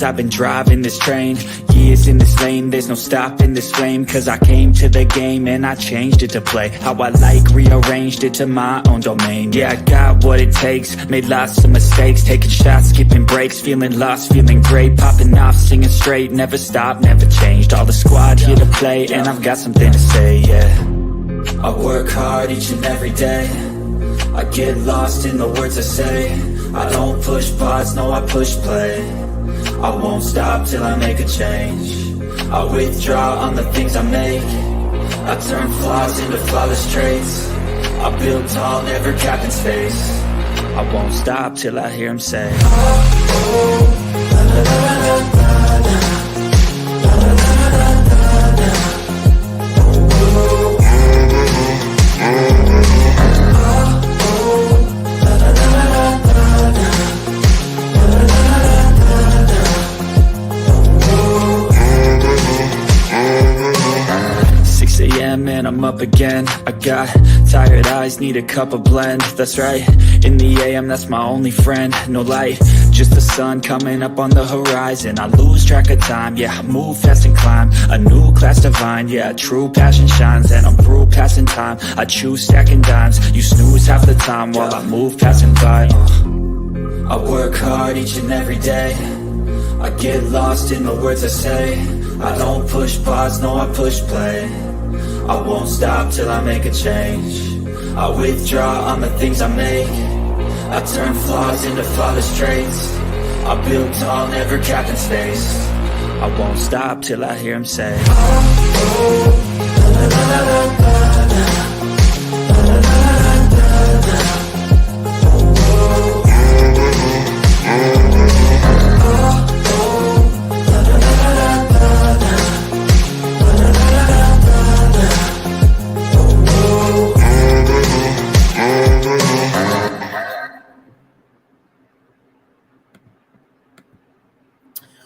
years I've been driving this train, years in this lane, there's no stopping this flame. Cause I came to the game and I changed it to play how I like, rearranged it to my own domain. Yeah, I got what it takes, made lots of mistakes, taking shots, skipping breaks, feeling lost, feeling great, popping off, singing straight, never stopped, never changed. All the squad here to play and I've got something to say, yeah. I work hard each and every day, I get lost in the words I say. I don't push pause, no, I push play. I won't stop till I make a change. I withdraw on the things I make. I turn flaws into flawless traits. I build tall, never capped in space. I won't stop till I hear him say, oh, oh, la, la, la, la, la. And I'm up again. I got tired eyes, need a cup of blend. That's right, in the AM, that's my only friend. No light, just the sun coming up on the horizon. I lose track of time, yeah, I move fast and climb a new class divine, yeah, true passion shines. And I'm through passing time, I choose stacking dimes. You snooze half the time while I move passing by. I work hard each and every day, I get lost in the words I say. I don't push pause, no, I push play. I won't stop till I make a change. I withdraw on the things I make. I turn flaws into flawless traits. I build tall, never capped in space. I won't stop till I hear him say, oh, oh, la, la, la, la, la, la.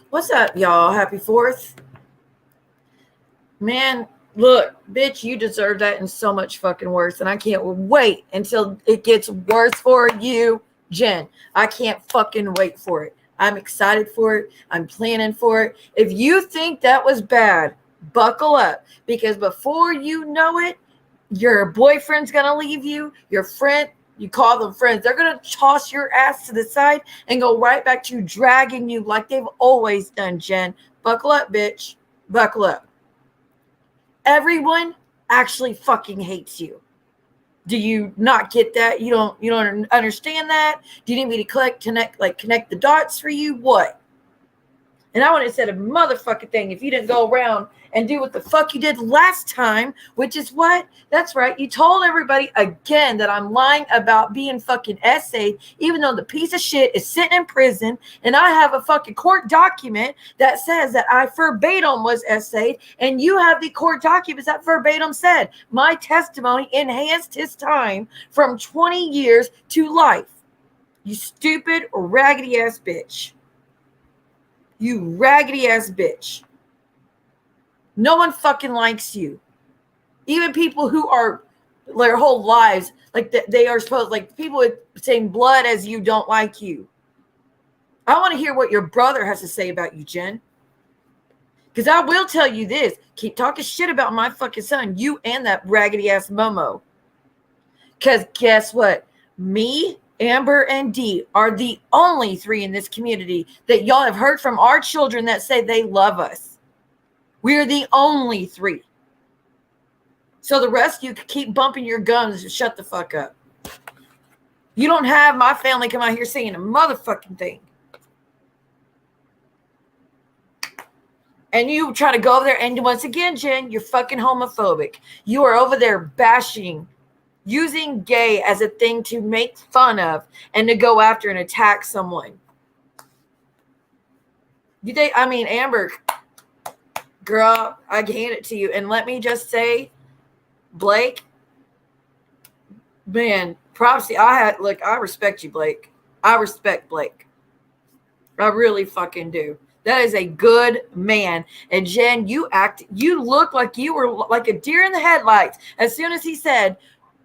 What's up, y'all? Happy 4th. Man, look, bitch, you deserve that and so much fucking worse. And I can't wait until it gets worse for you, Jen. I can't fucking wait for it. I'm excited for it. I'm planning for it. If you think that was bad, buckle up. Because before you know it, your boyfriend's going to leave you. Your friend, you call them friends, they're going to toss your ass to the side and go right back to dragging you like they've always done, Jen. Buckle up, bitch. Buckle up. Everyone actually fucking hates you. Do you not get that? You don't understand that? Do you need me to connect the dots for you? What? And I would have said a motherfucking thing if you didn't go around and do what the fuck you did last time, which is what? That's right. You told everybody again that I'm lying about being fucking essayed, even though the piece of shit is sitting in prison and I have a fucking court document that says that I verbatim was essayed, and you have the court documents that verbatim said my testimony enhanced his time from 20 years to life. You stupid, raggedy ass bitch. You raggedy ass bitch. No one fucking likes you. Even people who are their whole lives, like they are supposed, like people with same blood as you don't like you. I want to hear what your brother has to say about you, Jen. Because I will tell you this. Keep talking shit about my fucking son, you and that raggedy ass Momo. Because guess what? Me, Amber, and Dee are the only 3 in this community that y'all have heard from our children that say they love us. We're the only 3. So the rest of you can keep bumping your gums and shut the fuck up. You don't have my family come out here saying a motherfucking thing. And you try to go over there, and once again, Jen, you're fucking homophobic. You are over there bashing, using gay as a thing to make fun of and to go after and attack someone. Amber, girl, I hand it to you. And let me just say, Blake, man, props to you. I respect you, Blake. I respect Blake. I really fucking do. That is a good man. And Jen, you look like you were like a deer in the headlights. As soon as he said,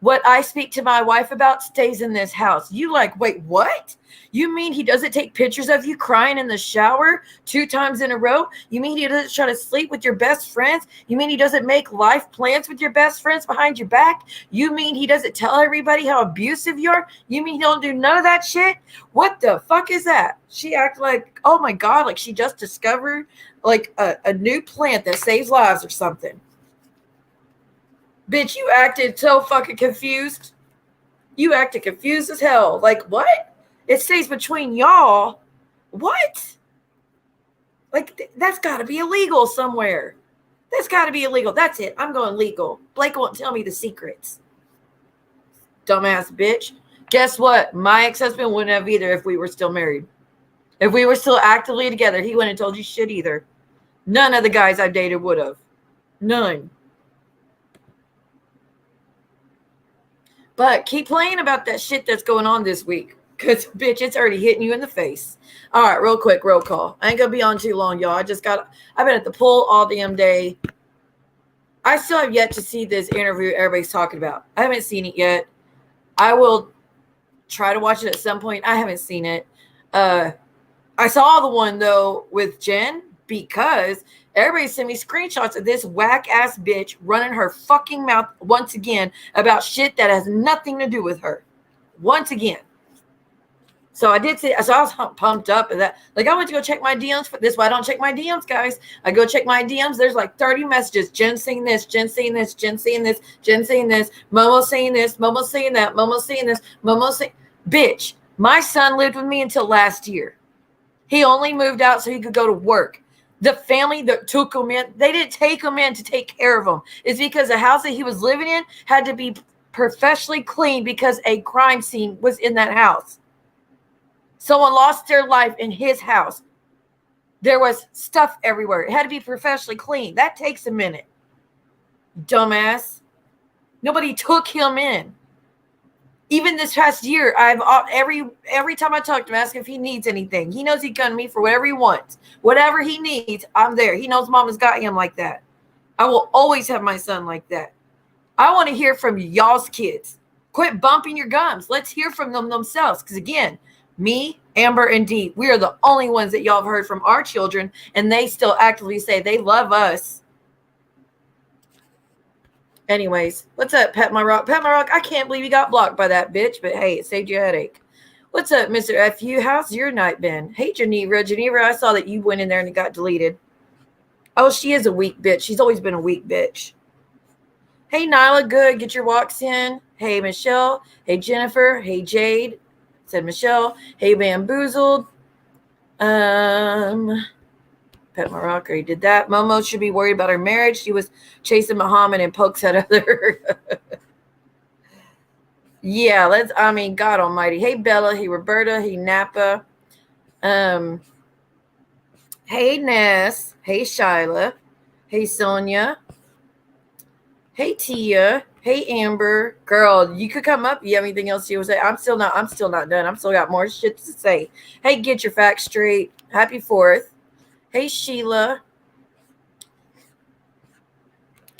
What I speak to my wife about stays in this house. You like, wait, what? You mean he doesn't take pictures of you crying in the shower 2 times in a row? You mean he doesn't try to sleep with your best friends? You mean he doesn't make life plans with your best friends behind your back? You mean he doesn't tell everybody how abusive you are? You mean he don't do none of that shit? What the fuck is that? She acted like, oh my God, like she just discovered like a new plant that saves lives or something. Bitch, you acted so fucking confused. You acted confused as hell. Like, what? It stays between y'all. What? Like, that's got to be illegal somewhere. That's got to be illegal. That's it. I'm going legal. Blake won't tell me the secrets. Dumbass bitch. Guess what? My ex-husband wouldn't have either if we were still married. If we were still actively together, he wouldn't have told you shit either. None of the guys I've dated would have. None. But keep playing about that shit that's going on this week. Because, bitch, it's already hitting you in the face. All right, real quick, roll call. I ain't going to be on too long, y'all. I've been at the pool all damn day. I still have yet to see this interview everybody's talking about. I haven't seen it yet. I will try to watch it at some point. I haven't seen it. I saw the one, though, with Jen because everybody sent me screenshots of this whack-ass bitch running her fucking mouth once again about shit that has nothing to do with her. Once again. So I did say, so I was pumped up at that. Like, I went to go check my DMs. This is why I don't check my DMs, guys. I go check my DMs. There's like 30 messages. Jen saying this, Jen saying this, Jen saying this, Jen saying this, Momo saying this, Momo saying that, Momo saying this, Momo saying. Bitch, my son lived with me until last year. He only moved out so he could go to work. The family that took him in, they didn't take him in to take care of him. It's because the house that he was living in had to be professionally cleaned because a crime scene was in that house. Someone lost their life in his house. There was stuff everywhere. It had to be professionally cleaned. That takes a minute. Dumbass. Nobody took him in. Even this past year, every time I talk to him, ask if he needs anything. He knows he can come to me for whatever he wants. Whatever he needs, I'm there. He knows mama's got him like that. I will always have my son like that. I want to hear from y'all's kids. Quit bumping your gums. Let's hear from them themselves. Because again, me, Amber, and Dee, we are the only ones that y'all have heard from our children, and they still actively say they love us. Anyways, what's up, Pet My Rock? Pet My Rock, I can't believe you got blocked by that bitch, but hey, it saved you a headache. What's up, Mr. FU? How's your night been? Hey, Geneva. Geneva, I saw that you went in there and it got deleted. Oh, she is a weak bitch. She's always been a weak bitch. Hey, Nyla, good. Get your walks in. Hey, Michelle. Hey, Jennifer. Hey, Jade. Said Michelle. Hey, Bamboozled. Pet My Rock, already did that. Momo should be worried about her marriage. She was chasing Muhammad and pokes at other. Yeah, God almighty. Hey, Bella. Hey, Roberta. Hey, Napa. Hey, Ness. Hey, Shyla. Hey, Sonia. Hey, Tia. Hey, Amber. Girl, you could come up. You have anything else you would say? I'm still not done. I'm still got more shit to say. Hey, get your facts straight. Happy 4th. Hey, Sheila.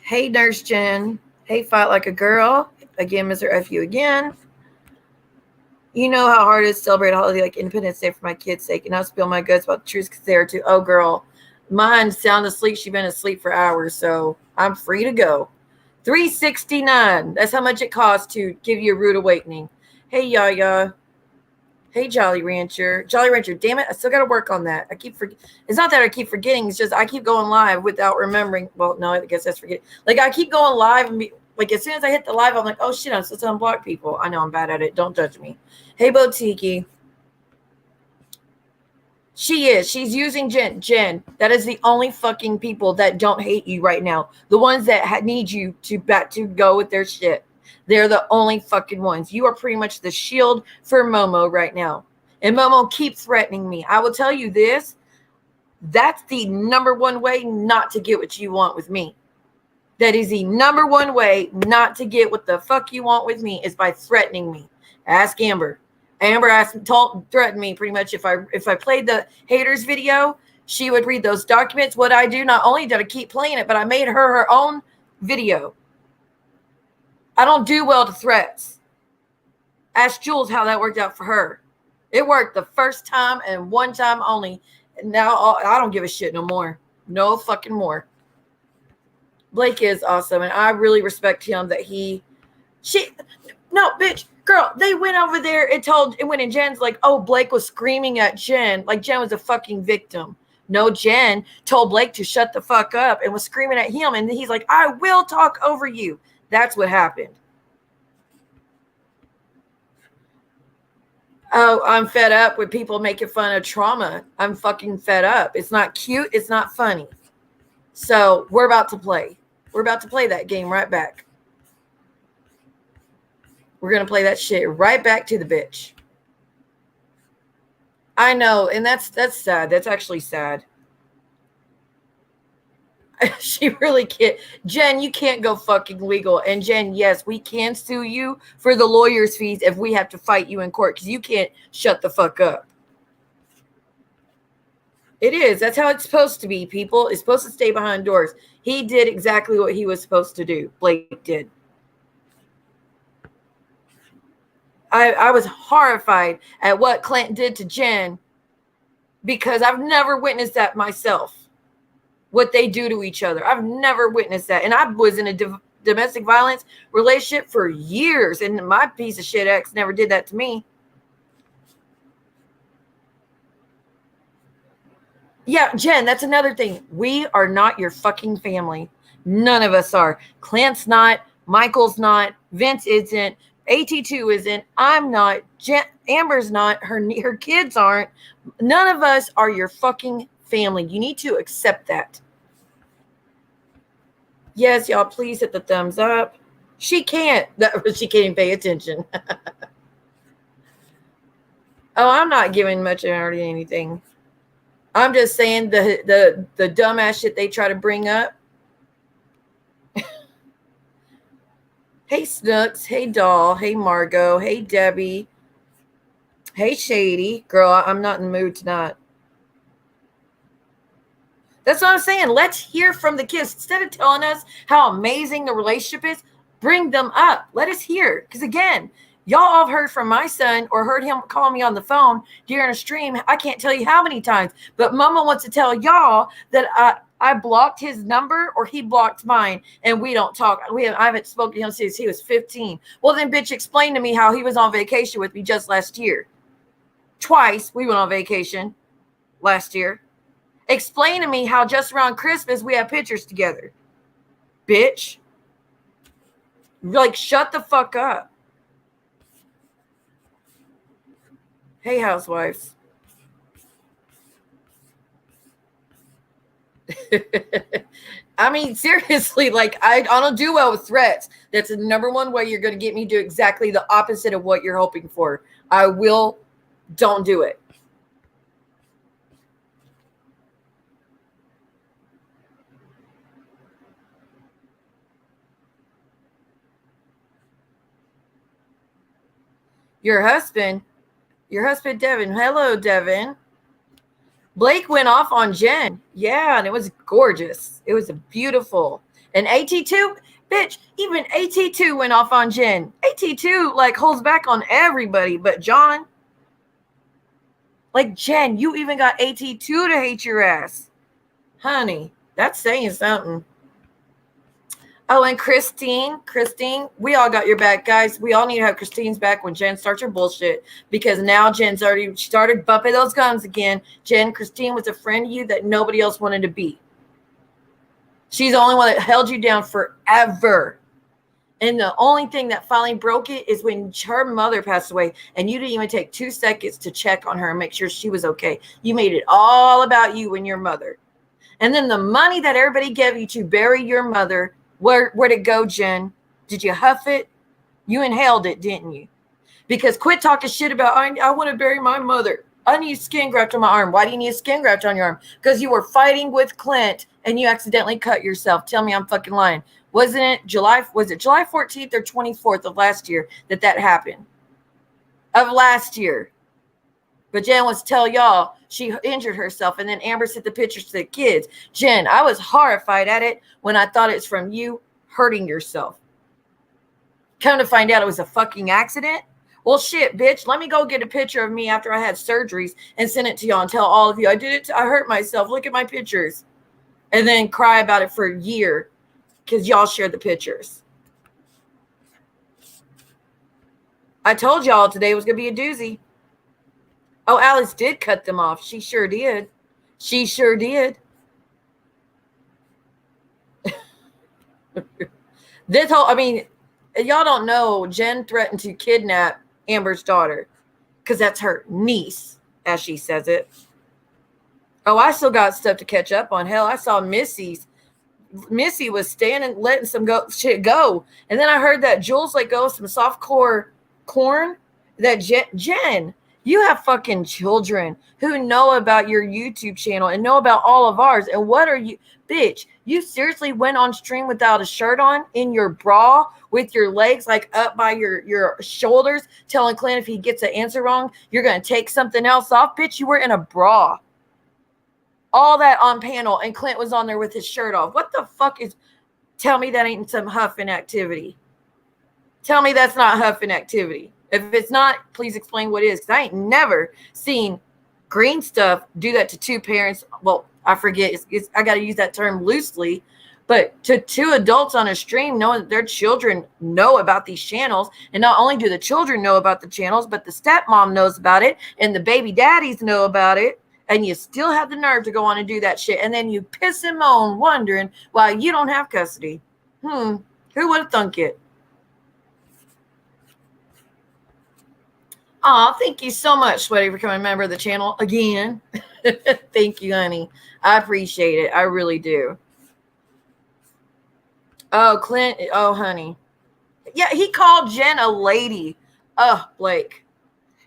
Hey, Nurse Jen. Hey, Fight Like a Girl. Again, Mr. FU again. You know how hard it is to celebrate a holiday like Independence Day for my kids' sake and not spill my guts about the truth because they're too. Oh, girl. Mine's sound asleep. She's been asleep for hours, so I'm free to go. $369. That's how much it costs to give you a rude awakening. Hey, Yaya. Hey, Jolly Rancher. Jolly Rancher, damn it. I still got to work on that. It's not that I keep forgetting. It's just I keep going live without remembering. Well, no, I guess that's forgetting. Like, I keep going live and like, as soon as I hit the live, I'm like, oh, shit, I'm supposed to unblock people. I know I'm bad at it. Don't judge me. Hey, Botiki. She is. She's using Jen. Jen, that is the only fucking people that don't hate you right now. The ones that need you to go with their shit. They're the only fucking ones. You are pretty much the shield for Momo right now. And Momo keeps threatening me. I will tell you this. That's the number one way not to get what you want with me. That is the number one way not to get what the fuck you want with me is by threatening me. Ask Amber. Amber threatened me pretty much if I played the haters video, she would read those documents. What I do, not only did I keep playing it, but I made her own video. I don't do well to threats. Ask Jules how that worked out for her. It worked the first time and one time only. And now I don't give a shit no more. No fucking more. Blake is awesome, and I really respect him that no, bitch, girl, they went over there and went in Jen's like, oh, Blake was screaming at Jen. Like Jen was a fucking victim. No, Jen told Blake to shut the fuck up and was screaming at him. And he's like, I will talk over you. That's what happened. Oh, I'm fed up with people making fun of trauma. I'm fucking fed up. It's not cute. It's not funny. So we're about to play. We're about to play that game right back. We're going to play that shit right back to the bitch. I know. And that's sad. That's actually sad. She really can't. Jen, you can't go fucking legal. And Jen, yes, we can sue you for the lawyer's fees if we have to fight you in court because you can't shut the fuck up. It is. That's how it's supposed to be, people. It's supposed to stay behind doors. He did exactly what he was supposed to do. Blake did. I was horrified at what Clinton did to Jen because I've never witnessed that myself. What they do to each other. I've never witnessed that. And I was in a domestic violence relationship for years. And my piece of shit ex never did that to me. Yeah, Jen, that's another thing. We are not your fucking family. None of us are. Clint's not. Michael's not. Vince isn't. AT2 isn't. I'm not. Amber's not. Her kids aren't. None of us are your fucking family. You need to accept that. Yes, y'all, please hit the thumbs up. She can't. She can't even pay attention. Oh, I'm not giving much energy to anything. I'm just saying the dumbass shit they try to bring up. Hey, Snooks. Hey, Doll. Hey, Margot. Hey, Debbie. Hey, Shady. Girl, I'm not in the mood tonight. That's what I'm saying. Let's hear from the kids. Instead of telling us how amazing the relationship is, bring them up. Let us hear. Because again, y'all all have heard from my son or heard him call me on the phone during a stream. I can't tell you how many times. But Mama wants to tell y'all that I blocked his number or he blocked mine and we don't talk. I haven't spoken to him since he was 15. Well, then, bitch, explain to me how he was on vacation with me just last year. Twice we went on vacation last year. Explain to me how just around Christmas we have pictures together. Bitch. Like, shut the fuck up. Hey, housewives. I mean, seriously, like, I don't do well with threats. That's the number one way you're going to get me to do exactly the opposite of what you're hoping for. Don't do it. Your husband, Devin. Hello, Devin. Blake went off on Jen. Yeah, and it was gorgeous. It was beautiful. And AT2, bitch, even AT2 went off on Jen. AT2, like, holds back on everybody but John. Like, Jen, you even got AT2 to hate your ass. Honey, that's saying something. Oh, and Christine, we all got your back, guys. We all need to have Christine's back when Jen starts her bullshit because now Jen's already started bumping those gums again. Christine was a friend to you that nobody else wanted to be. She's the only one that held you down forever. And the only thing that finally broke it is when her mother passed away and you didn't even take 2 seconds to check on her and make sure she was okay. You made it all about you and your mother. And then the money that everybody gave you to bury your mother, where'd it go, Jen? Did you huff it? You inhaled it, didn't you? Because quit talking shit about, I want to bury my mother. I need skin graft on my arm. Why do you need a skin graft on your arm? Because you were fighting with Clint and you accidentally cut yourself. Tell me I'm fucking lying. Was it July 14th or 24th of last year that happened? Of last year. But Jen wants to tell y'all she injured herself, and then Amber sent the pictures to the kids. Jen, I was horrified at it when I thought it's from you hurting yourself. Come to find out it was a fucking accident. Well, shit, bitch. Let me go get a picture of me after I had surgeries and send it to y'all and tell all of you I did it. I hurt myself. Look at my pictures. And then cry about it for a year because y'all shared the pictures. I told y'all today was going to be a doozy. Oh, Alice did cut them off. She sure did. She sure did. Y'all don't know, Jen threatened to kidnap Amber's daughter because that's her niece, as she says it. Oh, I still got stuff to catch up on. Hell, I saw Missy was standing, letting some shit go. And then I heard that Jules let go of some softcore corn. That Jen, you have fucking children who know about your YouTube channel and know about all of ours. And what are you, bitch? You seriously went on stream without a shirt on, in your bra, with your legs like up by your shoulders, telling Clint if he gets an answer wrong, you're going to take something else off. Bitch, you were in a bra. All that on panel, and Clint was on there with his shirt off. What the fuck is... Tell me that ain't some huffing activity. Tell me that's not huffing activity. If it's not, please explain what it is, because I ain't never seen green stuff do that to two parents. Well, I forget. I got to use that term loosely. But to two adults on a stream, knowing that their children know about these channels, and not only do the children know about the channels, but the stepmom knows about it, and the baby daddies know about it, and you still have the nerve to go on and do that shit, and then you piss and moan wondering why you don't have custody. Who would have thunk it? Oh, thank you so much, Sweaty, for becoming a member of the channel again. Thank you, honey. I appreciate it. I really do. Oh, Clint. Oh, honey. Yeah, he called Jen a lady. Oh, Blake.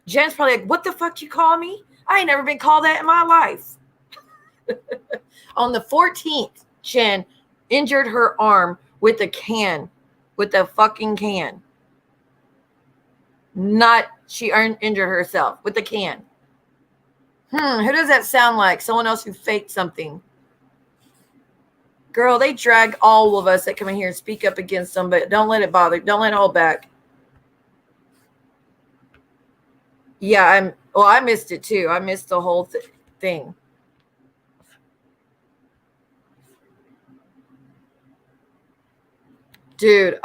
Jen's probably like, what the fuck you call me? I ain't never been called that in my life. On the 14th, Jen injured her arm with a can. With a fucking can. She injured herself with a can. Who does that sound like? Someone else who faked something. Girl, they drag all of us that come in here and speak up against them, but don't let it bother. Don't let it hold back. Yeah, I missed it too. I missed the whole thing. Dude,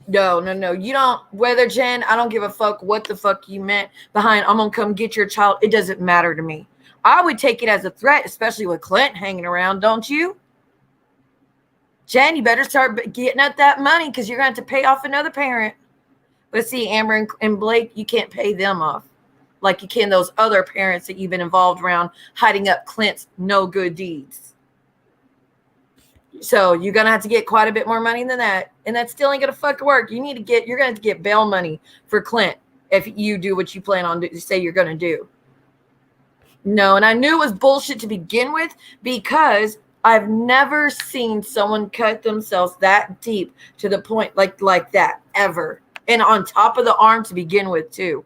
no. You don't, whether Jen, I don't give a fuck what the fuck you meant behind, I'm going to come get your child. It doesn't matter to me. I would take it as a threat, especially with Clint hanging around, don't you? Jen, you better start getting at that money because you're going to have to pay off another parent. But see, Amber and Blake, you can't pay them off like you can those other parents that you've been involved around hiding up Clint's no good deeds. So you're going to have to get quite a bit more money than that. And that still ain't going to fucking work. You're going to have to get bail money for Clint if you do what you plan on say you're going to do. No, and I knew it was bullshit to begin with because I've never seen someone cut themselves that deep to the point like that ever. And on top of the arm to begin with too.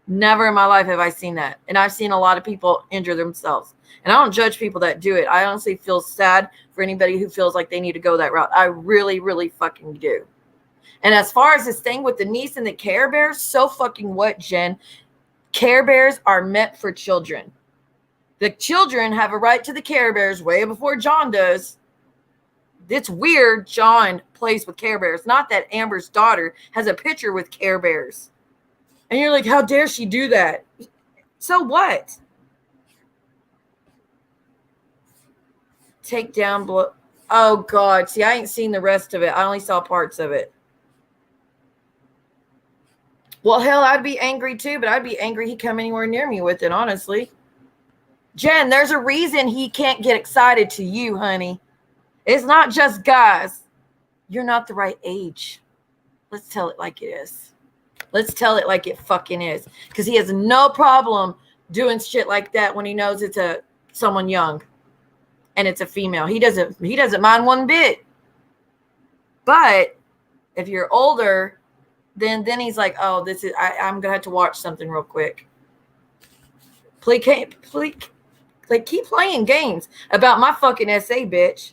Never in my life have I seen that. And I've seen a lot of people injure themselves. And I don't judge people that do it. I honestly feel sad for anybody who feels like they need to go that route. I really, really fucking do. And as far as this thing with the niece and the Care Bears, so fucking what, Jen? Care Bears are meant for children. The children have a right to the Care Bears way before John does. It's weird John plays with Care Bears. Not that Amber's daughter has a picture with Care Bears. And you're like, how dare she do that? So what? Take down blow. Oh, God. See, I ain't seen the rest of it. I only saw parts of it. Well, hell, I'd be angry too, but I'd be angry he come anywhere near me with it, honestly. Jen, there's a reason he can't get excited to you, honey. It's not just guys. You're not the right age. Let's tell it like it is. Let's tell it like it fucking is. Because he has no problem doing shit like that when he knows it's someone young. And it's a female. He doesn't mind one bit. But if you're older, then he's like, oh, I'm gonna have to watch something real quick. Please, keep playing games about my fucking SA, bitch.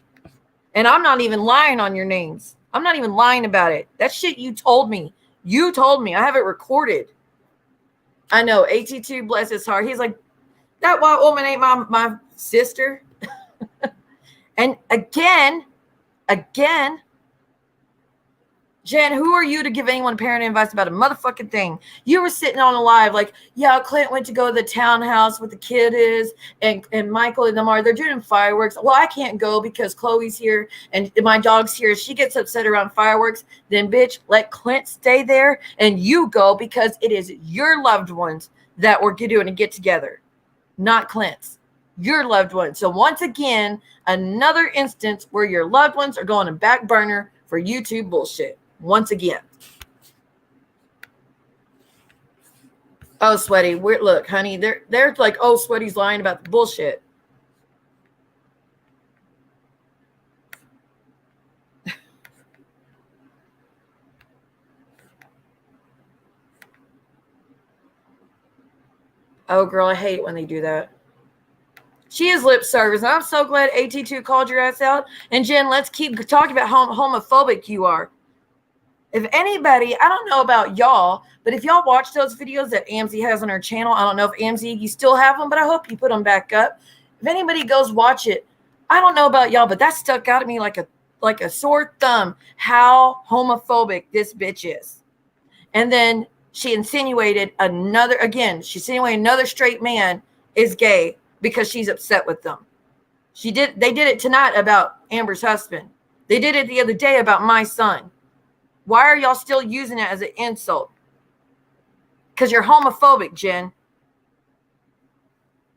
And I'm not even lying on your names. I'm not even lying about it. That shit you told me You told me. I have it recorded. I know. AT2, bless his heart. He's like, that white woman ain't my sister. And again, Jen, who are you to give anyone parenting advice about a motherfucking thing? You were sitting on a live like, yeah, Clint went to go to the townhouse where the kid is, and Michael and them they're doing fireworks. Well, I can't go because Chloe's here and my dog's here. She gets upset around fireworks. Then, bitch, let Clint stay there and you go because it is your loved ones that we're doing a get together, not Clint's. Your loved ones. So once again, another instance where your loved ones are going to back burner for YouTube bullshit. Once again. Oh, Sweaty. Look, honey, they're like, oh, Sweaty's lying about the bullshit. Oh, girl, I hate when they do that. She is lip service. I'm so glad AT2 called your ass out. And Jen, let's keep talking about how homophobic you are. If anybody, I don't know about y'all, but if y'all watch those videos that Amzie has on her channel, I don't know if Amzie, you still have them, but I hope you put them back up. If anybody goes watch it, I don't know about y'all, but that stuck out at me like a sore thumb, how homophobic this bitch is. And then she insinuated another straight man is gay because she's upset with them. They did it tonight about Amber's husband. They did it the other day about my son. Why are y'all still using it as an insult? Because you're homophobic, Jen.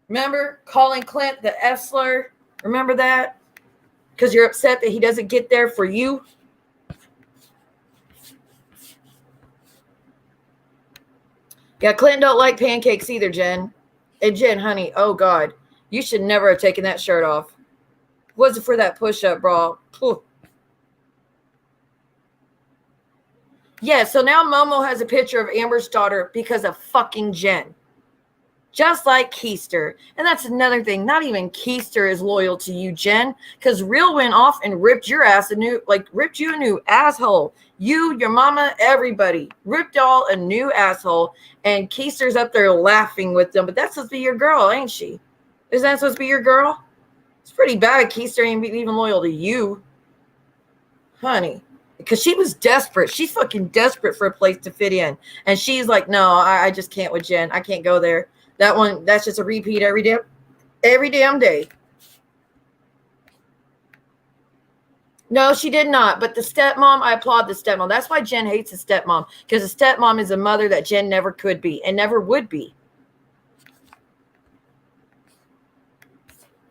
Remember calling Clint the F slur? Remember that? Because you're upset that he doesn't get there for you? Yeah, Clint don't like pancakes either, Jen. And Jen, honey, oh God, you should never have taken that shirt off. Was it for that push-up, bro? Phew. Yeah, so now Momo has a picture of Amber's daughter because of fucking Jen. Just like Keister. And that's another thing. Not even Keister is loyal to you, Jen. Because Real went off and ripped you a new asshole. You, your mama, everybody. Ripped y'all a new asshole. And Keister's up there laughing with them. But that's supposed to be your girl, ain't she? Isn't that supposed to be your girl? It's pretty bad Keister ain't even loyal to you. Honey. Because she was desperate. She's fucking desperate for a place to fit in. And she's like, no, I just can't with Jen. I can't go there. That's just a repeat every damn day. No, she did not. But the stepmom, I applaud the stepmom. That's why Jen hates the stepmom. Because the stepmom is a mother that Jen never could be and never would be.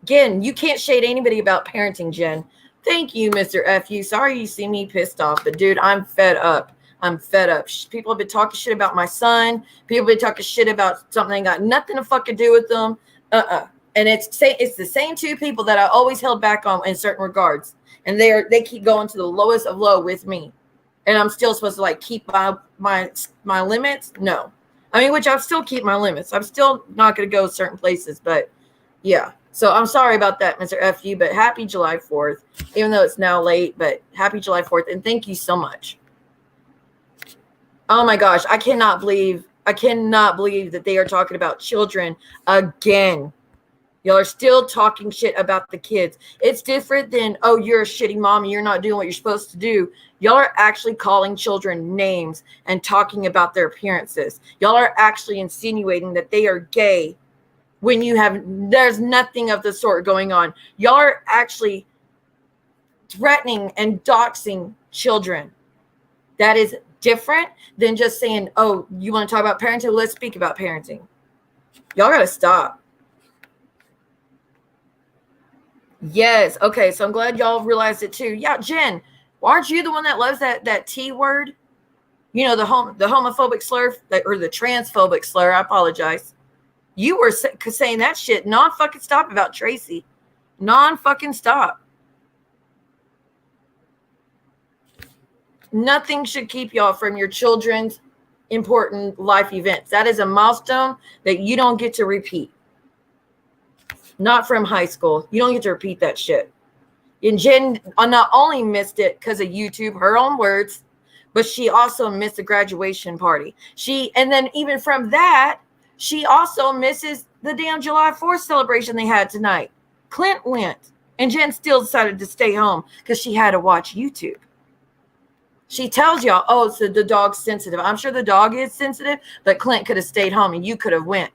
Again, you can't shade anybody about parenting, Jen. Thank you, Mr. FU. Sorry you see me pissed off, but dude, I'm fed up. People have been talking shit about my son. People have been talking shit about something that ain't got nothing to fucking do with them. And it's the same two people that I always held back on in certain regards. And they keep going to the lowest of low with me. And I'm still supposed to like keep my limits? No. I mean, which I'll still keep my limits. I'm still not going to go certain places, but yeah. So I'm sorry about that, Mr. FU, but happy July 4th, even though it's now late, but happy July 4th. And thank you so much. Oh my gosh. I cannot believe that they are talking about children again. Y'all are still talking shit about the kids. It's different than, oh, you're a shitty mom and you're not doing what you're supposed to do. Y'all are actually calling children names and talking about their appearances. Y'all are actually insinuating that they are gay when there's nothing of the sort going on. Y'all are actually threatening and doxing children. That is different than just saying, oh, you want to talk about parenting? Let's speak about parenting. Y'all got to stop. Yes. Okay. So I'm glad y'all realized it too. Yeah. Jen, aren't you the one that loves that T word? You know, the homophobic slur or the transphobic slur. I apologize. You were saying that shit non-fucking stop about Tracy. Non-fucking stop. Nothing should keep y'all from your children's important life events. That is a milestone that you don't get to repeat. Not from high school. You don't get to repeat that shit. And Jen not only missed it because of YouTube, her own words, But she also missed the graduation party. And then even from that, she also misses the damn July 4th celebration they had tonight. Clint went, and Jen still decided to stay home because she had to watch YouTube. She tells y'all, oh, so the dog's sensitive. I'm sure the dog is sensitive, but Clint could have stayed home and you could have went.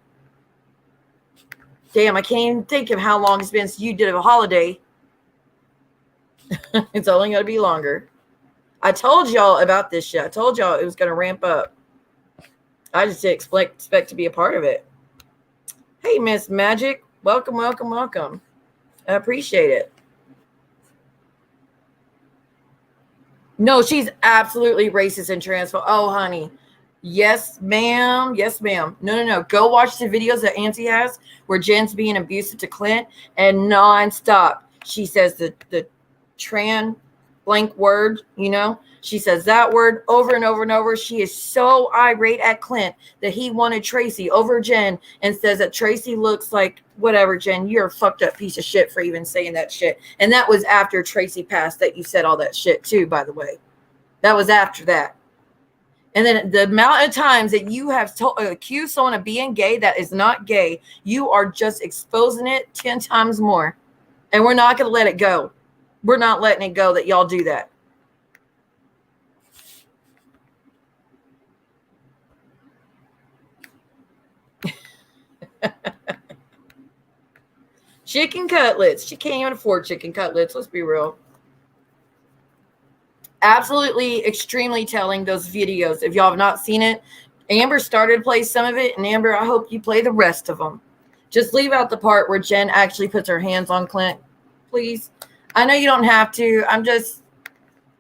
Damn, I can't even think of how long it's been since you did a holiday. It's only going to be longer. I told y'all about this shit. I told y'all it was going to ramp up. I just didn't expect to be a part of it. Hey, Miss Magic. Welcome, welcome, welcome. I appreciate it. No, she's absolutely racist and transphobic. Oh, honey. Yes, ma'am. Yes, ma'am. No. Go watch the videos that Auntie has where Jen's being abusive to Clint, and nonstop she says the trans blank word, you know, she says that word over and over and over. She is so irate at Clint that he wanted Tracy over Jen and says that Tracy looks like whatever. Jen, you're a fucked up piece of shit for even saying that shit. And that was after Tracy passed that you said all that shit too, by the way. That was after that. And then the amount of times that you have accused someone of being gay that is not gay, you are just exposing it 10 times more. And we're not going to let it go. We're not letting it go that y'all do that. Chicken cutlets. She can't even afford chicken cutlets. Let's be real. Absolutely extremely telling, those videos. If y'all have not seen it, Amber started to play some of it. And Amber, I hope you play the rest of them. Just leave out the part where Jen actually puts her hands on Clint. Please. I know you don't have to. I'm just,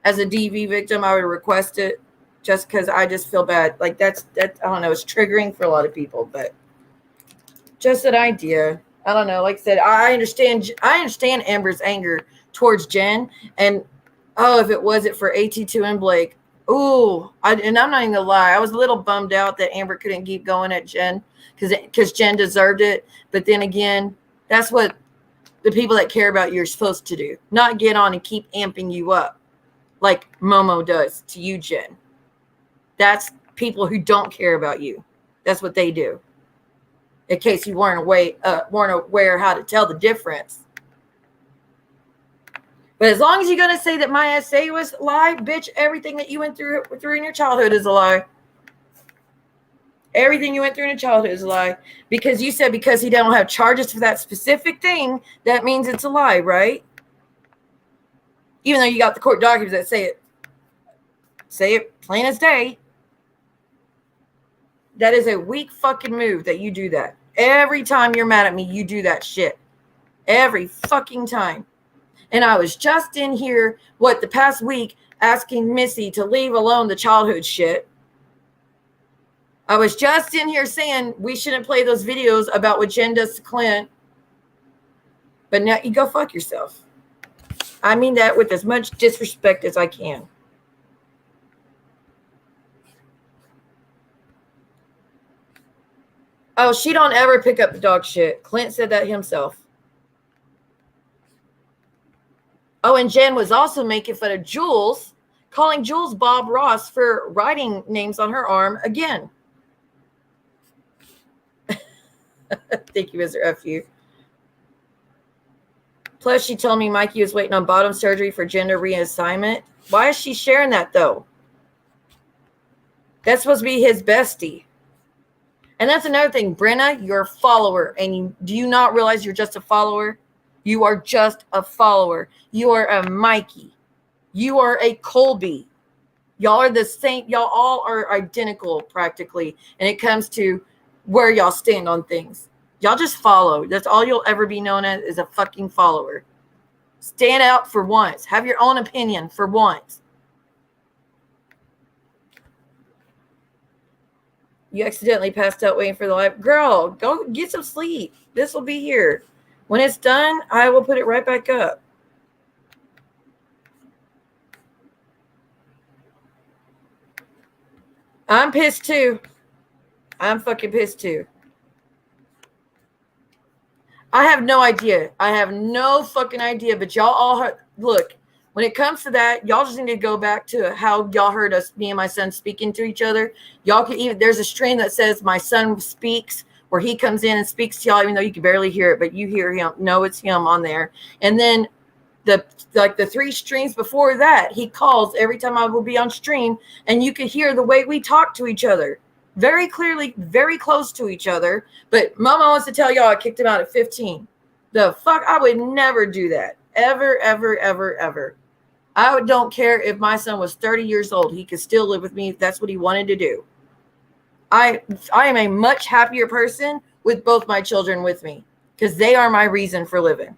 as a DV victim, I would request it just because I just feel bad. Like that, I don't know, it's triggering for a lot of people, but just an idea. I don't know. Like I said, I understand Amber's anger towards Jen. And oh, if it wasn't for AT2 and Blake, and I'm not even gonna lie, I was a little bummed out that Amber couldn't keep going at Jen because Jen deserved it. But then again, that's what the people that care about you are supposed to do. Not get on and keep amping you up like Momo does to you, Jen. That's people who don't care about you. That's what they do. In case you weren't aware how to tell the difference. But as long as you're going to say that my essay was a lie, bitch, everything that you went through in your childhood is a lie. Everything you went through in your childhood is a lie. Because you said because he don't have charges for that specific thing, that means it's a lie, right? Even though you got the court documents that say it plain as day. That is a weak fucking move that you do that. Every time you're mad at me, you do that shit. Every fucking time. And I was just in here, the past week, asking Missy to leave alone the childhood shit. I was just in here saying we shouldn't play those videos about what Jen does to Clint. But now you go fuck yourself. I mean that with as much disrespect as I can. Oh, she don't ever pick up the dog shit. Clint said that himself. Oh, and Jen was also making fun of Jules, calling Jules Bob Ross for writing names on her arm again. Thank you, Mr. FU. Plus, she told me Mikey was waiting on bottom surgery for gender reassignment. Why is she sharing that, though? That's supposed to be his bestie. And that's another thing. Brenna, you're a follower. And do you not realize you're just a follower? You are just a follower. You are a Mikey. You are a Colby. Y'all are the same. Y'all all are identical practically. And it comes to where y'all stand on things. Y'all just follow. That's all you'll ever be known as, is a fucking follower. Stand out for once. Have your own opinion for once. You accidentally passed out waiting for the live. Girl, go get some sleep. This will be here. When it's done, I will put it right back up. I'm pissed too. I'm fucking pissed too. I have no idea. I have no fucking idea. But y'all all look, When it comes to that, y'all just need to go back to how y'all heard us, me and my son, speaking to each other. Y'all can even, there's a stream that says my son speaks, where he comes in and speaks to y'all, even though you can barely hear it, but you hear him. No, it's him on there. And then the 3 streams before that, he calls every time I will be on stream, and you can hear the way we talk to each other very clearly, very close to each other. But Mama wants to tell y'all I kicked him out at 15. The fuck? I would never do that. Ever, ever, ever, ever. I don't care if my son was 30 years old. He could still live with me if that's what he wanted to do. I am a much happier person with both my children with me, because they are my reason for living.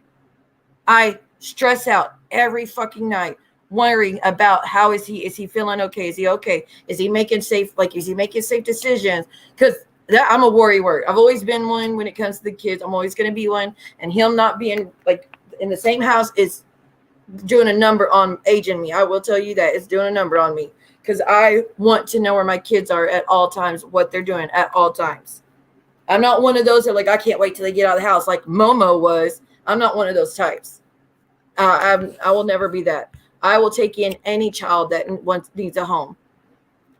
I stress out every fucking night worrying about how is he feeling okay? Is he okay? Is he making safe decisions? Because I'm a worrywart. I've always been one when it comes to the kids. I'm always going to be one. And him not being like in the same house is doing a number on aging me. I will tell you that. It's doing a number on me, because I want to know where my kids are at all times, what they're doing at all times. I'm not one of those that like, I can't wait till they get out of the house like Momo was. I'm not one of those types. I will never be that. I will take in any child that needs a home.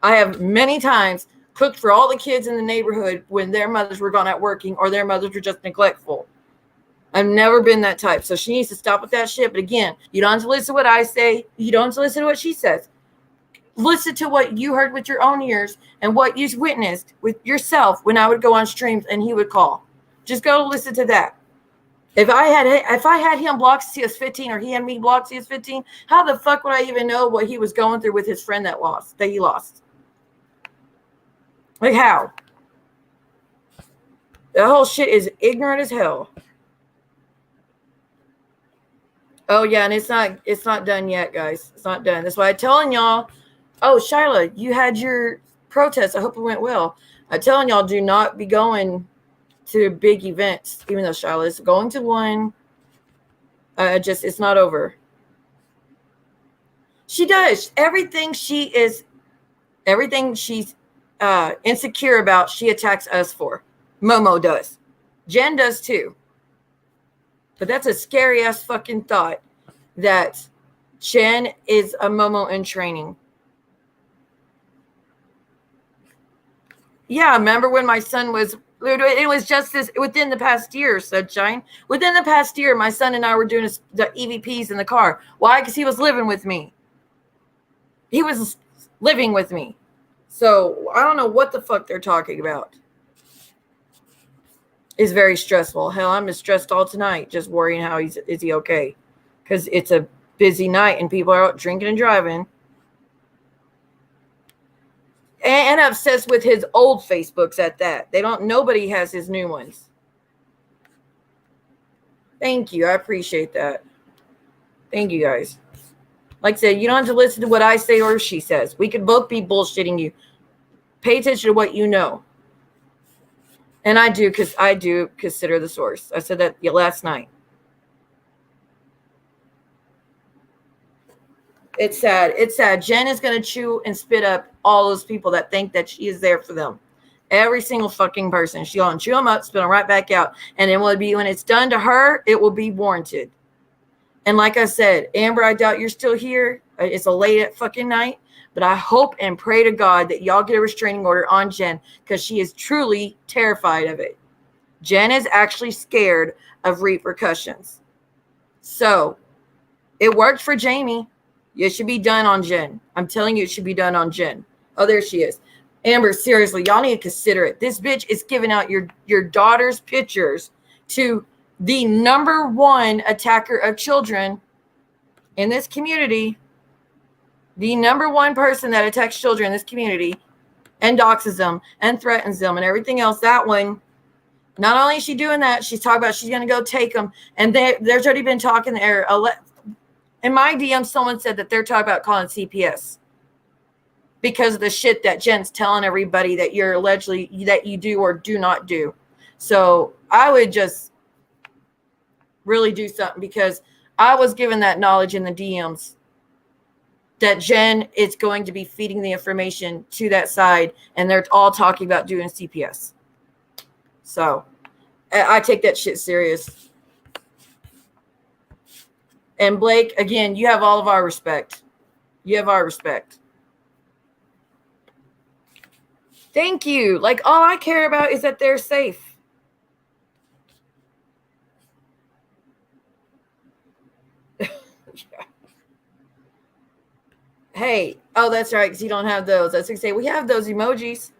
I have many times cooked for all the kids in the neighborhood when their mothers were gone out working or their mothers were just neglectful. I've never been that type. So she needs to stop with that shit. But again, you don't have to listen to what I say. You don't have to listen to what she says. Listen to what you heard with your own ears and what you witnessed with yourself when I would go on streams and he would call. Just go listen to that. If I had him blocked CS15 or he had me blocked CS15, how the fuck would I even know what he was going through with his friend that he lost? Like how? The whole shit is ignorant as hell. Oh yeah, and it's not done yet, guys. It's not done. That's why I'm telling y'all. Oh, Shyla, you had your protest. I hope it went well. I'm telling y'all, do not be going to big events, even though Shyla is going to one. It's not over. She does everything she's insecure about. She attacks us for. Momo does. Jen does too. But that's a scary ass fucking thought that Jen is a Momo in training. Yeah, remember when my son was, it was just this within the past year, Sunshine. Within the past year, my son and I were doing the EVPs in the car. Why? Because he was living with me. He was living with me. So I don't know what the fuck they're talking about. It's very stressful. Hell, I'm as stressed all tonight, just worrying how is he okay? Because it's a busy night and people are out drinking and driving. And obsessed with his old Facebooks at that. Nobody has his new ones. Thank you. I appreciate that. Thank you, guys. Like I said, you don't have to listen to what I say or she says. We could both be bullshitting you. Pay attention to what you know. And I do, because I do consider the source. I said that last night. It's sad. It's sad. Jen is going to chew and spit up all those people that think that she is there for them. Every single fucking person. She's going to chew them up, spit them right back out. And then when it's done to her, it will be warranted. And like I said, Amber, I doubt you're still here. It's a late at fucking night. But I hope and pray to God that y'all get a restraining order on Jen, because she is truly terrified of it. Jen is actually scared of repercussions. So it worked for Jamie. It should be done on Jen. I'm telling you, it should be done on Jen. Oh, there she is. Amber, seriously, y'all need to consider it. This bitch is giving out your daughter's pictures to the #1 attacker of children in this community. The #1 person that attacks children in this community and doxes them and threatens them and everything else. That one, not only is she doing that, she's talking about she's going to go take them. And there's already been talking there. In my DM, someone said that they're talking about calling CPS because of the shit that Jen's telling everybody that you're allegedly, that you do or do not do. So I would just really do something, because I was given that knowledge in the DMs that Jen is going to be feeding the information to that side, and they're all talking about doing CPS. So I take that shit serious. And Blake, again, you have all of our respect. You have our respect. Thank you. Like, all I care about is that they're safe. Yeah. Hey, oh, that's right, because you don't have those. I was going to say, we have those emojis.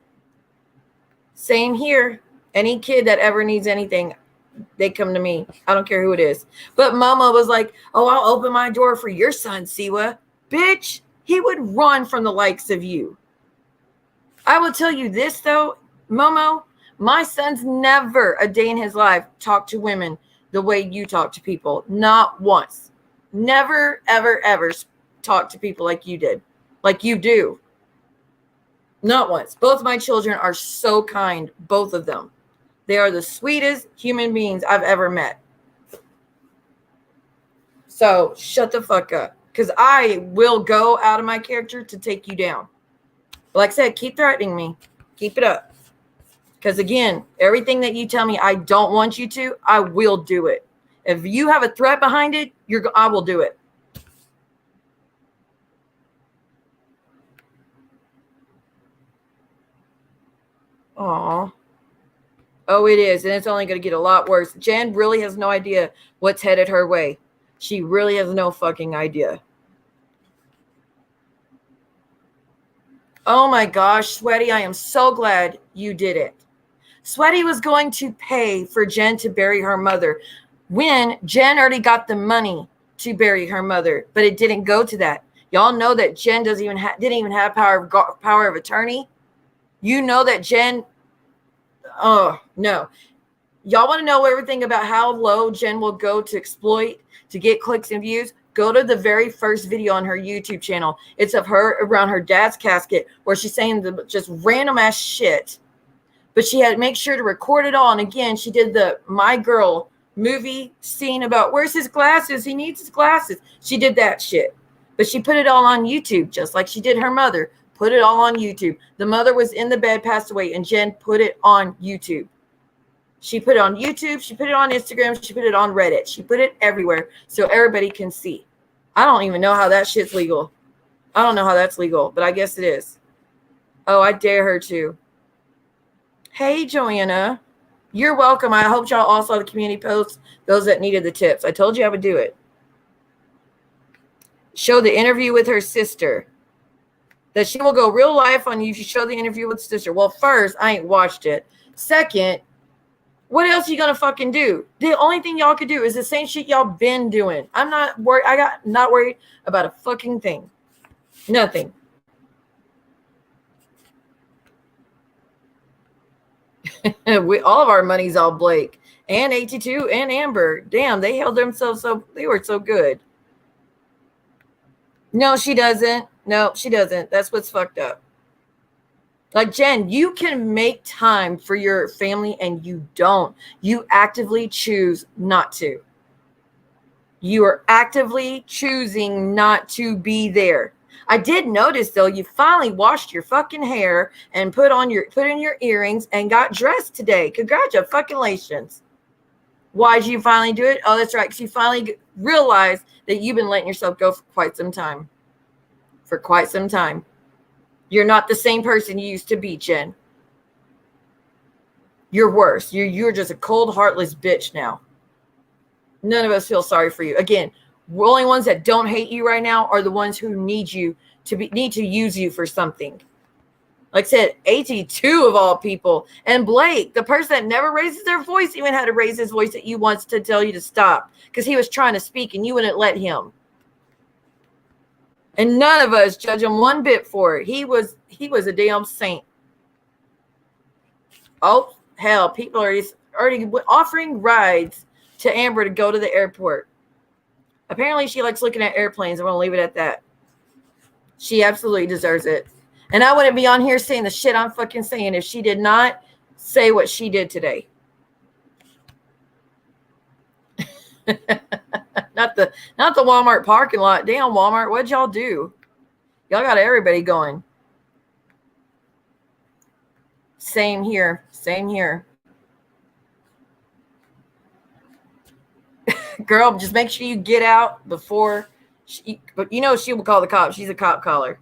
Same here. Any kid that ever needs anything, they come to me. I don't care who it is. But Mama was like, oh, I'll open my door for your son, Siwa. Bitch, he would run from the likes of you. I will tell you this, though, Momo, my son's never a day in his life talked to women the way you talk to people. Not once. Never, ever, ever talked to people like you did. Like you do. Not once. Both my children are so kind. Both of them. They are the sweetest human beings I've ever met. So shut the fuck up. Because I will go out of my character to take you down. Like I said, keep threatening me. Keep it up. Because again, everything that you tell me I don't want you to, I will do it. If you have a threat behind it, I will do it. Aw. Oh, it is. And it's only going to get a lot worse. Jen really has no idea what's headed her way. She really has no fucking idea. Oh my gosh, Sweaty, I am so glad you did it. Sweaty was going to pay for Jen to bury her mother when Jen already got the money to bury her mother, but it didn't go to that. Y'all know that Jen didn't even have power of attorney. You know that Jen, oh no. Y'all want to know everything about how low Jen will go to exploit to get clicks and views? Go to the very first video on her YouTube channel. It's of her around her dad's casket where she's saying just random ass shit. But she had to make sure to record it all. And again, she did the My Girl movie scene about where's his glasses? He needs his glasses. She did that shit. But she put it all on YouTube, just like she did her mother. Put it all on YouTube. The mother was in the bed, passed away, and Jen put it on YouTube. She put it on YouTube. She put it on Instagram. She put it on Reddit. She put it everywhere so everybody can see. I don't even know how that shit's legal. I don't know how that's legal, but I guess it is. Oh, I dare her to. Hey, Joanna. You're welcome. I hope y'all all saw the community posts, those that needed the tips. I told you I would do it. Show the interview with her sister. That she will go real life on you if you show the interview with sister. Well, first, I ain't watched it. Second, what else you gonna fucking do? The only thing y'all could do is the same shit y'all been doing. I'm not worried. Not worried about a fucking thing. Nothing. All of our money's all Blake and AT2 and Amber. Damn, they held themselves they were so good. No, she doesn't. No, she doesn't. That's what's fucked up. Like, Jen, you can make time for your family and you don't. You actively choose not to. You are actively choosing not to be there. I did notice, though, you finally washed your fucking hair and put in your earrings and got dressed today. Congratulations. Why did you finally do it? Oh, that's right, because you finally realized that you've been letting yourself go for quite some time. For quite some time. You're not the same person you used to be, Jen. You're worse. You're just a cold, heartless bitch now. None of us feel sorry for you. Again, the only ones that don't hate you right now are the ones who need to use you for something. Like I said, AT2 of all people. And Blake, the person that never raises their voice, even had to raise his voice at you once to tell you to stop because he was trying to speak and you wouldn't let him. And none of us judge him one bit for it. He was a damn saint. Oh, hell, people are already offering rides to Amber to go to the airport. Apparently, she likes looking at airplanes. I'm going to leave it at that. She absolutely deserves it. And I wouldn't be on here saying the shit I'm fucking saying if she did not say what she did today. Not the Walmart parking lot. Damn, Walmart, what'd y'all do? Y'all got everybody going. Same here. Same here. Girl, just make sure you get out before but you know she will call the cops. She's a cop caller.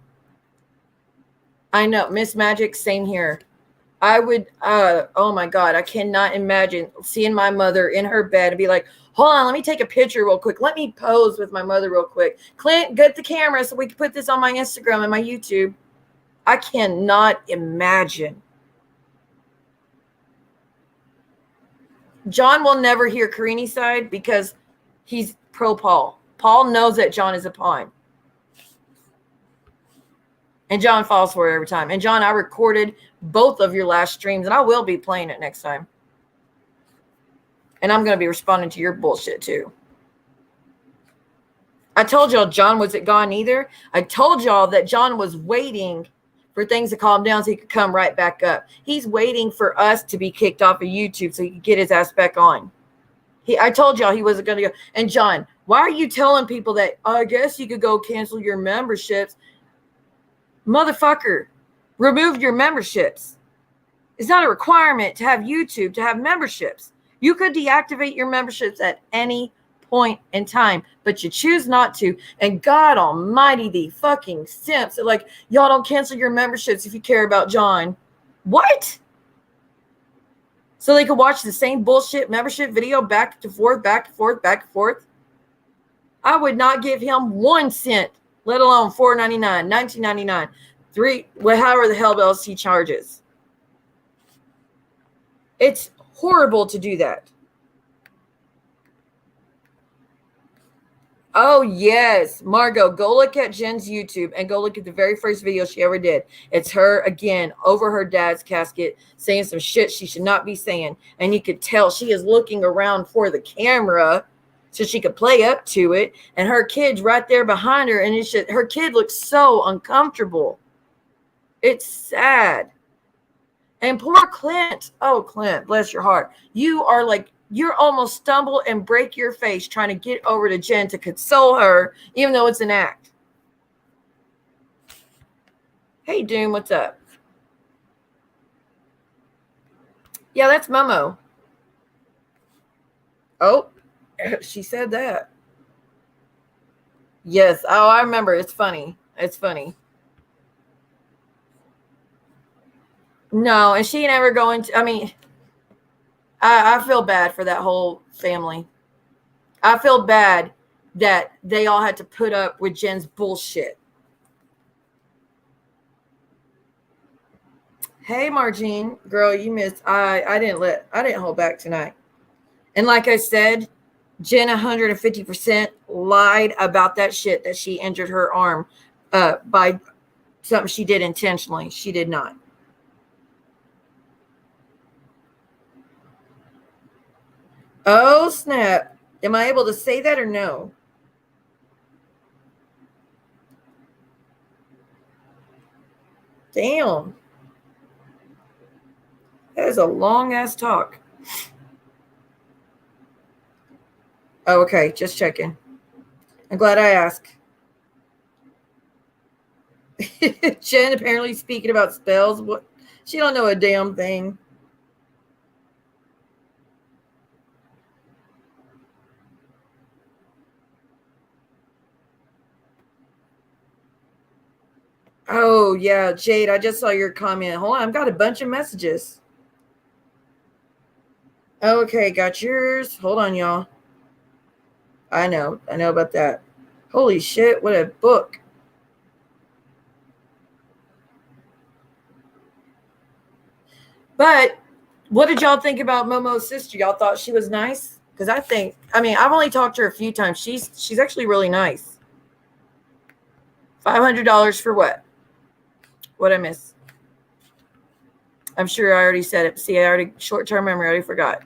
I know. Miss Magic, same here. I would, oh my God, I cannot imagine seeing my mother in her bed and be like, hold on, let me take a picture real quick. Let me pose with my mother real quick. Clint, get the camera so we can put this on my Instagram and my YouTube. I cannot imagine. John will never hear Karini's side because he's pro Paul. Paul knows that John is a pawn. And John falls for it every time. And John, I recorded both of your last streams, and I will be playing it next time. And I'm going to be responding to your bullshit too. I told y'all John wasn't gone either. I told y'all that John was waiting for things to calm down so he could come right back up. He's waiting for us to be kicked off of YouTube so he could get his ass back on. I told y'all he wasn't going to go. And John, why are you telling people that, oh, I guess you could go cancel your memberships? Motherfucker, remove your memberships. It's not a requirement to have YouTube to have memberships. You could deactivate your memberships at any point in time, but you choose not to. And God almighty, the fucking simps are like, y'all don't cancel your memberships if you care about John. What? So they could watch the same bullshit membership video back and forth, back and forth, back and forth. I would not give him 1 cent, let alone $4.99, $19.99, however the hell else he charges. It's horrible to do that. Oh, yes. Margot, go look at Jen's YouTube and go look at the very first video she ever did. It's her, again, over her dad's casket, saying some shit she should not be saying. And you could tell she is looking around for the camera so she could play up to it. And her kid's right there behind her. And her kid looks so uncomfortable. It's sad. And poor Clint. Oh, Clint, bless your heart. You're almost stumble and break your face trying to get over to Jen to console her, even though it's an act. Hey, Doom, what's up? Yeah, that's Momo. Oh, she said that. Yes. Oh, I remember. It's funny. It's funny. No, and she never going to, I mean, I feel bad for that whole family. I feel bad that they all had to put up with Jen's bullshit. Hey, Margene, girl, you missed. I didn't hold back tonight. And like I said, Jen 150% lied about that shit that she injured her arm by something she did intentionally. She did not. Oh, snap. Am I able to say that or no? Damn. That is a long-ass talk. Oh, okay. Just checking. I'm glad I asked. Jen apparently speaking about spells. What? She don't know a damn thing. Oh, yeah, Jade, I just saw your comment. Hold on, I've got a bunch of messages. Okay, got yours. Hold on, y'all. I know about that. Holy shit, what a book. But what did y'all think about Momo's sister? Y'all thought she was nice? Because I've only talked to her a few times. She's actually really nice. $500 for what? What'd I miss? I'm sure I already said it. See, short-term memory, I already forgot.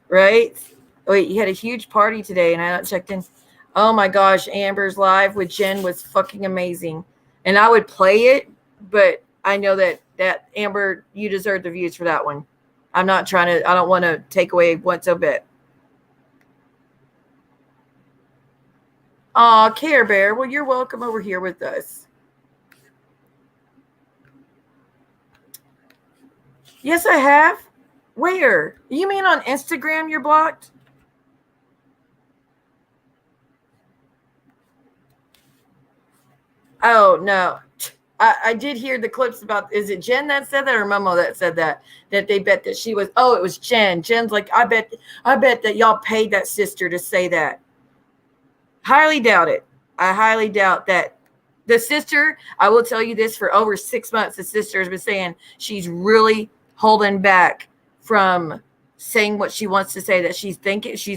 Right? Wait, you had a huge party today and I not checked in. Oh my gosh, Amber's live with Jen was fucking amazing. And I would play it, but I know that Amber, you deserve the views for that one. I don't want to take away what's a bit. Aw, Care Bear. Well, you're welcome over here with us. Yes, I have. Where? You mean on Instagram you're blocked? Oh, no. I did hear the clips about, is it Jen that said that or Momo that said that they bet that she was, oh, it was Jen. Jen's like, I bet that y'all paid that sister to say that. Highly doubt it. I highly doubt that. The sister, I will tell you this, for over 6 months, the sister has been saying she's really holding back from saying what she wants to say, that she's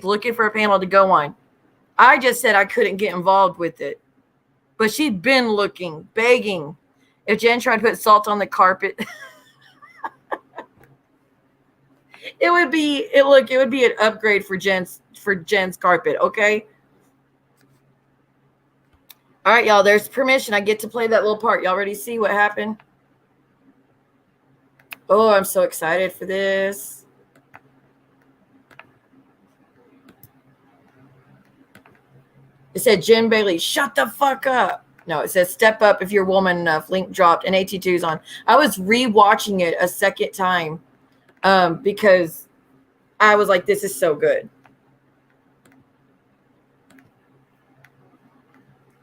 looking for a panel to go on. I just said I couldn't get involved with it. But she'd been looking, begging. If Jen tried to put salt on the carpet, it would be an upgrade for Jen's carpet, okay? All right, y'all, there's permission. I get to play that little part. Y'all ready to see what happened? Oh, I'm so excited for this. It said, Jen Bailey, shut the fuck up. No, it says, step up if you're woman enough. Link dropped and AT2's on. I was rewatching it a second time because I was like, this is so good.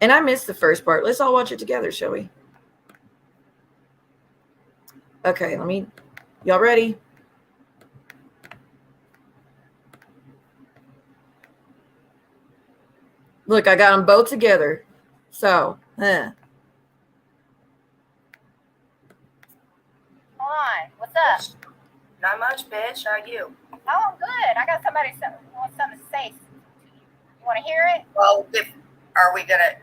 And I missed the first part. Let's all watch it together, shall we? Okay, y'all ready? Look, I got them both together. So, Hi, what's up? Not much, bitch. How are you? Oh, I'm good. I got something to say to you. You want to hear it? Well, are we gonna?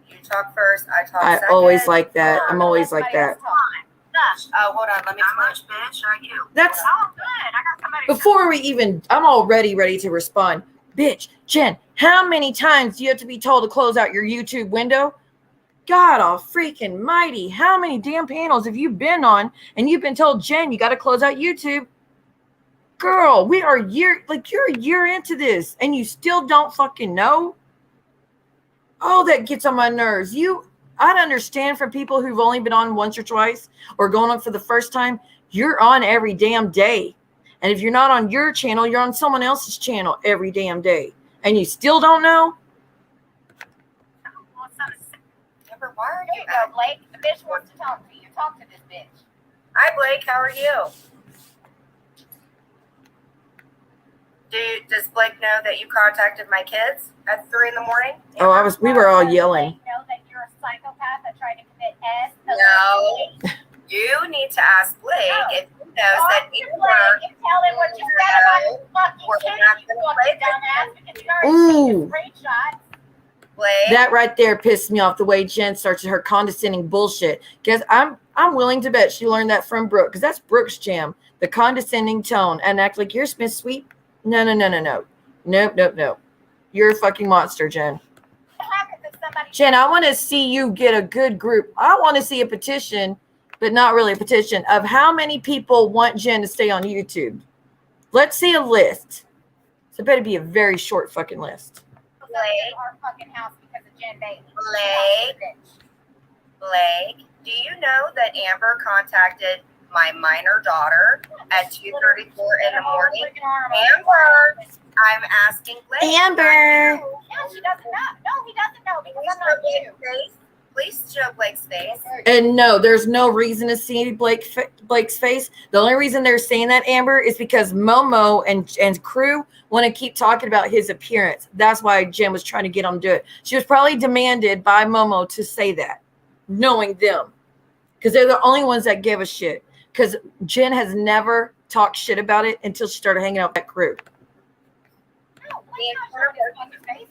You talk first. I talk I second. always like that. I'm always like that. Oh, hold on. Let me. Not much, bitch. How are you? That's Oh, good. I got somebody. before we even. I'm already ready to respond. Bitch, Jen, how many times do you have to be told to close out your YouTube window? God, all freaking mighty. How many damn panels have you been on and you've been told, Jen, you got to close out YouTube? Girl, you're a year into this and you still don't fucking know? Oh, that gets on my nerves. I'd understand from people who've only been on once or twice or going on for the first time. You're on every damn day. And if you're not on your channel, you're on someone else's channel every damn day. And you still don't know? Amber, why are Here you go, Blake. The bitch wants to talk to you. Talk to this bitch. Hi, Blake. How are you? Does Blake know that you contacted my kids at 3 in the morning? Oh, we were all yelling. Blake know that you're a psychopath that tried to commit S. No. You need to ask Blake if he knows that Talk to Amber. Blake and tell him what you said about his fucking We're kid. not You gonna fucking play this dumbass, because you already Ooh. seen the screenshots. Blake. That right there pissed me off, the way Jen starts her condescending bullshit. Because I'm willing to bet she learned that from Brooke, because that's Brooke's jam, the condescending tone, and act like you're Smith Sweet. No. Nope. You're a fucking monster, Jen. What happens if somebody Jen, I want to see you get a good group. I want to see a petition, but not really a petition, of how many people want Jen to stay on YouTube. Let's see a list. So it better be a very short fucking list. in our fucking house because of Jen Bailey? Blake, do you know that Amber contacted my minor daughter at 2:34 in the morning? Amber, I'm asking Blake. Amber. Yeah, she doesn't know. No, he doesn't know because Please I'm not show you. Blake's face. Please show Blake's face. And no, there's no reason to see Blake's face. The only reason they're saying that, Amber, is because Momo and crew want to keep talking about his appearance. That's why Jen was trying to get him to do it. She was probably demanded by Momo to say that, knowing them, because they're the only ones that give a shit. Because Jen has never talked shit about it until she started hanging out with that crew. No, Blake's not showing his fucking face.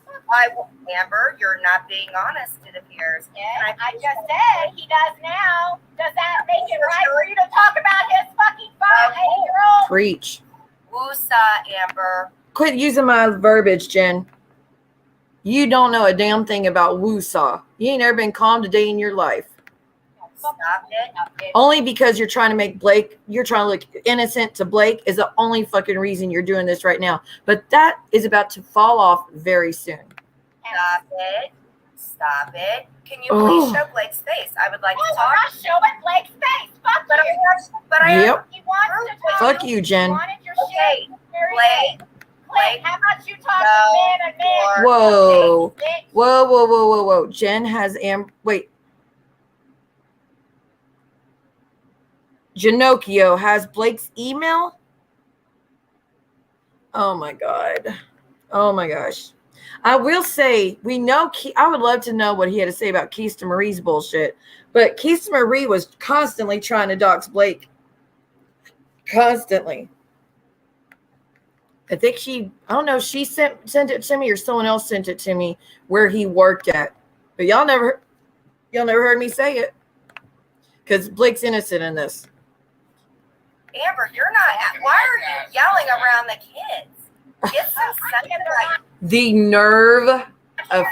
Amber, you're not being honest, it appears. Yeah, I just said he does now. Does that make it right for you to talk about his fucking 8-year-old? Preach. Woosah, Amber. Quit using my verbiage, Jen. You don't know a damn thing about woosah. You ain't never been calm a day in your life. Stop it. Only because you're trying to make Blake, you're trying to look innocent to Blake is the only fucking reason you're doing this right now. But that is about to fall off very soon. Stop it. Stop it. Can you please Oh. show Blake's face? I would like Oh, to I'm talk. not showing Blake's face. Fuck But I you. have, Yep. He wants to talk. Fuck you, Jen. He wanted your Okay, shit. There he Blake, is. Blake, how about you talk No, to man and man? Whoa. Bitch. Whoa. Jen has wait. Gennochio has Blake's email. Oh my god. Oh my gosh. I will say, we know, I would love to know what he had to say about Keista Marie's bullshit. But Keista Marie was constantly trying to dox Blake. Constantly. I think I don't know, she sent it to me or someone else sent it to me where he worked at. But y'all never heard me say it. Because Blake's innocent in this. Amber, you're not. Why are you yelling around the kids? Get some sense. Like, The nerve of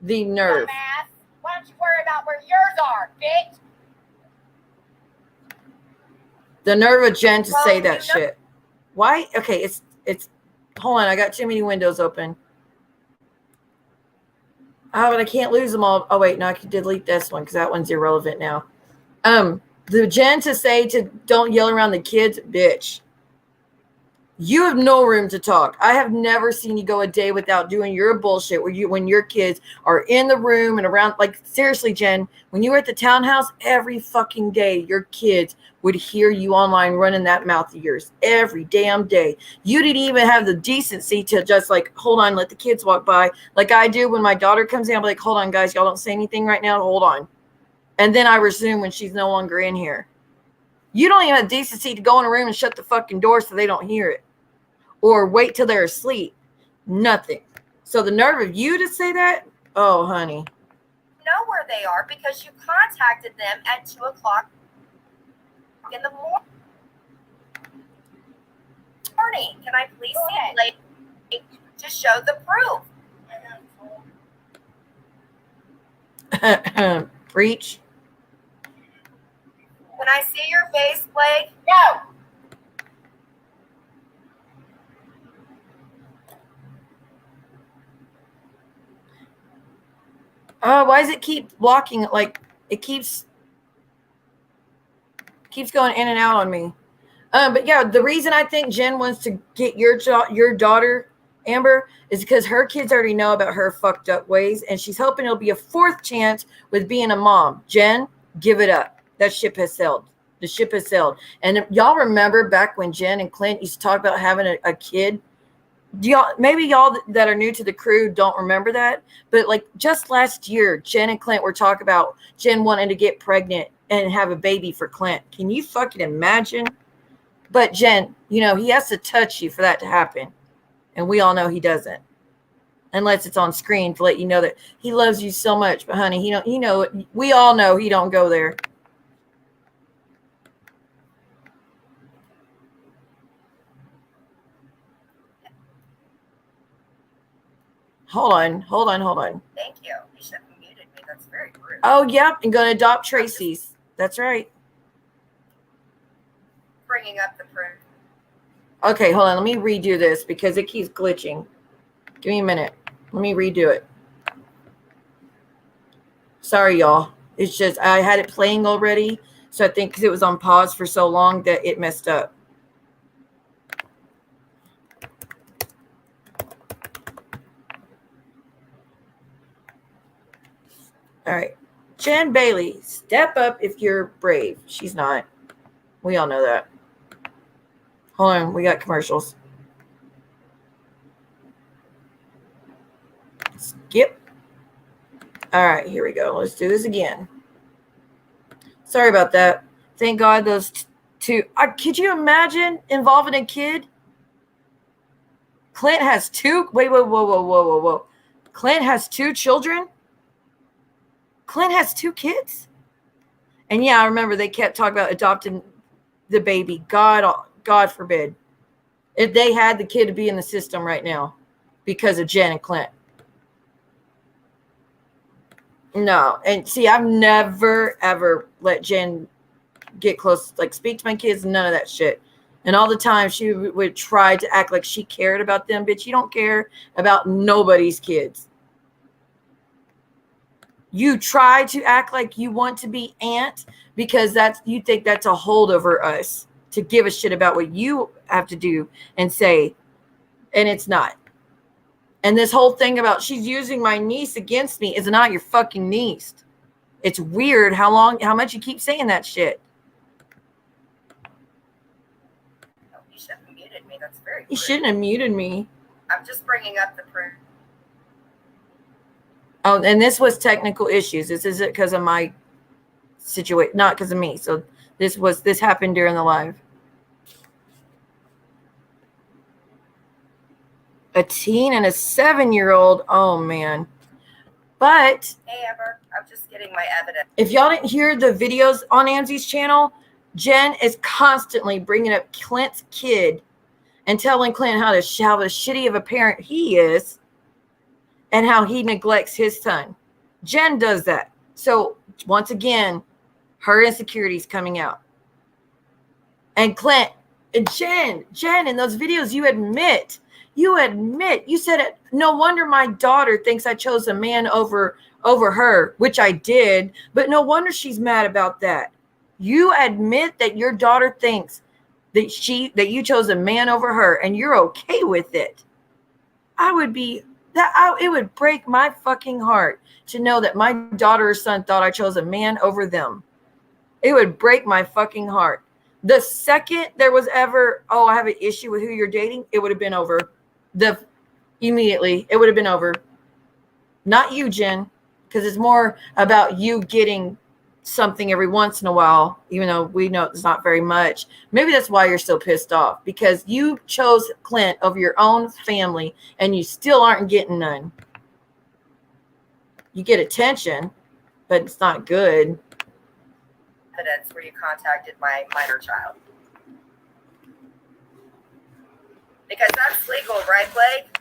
the nerve. Dumbass. Why don't you worry about where yours are, bitch? The nerve of Jen to say that you know- shit. Why? Okay, it's hold on, I got too many windows open. Oh, but I can't lose them all. Oh wait, no, I can delete this one because that one's irrelevant now. The Jen to say to don't yell around the kids, bitch. You have no room to talk. I have never seen you go a day without doing your bullshit when your kids are in the room and around. Like, seriously, Jen, when you were at the townhouse, every fucking day your kids would hear you online running that mouth of yours every damn day. You didn't even have the decency to just like, hold on, let the kids walk by. Like I do when my daughter comes in, I'm like, hold on, guys, y'all don't say anything right now. Hold on. And then I resume when she's no longer in here. You don't even have decency to go in a room and shut the fucking door so they don't hear it. Or wait till they're asleep. Nothing. So the nerve of you to say that? Oh, honey. know where they are because you contacted them at 2:00 in the morning. Can I please see Blake to show the proof? Preach. Can I see your face, Blake? No. Oh, why does it keep blocking? Like it keeps going in and out on me. But yeah, the reason I think Jen wants to get your daughter, Amber, is because her kids already know about her fucked up ways, and she's hoping it'll be a fourth chance with being a mom. Jen, give it up. That ship has sailed. The ship has sailed. And y'all remember back when Jen and Clint used to talk about having a kid? Maybe y'all that are new to the crew don't remember that, but like just last year, Jen and Clint were talking about Jen wanting to get pregnant and have a baby for Clint. Can you fucking imagine? But Jen, he has to touch you for that to happen, and we all know he doesn't, unless it's on screen to let you know that he loves you so much. But honey, we all know he don't go there. Hold on. Thank you. You should have muted me. That's very rude. Oh, yep. I'm going to adopt Tracy's. That's right. Bringing up the proof. Okay, hold on. Let me redo this because it keeps glitching. Give me a minute. Let me redo it. Sorry, y'all. It's just I had it playing already. So I think because it was on pause for so long that it messed up. All right. Jen Bailey, step up if you're brave. She's not. We all know that. Hold on. We got commercials. Skip. All right. Here we go. Let's do this again. Sorry about that. Thank God those two. Could you imagine involving a kid? Clint has two. Wait. Whoa. Clint has two children? Clint has two kids? And yeah, I remember they kept talking about adopting the baby. God forbid. If they had the kid to be in the system right now because of Jen and Clint. No. And see, I've never, ever let Jen get close, like speak to my kids, none of that shit. And all the time she would try to act like she cared about them. Bitch, you don't care about nobody's kids. You try to act like you want to be aunt because you think that's a hold over us to give a shit about what you have to do and say, and it's not. And this whole thing about she's using my niece against me is not your fucking niece. It's weird how much you keep saying that shit. Oh, you shouldn't have muted me. That's very rude. You shouldn't have muted me. I'm just bringing up the proof. Oh, and this was technical issues. This isn't because of my situation, not because of me. So this happened during the live. A teen and a 7-year-old. Oh man. But Hey Amber, I'm just getting my evidence. if y'all didn't hear the videos on Anzie's channel, Jen is constantly bringing up Clint's kid and telling Clint how shitty of a parent he is and how he neglects his son. Jen does that. So once again, her insecurities coming out. And Clint and Jen, in those videos, you admit, you said it. No wonder my daughter thinks I chose a man over her, which I did, but no wonder she's mad about that. You admit that your daughter thinks that you chose a man over her and you're okay with it. It would break my fucking heart to know that my daughter or son thought I chose a man over them. It would break my fucking heart. The second there was ever, I have an issue with who you're dating, it would have been over. Immediately, it would have been over. Not you, Jen, because it's more about you getting something every once in a while, even though we know it's not very much. Maybe that's why you're so pissed off, because you chose Clint over your own family and you still aren't getting none. You get attention, but it's not good. Evidence where you contacted my minor child. Because that's legal, right, Blake?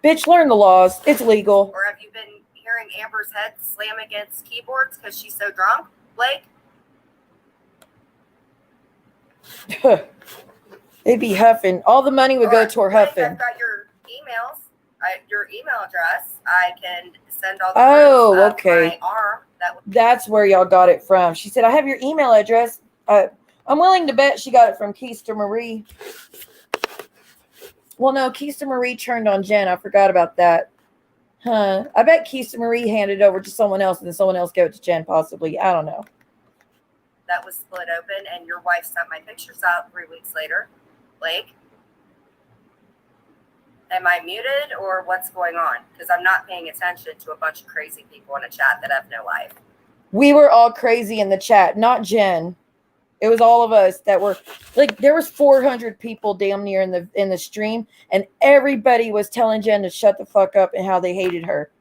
Bitch, learn the laws. It's legal. Or have you been hearing Amber's head slam against keyboards because she's so drunk, Blake? They'd be huffing. All the money would go toward Blake, huffing. I've got your emails, your email address. I can send all the proofs okay. of my arm. That's where y'all got it from. She said, I have your email address. I'm willing to bet she got it from Keister Marie. Well, no, Keister Marie turned on Jen. I forgot about that. I bet Keister Marie handed it over to someone else and then someone else gave it to Jen, possibly. I don't know. That was split open, and your wife sent my pictures out 3 weeks later. Blake? Am I muted or what's going on? Because I'm not paying attention to a bunch of crazy people in a chat that have no life. We were all crazy in the chat, not Jen. It was all of us that were like, there was 400 people damn near in the stream, and everybody was telling Jen to shut the fuck up and how they hated her.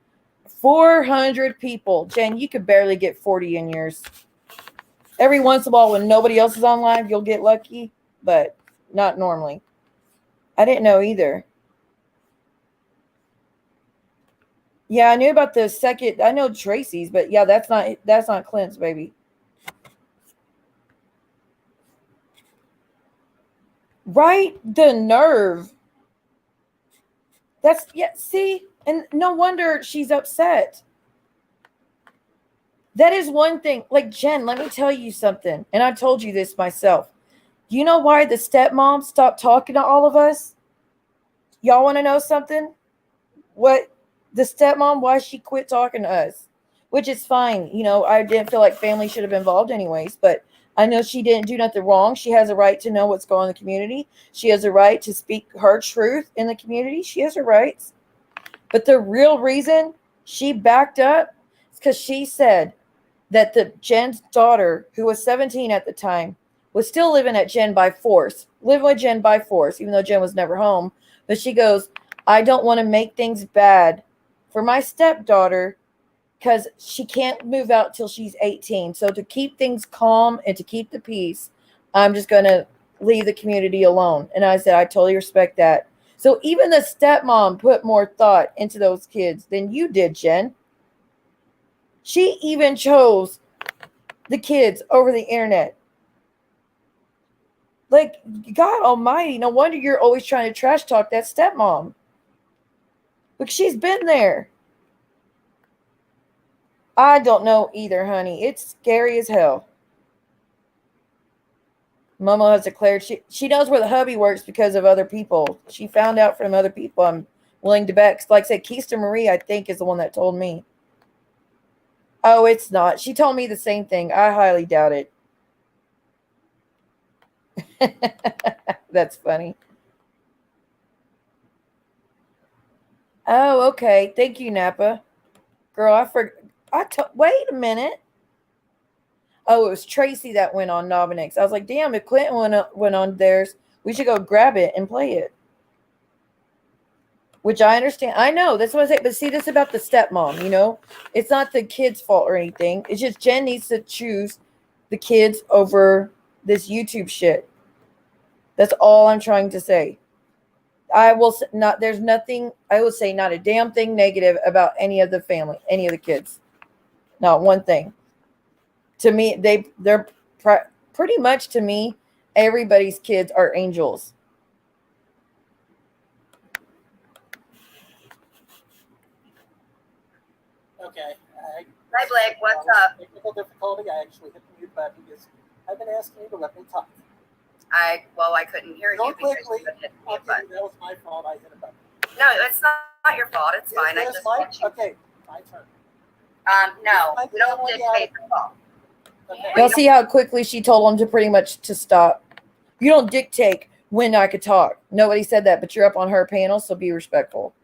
400 people. Jen, you could barely get 40 in yours. Every once in a while when nobody else is on live, you'll get lucky, but not normally. I didn't know either. Yeah, I knew about the second. I know Tracy's, but yeah, that's not Clint's, baby. Right? The nerve. See? And no wonder she's upset. That is one thing. Like, Jen, let me tell you something. And I told you this myself. You know why the stepmom stopped talking to all of us? Y'all want to know something? What? The stepmom, why she quit talking to us, which is fine. You know, I didn't feel like family should have been involved anyways, but I know she didn't do nothing wrong. She has a right to know what's going on in the community. She has a right to speak her truth in the community. She has her rights. But the real reason she backed up is because she said that Jen's daughter, who was 17 at the time, was still living with Jen by force, even though Jen was never home. But she goes, I don't want to make things bad for my stepdaughter because she can't move out till she's 18. So to keep things calm and to keep the peace, I'm just going to leave the community alone. And I said, I totally respect that. So even the stepmom put more thought into those kids than you did, Jen. She even chose the kids over the internet. Like, God almighty, no wonder you're always trying to trash talk that stepmom. Because she's been there. I don't know either, honey. It's scary as hell. Momo has declared she knows where the hubby works because of other people. She found out from other people. I'm willing to bet. Like I said, Keista Marie, I think, is the one that told me. Oh, it's not. She told me the same thing. I highly doubt it. That's funny. Oh, okay. Thank you, Napa. Girl, I forgot. Wait a minute. Oh, it was Tracy that went on Nominix. I was like, damn, if Clinton went on theirs, we should go grab it and play it. Which I understand. I know. That's what I say. But see, this is about the stepmom, you know? It's not the kid's fault or anything. It's just Jen needs to choose the kids over this YouTube shit. That's all I'm trying to say. I will not, there's nothing, I would say not a damn thing negative about any of the family, any of the kids. Not one thing. To me, they're pretty much, to me, everybody's kids are angels. Okay. Hi, Blake. What's up? Technical difficulty. I actually hit the mute button because I've been asking you to let me talk. I couldn't hear Go you because quickly. you hit the Okay, mute button. that was my fault. I hit a button. No, it's not your fault. It's fine. I Is just mine? want you. Okay, my turn. No, we don't dictate the call. Okay. Y'all see how quickly she told them to stop. You don't dictate when I could talk. Nobody said that, but you're up on her panel, so be respectful.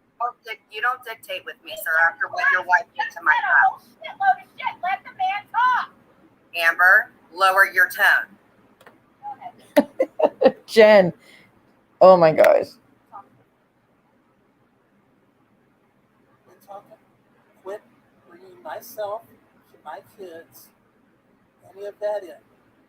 You don't dictate with me, sir, after what your wife did to my house. Shitload of shit. Let the man talk. Amber, lower your tone. Jen. Oh my gosh. We're talking. Quit bringing myself to my kids, any of that in.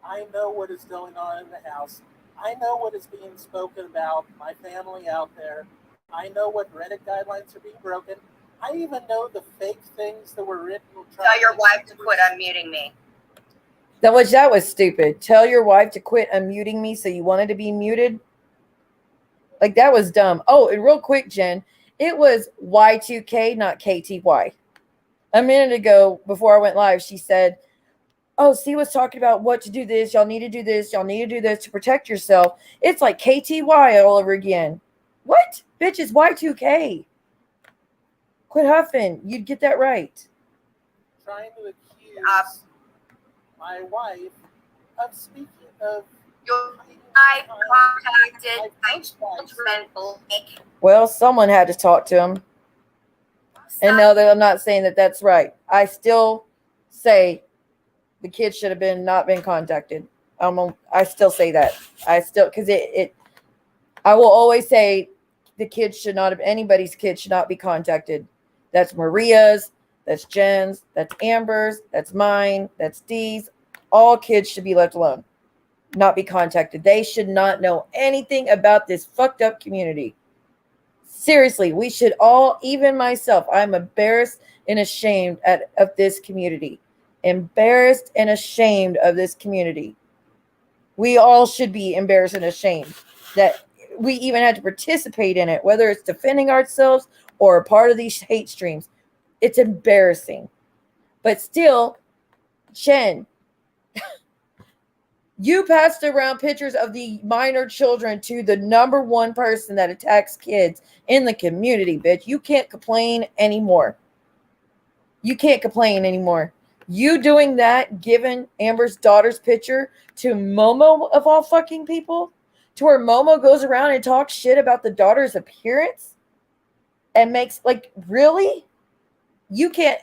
I know what is going on in the house. I know what is being spoken about, my family out there. I know what Reddit guidelines are being broken. I even know the fake things that were written. Tell your wife to quit unmuting me. That was stupid. Tell your wife to quit unmuting me so you wanted to be muted. Like, that was dumb. Oh, and real quick, Jen, it was Y2K, not KTY. A minute ago, before I went live, she said, oh, C was talking about what to do this. Y'all need to do this. Y'all need to do this to protect yourself. It's like KTY all over again. What? Bitch, it's Y2K. Quit huffing. You'd get that right. Trying to accuse my wife of speaking of. I contacted my children, Blake. Well, someone had to talk to him. And no, that I'm not saying that that's right. I still say the kids should have not been contacted. I still say that. Because I will always say the kids should not have, anybody's kids should not be contacted. That's Maria's, that's Jen's, that's Amber's, that's mine, that's Dee's. All kids should be left alone, not be contacted. They should not know anything about this fucked up community. Seriously, we should all, even myself, I'm embarrassed and ashamed of this community. Embarrassed and ashamed of this community. We all should be embarrassed and ashamed that we even had to participate in it, whether it's defending ourselves or a part of these hate streams. It's embarrassing. But still, Jen, you passed around pictures of the minor children to the number one person that attacks kids in the community, bitch. You can't complain anymore. You can't complain anymore. You doing that, giving Amber's daughter's picture to Momo of all fucking people, to where Momo goes around and talks shit about the daughter's appearance and makes, like, really? You can't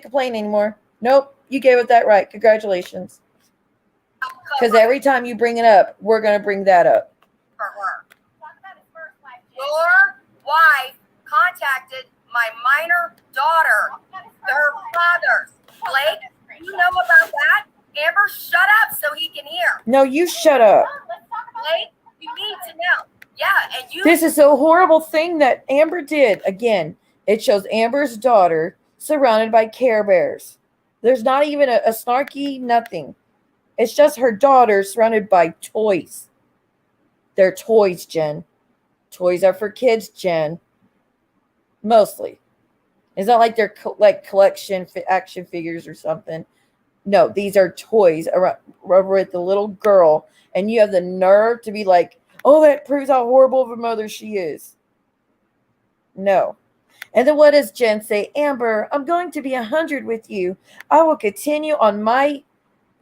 complain anymore. Nope, you gave it that right. Congratulations. Because every time you bring it up, we're going to bring that up. For her. Your wife contacted my minor daughter, her father. Blake, you know about that? Amber, shut up so he can hear. No, you shut up. Blake, you need to know. Yeah, and you. This is a horrible thing that Amber did. Again, it shows Amber's daughter surrounded by Care Bears. There's not even a snarky nothing. It's just her daughter surrounded by toys. They're toys, Jen. Toys are for kids, Jen. Mostly. It's not like they're like collection action figures or something. No, these are toys over with the little girl, and you have the nerve to be like, oh, that proves how horrible of a mother she is. No. And then what does Jen say? Amber, I'm going to be 100 with you. I will continue on my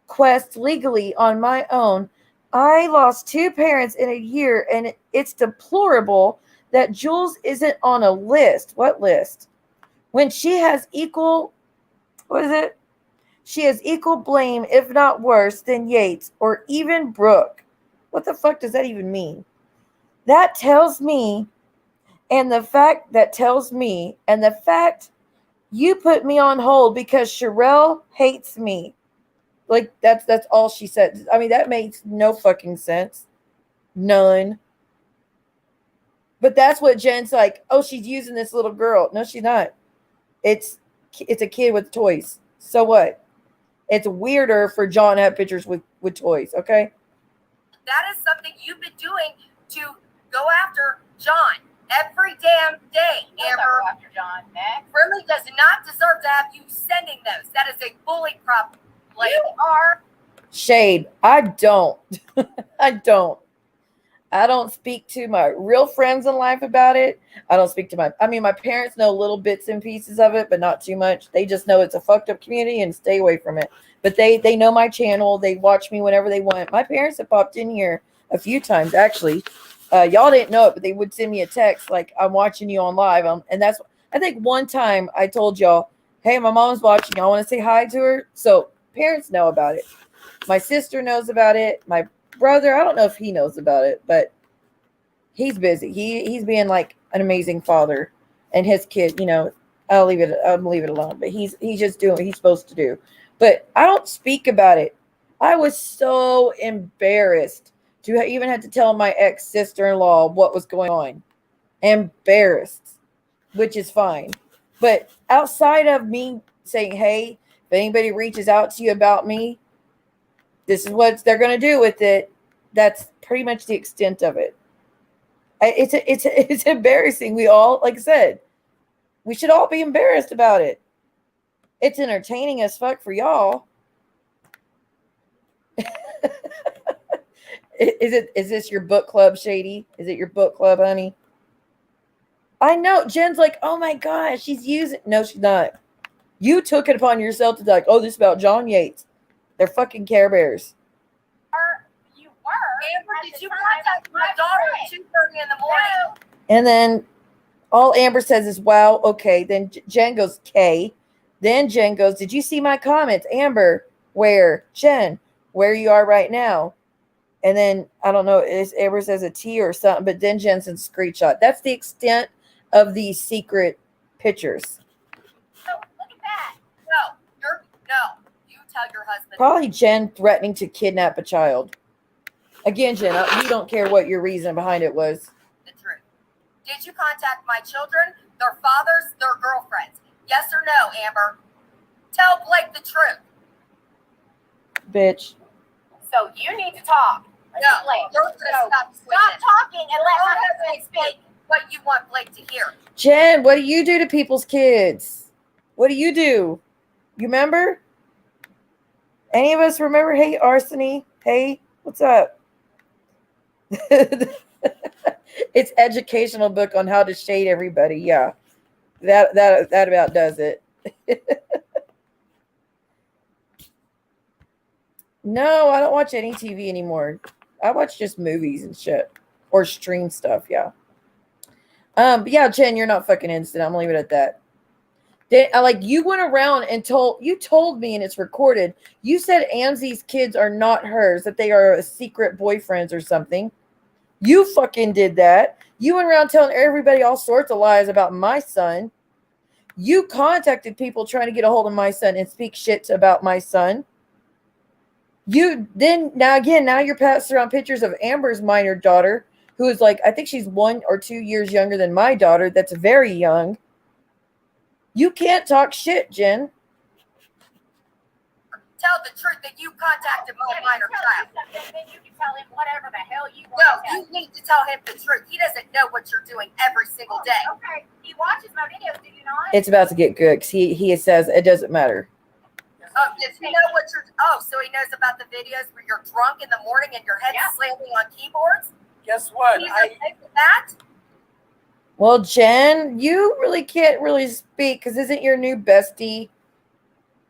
quest legally on my own. I lost 2 parents in a year, and it's deplorable that Jules isn't on a list. What list? When she has equal, what is it? She has equal blame, if not worse, than Yates or even Brooke. What the fuck does that even mean? That tells me, and the fact you put me on hold because Sherelle hates me. Like, that's all she said. I mean, that makes no fucking sense. None. But that's what Jen's like, oh, she's using this little girl. No, she's not. It's a kid with toys. So what? It's weirder for John to have pictures with toys, okay? That is something you've been doing to go after John every damn day, Amber. Go after John next. Brimley does not deserve to have you sending those. That is a bully problem. You are. Shade. I don't. I don't speak to my real friends in life about it. I don't speak to my parents know little bits and pieces of it, but not too much. They just know it's a fucked up community and stay away from it. But they know my channel. They watch me whenever they want. My parents have popped in here a few times, actually. Y'all didn't know it, but they would send me a text like, I'm watching you on live. And that's, I think one time I told y'all, hey, my mom's watching. Y'all want to say hi to her? So parents know about it. My sister knows about it. My brother, I don't know if he knows about it, but he's busy. He's being like an amazing father, and his kid, I'll leave it alone. But he's just doing what he's supposed to do. But I don't speak about it. I was so embarrassed to even have to tell my ex-sister-in-law what was going on. Embarrassed, which is fine. But outside of me saying, hey, if anybody reaches out to you about me, this is what they're going to do with it. That's pretty much the extent of it. It's embarrassing. We all, like I said, we should all be embarrassed about it. It's entertaining as fuck for y'all. Is this your book club, Shady? Is it your book club, honey? I know. Jen's like, oh my gosh, she's using. No, she's not. You took it upon yourself to be like, oh, this is about John Yates. They're fucking Care Bears. You were. Amber, did you contact my daughter at 2:30 in the morning? And then all Amber says is, wow, okay. Then Jen goes, K. Then Jen goes, did you see my comments? Amber, where? Jen, where you are right now. And then, I don't know, Amber says a T or something, but then Jen sends screenshot. That's the extent of these secret pictures. Oh, look at that. No. You tell your husband. Probably Jen threatening to kidnap a child. Again, Jen, you don't care what your reason behind it was. The truth. Did you contact my children, their fathers, their girlfriends? Yes or no, Amber? Tell Blake the truth. Bitch. So you need to talk. No, Blake. you're gonna stop Talking and let my husband speak. What you want Blake to hear. Jen, what do you do to people's kids? What do? You remember? Any of us remember? Hey, Arsony. Hey, what's up? It's educational book on how to shade everybody. Yeah. That about does it. No, I don't watch any TV anymore. I watch just movies and shit. Or stream stuff, yeah. But yeah, Jen, you're not fucking innocent. I'm gonna leave it at that. You went around and told me, and it's recorded. You said Amzi's kids are not hers, that they are secret boyfriends or something. You fucking did that. You went around telling everybody all sorts of lies about my son. You contacted people trying to get a hold of my son and speak shit about my son. Now you're passing around pictures of Amber's minor daughter, who is I think she's 1 or 2 years younger than my daughter. That's very young. You can't talk shit, Jen. Tell the truth that you contacted my minor child. Then you can tell him whatever the hell you want. No, you need to tell him the truth. He doesn't know what you're doing every single day. Okay. He watches my videos, do you not? It's about to get good because he says it doesn't matter. Oh, does he know what you're? Oh, so he knows about the videos where you're drunk in the morning and your head's slamming on keyboards. Guess what? He's okay with that. Well, Jen, you really can't really speak because isn't your new bestie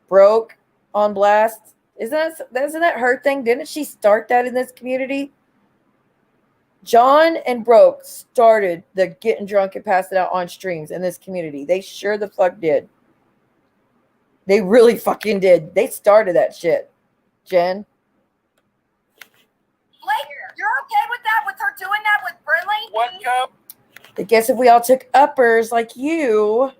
broke on blast? Isn't that her thing? Didn't she start that in this community? John and Broke started the getting drunk and passing out on streams in this community. They sure the fuck did. They really fucking did. They started that shit, Jen. Blake, you're okay with that? With her doing that with Brinley? What cup? I guess if we all took uppers like you,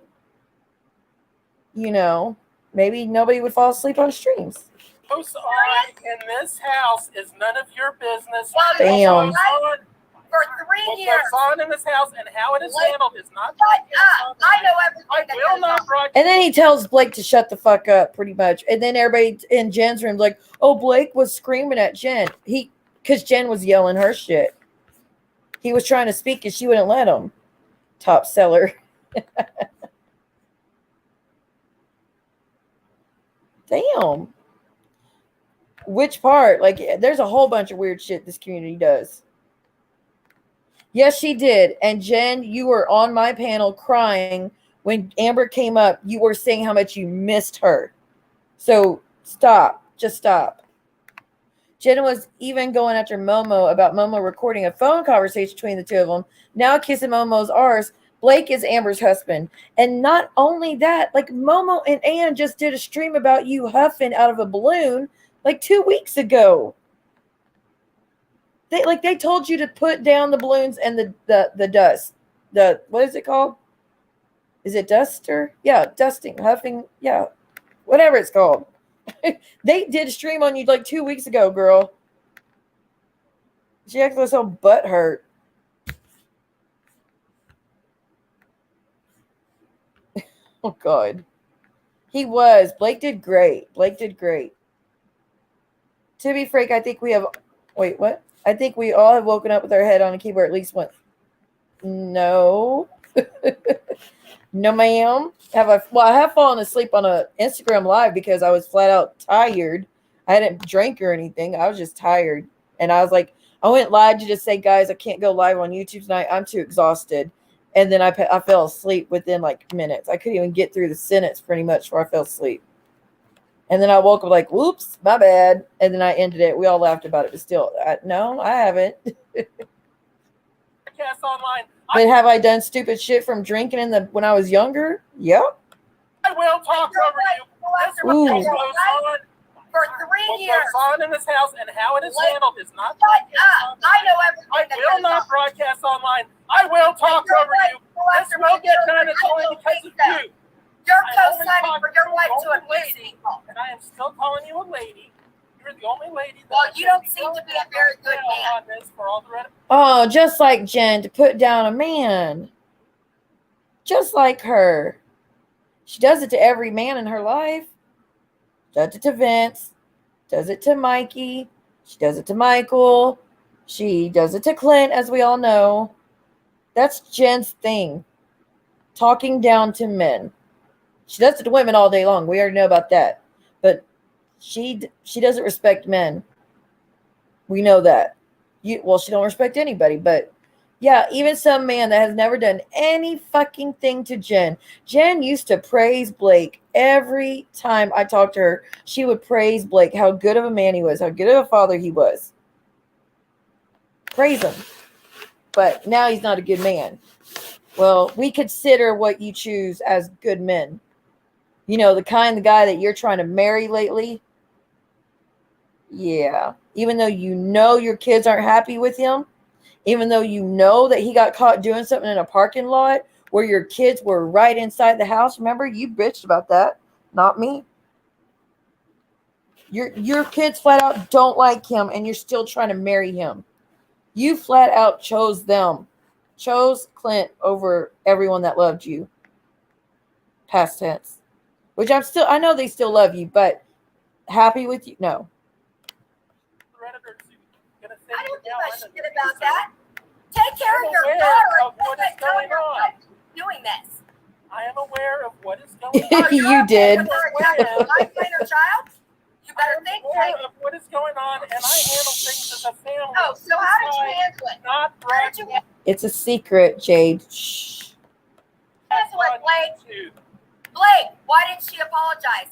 maybe nobody would fall asleep on streams. Goes on in this house is none of your business. Damn. For 3 What years. goes on in this house and how it is handled is not. Shut up. I know everything. I that will goes not on. broadcast. And then he tells Blake to shut the fuck up, pretty much. And then everybody in Jen's room like, oh, Blake was screaming at Jen. Because Jen was yelling her shit. He was trying to speak and she wouldn't let him. Top seller. Damn. Which part? Like, there's a whole bunch of weird shit this community does. Yes, she did. And Jen, you were on my panel crying when Amber came up. You were saying how much you missed her. So stop. Just stop. Jen was even going after Momo about Momo recording a phone conversation between the two of them. Now kissing Momo's arse. Blake is Amber's husband. And not only that, like Momo and Ann just did a stream about you huffing out of a balloon like 2 weeks ago. They told you to put down the balloons and the dust. What is it called? Is it duster? Yeah, dusting, huffing, yeah. Whatever it's called. They did a stream on you like 2 weeks ago, girl. She actually was so butthurt. Oh God. He was. Blake did great. To be frank, I think we have wait, what? I think we all have woken up with our head on a keyboard at least once. No. No, ma'am. I have fallen asleep on a Instagram live because I was flat out tired. I hadn't drank or anything. I was just tired. And I was like, I went live to just say, guys, I can't go live on YouTube tonight. I'm too exhausted. And then I fell asleep within like minutes. I couldn't even get through the sentence pretty much before I fell asleep. And then I woke up like, whoops, my bad. And then I ended it. We all laughed about it, but still, no, I haven't. Broadcast online. But have I done stupid shit from drinking when I was younger? Yep. I will talk over you. This is what Ooh. goes on. For 3 years. What goes on in this house and how it is handled is not. Shut up. I know everything. I that will goes not on. broadcast online. I will talk You're over right. you. Go This after will my get children. done. It's I only don't because think of so. you. You're I only co-signing talk for your to wife the to only abuse lady, people. and I am still calling you a lady. You're the only lady. That Well, I you should don't be seem to be a going very good down man. on this for all the rest. Oh, just like Jen to put down a man. Just like her. She does it to every man in her life. Does it to Vince. Does it to Mikey. She does it to Michael. She does it to Clint, as we all know. That's Jen's thing. Talking down to men. She does it to women all day long. We already know about that. But she doesn't respect men. We know that. She don't respect anybody, but yeah, even some man that has never done any fucking thing to Jen. Jen used to praise Blake every time I talked to her. She would praise Blake, how good of a man he was, how good of a father he was. Praise him. But now he's not a good man. Well, we consider what you choose as good men. You know, the guy that you're trying to marry lately. Yeah. Even though you know your kids aren't happy with him, even though you know that he got caught doing something in a parking lot where your kids were right inside the house. Remember, you bitched about that, not me. Your kids flat out don't like him, and you're still trying to marry him. You flat out chose them. Chose Clint over everyone that loved you. Past tense. Which I know they still love you, but happy with you? No. I don't give a shit about that. Take care of your aware daughter. of what is Tell going your on. wife doing this. I am aware of what is going on. You did. With her attacking my minor child? You better think, aware Kate. of what is going on, and I handle things as a family. Oh, so how did you handle it? Not How did you handle It's a secret, Jade. Shh. it, on Blake? YouTube. Blake, why did she apologize?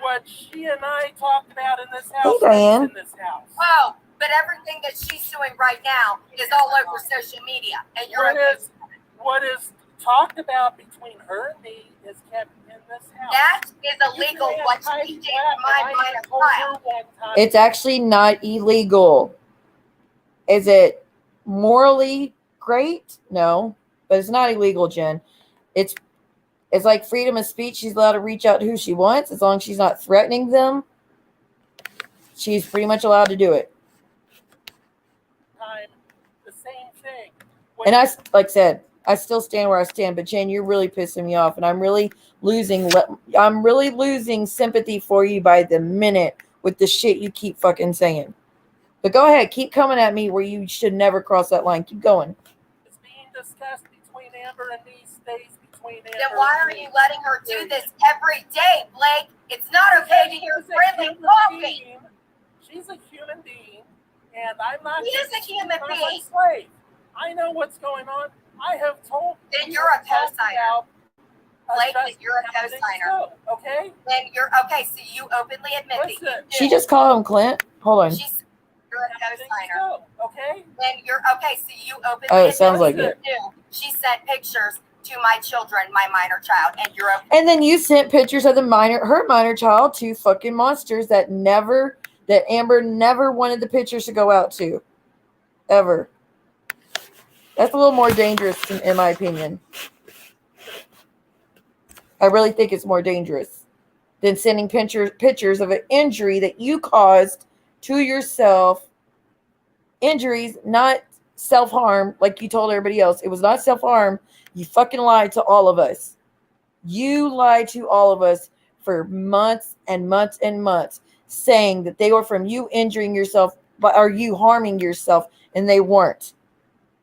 What she and I talked about in this Hey, house Diane. is in this house. Oh, but everything that she's doing right now is all over social media, and you're What is talked about between her and me is kept in this house. that is illegal. What she did to my minor child. It's actually not illegal. Is it morally great? No, but it's not illegal, Jen. It's like freedom of speech. She's allowed to reach out to who she wants as long as she's not threatening them. She's pretty much allowed to do it. The same thing. And I, like I said, I still stand where I stand. But Jen, you're really pissing me off, and I'm really losing sympathy for you by the minute with the shit you keep fucking saying. But go ahead, keep coming at me where you should never cross that line. Keep going. It's being discussed between Amber and me, stays between Amber. Then why are you letting her do this every day, Blake? It's not okay to hear friendly talking. She's a human being, and I'm not. She is a human I'm being. a slave. I know what's going on. I have told. Then you're a co-signer. Blake, that you're a co-signer. Okay? Then you're okay. So you openly admit that you Listen. do. She just called him Clint. Hold on. You're a co-signer. Okay? Then you're okay. So you openly Oh, it admit sounds like that you it. do. She sent pictures to my children, my minor child, and you're okay. And then you sent pictures of her minor child to fucking monsters that Amber never wanted the pictures to go out to. Ever. That's a little more dangerous in my opinion. I really think it's more dangerous than sending pictures of an injury that you caused to yourself. Injuries, not self-harm like you told everybody else. It was not self-harm. You fucking lied to all of us. You lied to all of us for months and months and months, saying that they were from you injuring yourself or you harming yourself, and they weren't.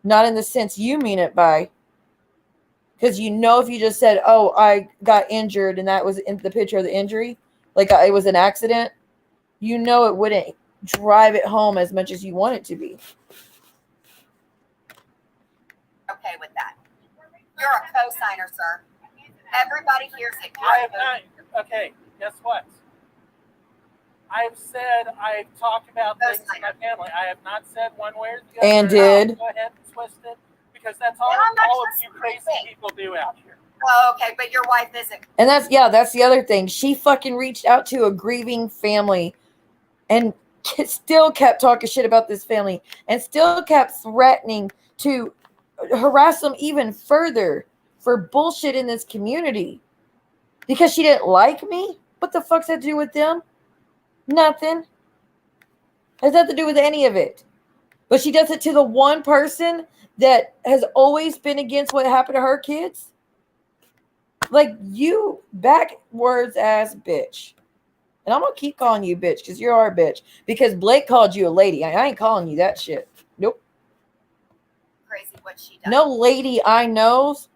Not in the sense you mean it by. Because you know, if you just said, oh, I got injured and that was in the picture of the injury, like it was an accident, you know it wouldn't drive it home as much as you want it to be. Okay with that. You're a co-signer, sir. Everybody hears it. I have not. Okay, guess what? I've talked about things in my family. I have not said one way or the other. And did. Go ahead and twist it, because that's all, No, I'm not all of you twisting crazy anything. people do out here. Oh, okay, but your wife isn't. And that's the other thing. She fucking reached out to a grieving family and still kept talking shit about this family and still kept threatening to harass them even further for bullshit in this community. Because she didn't like me? What the fuck's that to do with them? Nothing. Has nothing to do with any of it. But she does it to the one person that has always been against what happened to her kids. Like, you backwards ass bitch. And I'm going to keep calling you bitch because you're our bitch. Because Blake called you a lady. I ain't calling you that shit. Nope. Crazy what she does. No lady I knows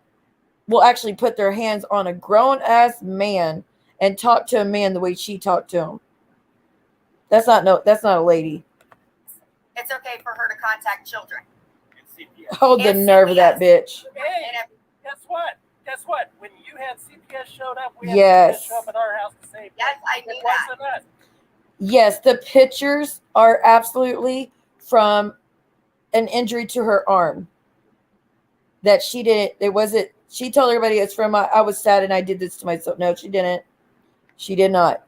will actually put their hands on a grown-ass man and talk to a man the way she talked to him. That's not a lady. It's okay for her to contact children. Oh, the And nerve of that CPS. bitch. Hey, And guess what? Guess what? When you had CPS showed up, we had Yes. CPS show up at our house to save yes, I it knew that. wasn't us. Yes, the pictures are absolutely from an injury to her arm. That she didn't, it wasn't, she told everybody it's from, I was sad and I did this to myself. No, she didn't. She did not.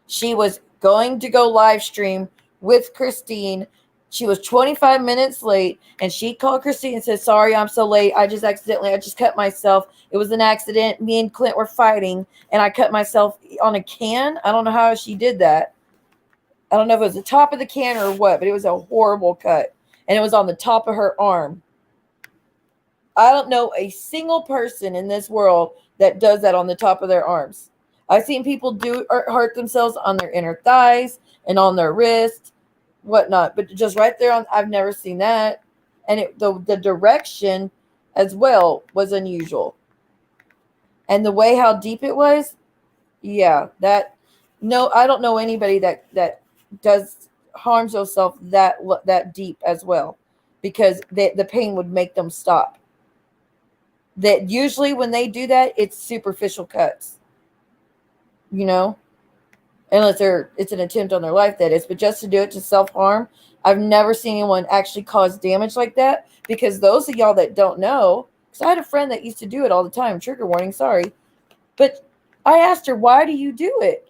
She was going to go live stream with Christine. She was 25 minutes late and she called Christine and said, sorry, I'm so late. I just cut myself. It was an accident. Me and Clint were fighting and I cut myself on a can. I don't know how she did that. I don't know if it was the top of the can or what, but it was a horrible cut. And it was on the top of her arm. I don't know a single person in this world that does that on the top of their arms. I've seen people do or hurt themselves on their inner thighs and on their wrist, whatnot. But just right there on, I've never seen that. And the direction as well was unusual. And the way how deep it was, yeah, that no, I don't know anybody that does harms themselves that deep as well, because the pain would make them stop. That usually when they do that, it's superficial cuts, you know, unless it's an attempt on their life, that is. But just to do it to self-harm, I've never seen anyone actually cause damage like that. Because those of y'all that don't know, because I had a friend that used to do it all the time, trigger warning, sorry, but I asked her, why do you do it?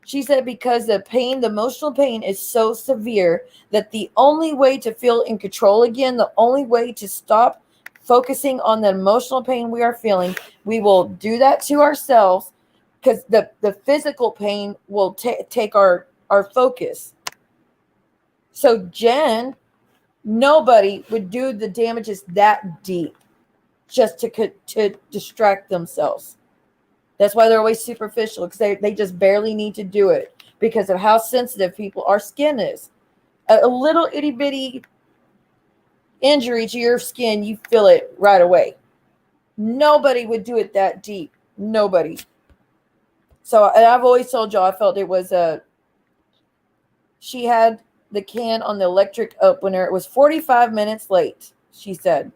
She said, because the pain, the emotional pain is so severe that the only way to feel in control again, the only way to stop focusing on the emotional pain we are feeling, we will do that to ourselves, because the physical pain will take our focus. So Jen, nobody would do the damages that deep just to distract themselves. That's why they're always superficial, because they just barely need to do it because of how sensitive our skin is. A little itty bitty injury to your skin, you feel it right away. Nobody would do it that deep. Nobody. So, and I've always told y'all, I felt it was she had the can on the electric opener. It was 45 minutes late, she said.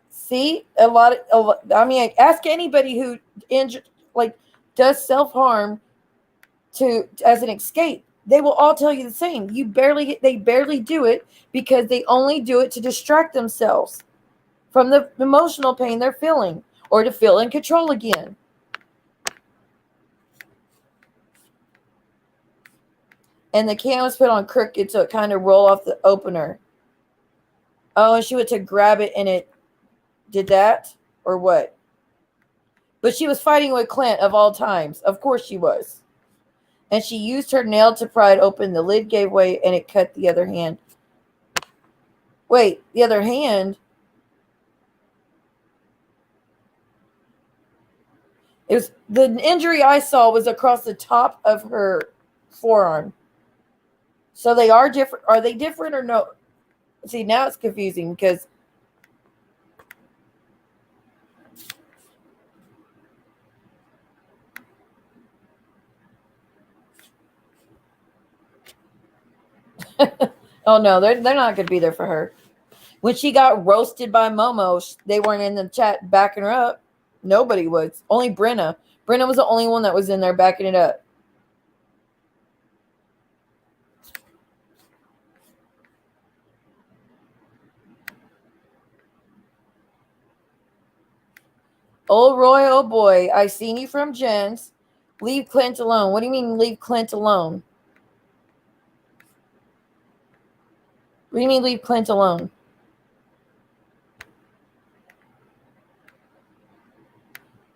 See, I mean, ask anybody who does self-harm as an escape. They will all tell you the same. They barely do it because they only do it to distract themselves from the emotional pain they're feeling, or to feel in control again. And the can was put on crooked so it kind of roll off the opener. Oh, and she went to grab it and it did that, or what? But she was fighting with Clint of all times. Of course she was. And she used her nail to pry it open. The lid gave way and it cut the other hand. Wait, the other hand? It was the injury I saw was across the top of her forearm. So they are different. Are they different or no? See, now it's confusing because oh no, they're not going to be there for her. When she got roasted by Momo, they weren't in the chat backing her up. Nobody was. Only Brenna. Brenna was the only one that was in there backing it up. Old Roy, oh boy, I seen you from Jen's. Leave Clint alone. What do you mean leave Clint alone? What do you mean leave Clint alone?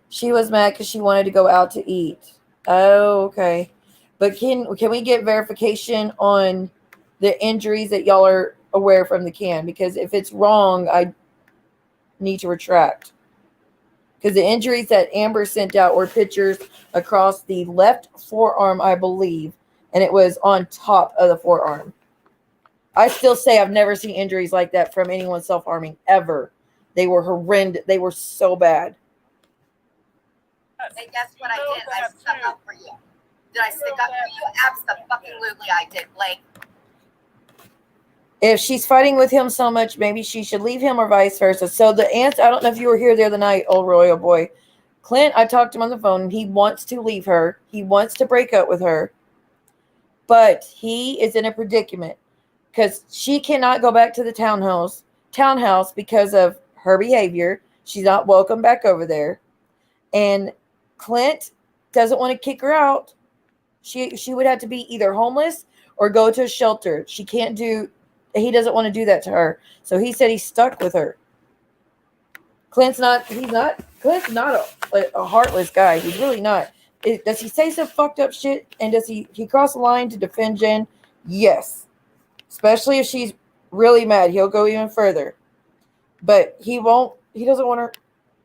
She was mad because she wanted to go out to eat. Oh, okay. But can we get verification on the injuries that y'all are aware from the can? Because if it's wrong, I need to retract. Because the injuries that Amber sent out were pictures across the left forearm, I believe. And it was on top of the forearm. I still say I've never seen injuries like that from anyone self-harming, ever. They were horrendous. They were so bad. Hey, guess what I did? I stuck up for you. Did I stick up for you? Absolutely, I did, Blake. If she's fighting with him so much, maybe she should leave him, or vice versa. So the answer, I don't know if you were here the other night, old royal boy. Clint, I talked to him on the phone, and he wants to leave her. He wants to break up with her. But he is in a predicament because she cannot go back to the townhouse because of her behavior. She's not welcome back over there. And Clint doesn't want to kick her out. She would have to be either homeless or go to a shelter. He doesn't want to do that to her. So he said he's stuck with her. Clint's not a heartless guy. He's really not. Does he say some fucked up shit? And does he cross the line to defend Jen? Yes. Especially if she's really mad. He'll go even further. But he doesn't want her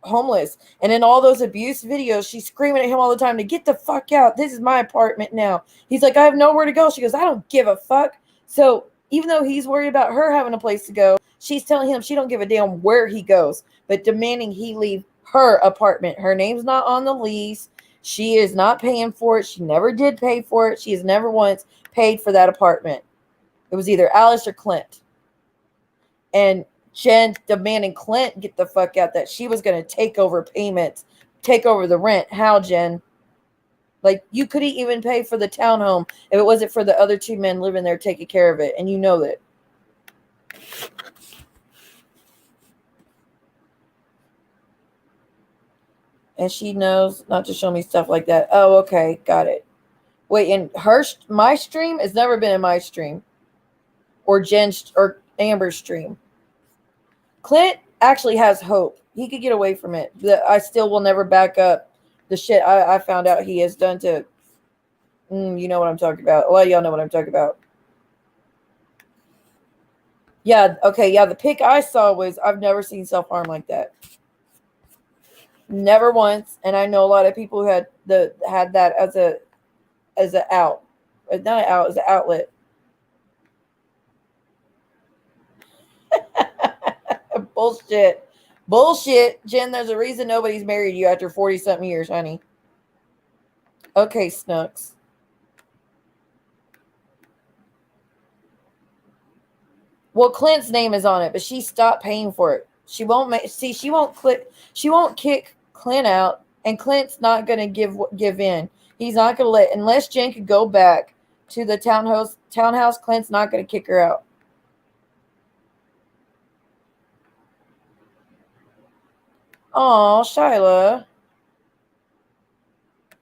homeless. And in all those abuse videos, she's screaming at him all the time to get the fuck out. This is my apartment now. He's like, I have nowhere to go. She goes, I don't give a fuck. So even though he's worried about her having a place to go, She's telling him she don't give a damn where he goes, but demanding he leave her apartment. Her name's not on the lease. She is not paying for it. She never did pay for it. She has never once paid for that apartment. It was either Alice or Clint. And Jen demanding Clint get the fuck out, that she was going to take over payments, take over the rent. How, Jen? Like, you couldn't even pay for the townhome if it wasn't for the other two men living there taking care of it. And you know that. And she knows not to show me stuff like that. Oh, okay. Got it. Wait, and my stream has never been in my stream. Or Jen's or Amber's stream. Clint actually has hope. He could get away from it. I still will never back up the shit I found out he has done to... you know what I'm talking about. A lot of y'all know what I'm talking about. Yeah, okay, yeah, the pic I saw was... I've never seen self-harm like that. Never once. And I know a lot of people who had that as an out. Not an out, as an outlet. Bullshit. Jen, there's a reason nobody's married you after 40-something years, honey. Okay, Snooks. Well, Clint's name is on it, but she stopped paying for it. She won't she won't kick Clint out, and Clint's not going to give in. He's not going to let, unless Jen could go back to the townhouse, Clint's not going to kick her out. Oh, Shyla.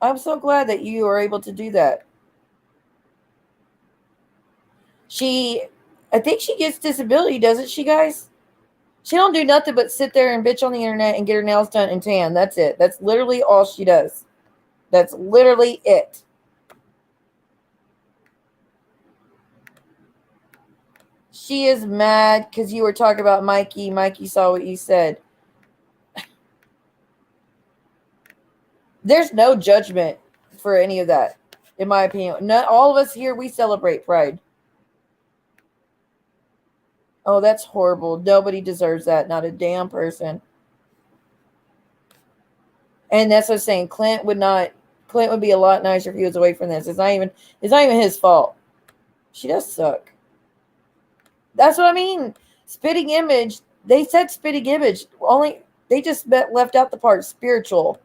I'm so glad that you are able to do that. I think she gets disability, doesn't she, guys? She don't do nothing but sit there and bitch on the internet and get her nails done and tan. That's it. That's literally all she does. That's literally it. She is mad because you were talking about Mikey. Mikey saw what you said. There's no judgment for any of that, in my opinion. Not all of us here, we celebrate Pride. Oh, that's horrible. Nobody deserves that. Not a damn person. And that's what I'm saying. Clint would be a lot nicer if he was away from this. It's not even his fault. She does suck. That's what I mean. Spitting image. They said spitting image. They just left out the part spiritual.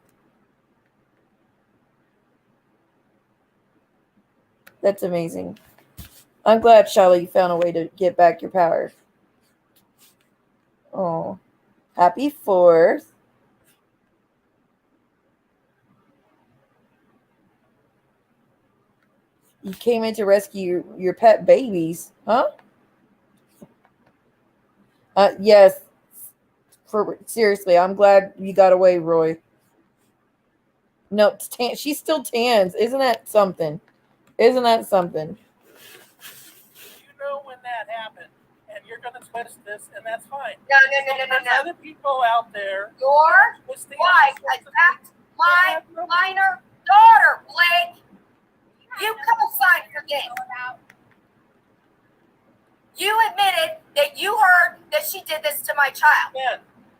That's amazing. I'm glad, Charlotte, you found a way to get back your power. Oh, happy 4th. You came in to rescue your pet babies, huh? Yes. Seriously, I'm glad you got away, Roy. No, she still tans. Isn't that something? Isn't that something? You know when that happened, and you're going to twist this, and that's fine. No. There's other people out there. Your wife attacked my minor daughter, Blake. You co-signed for this. You admitted that you heard that she did this to my child. Yeah.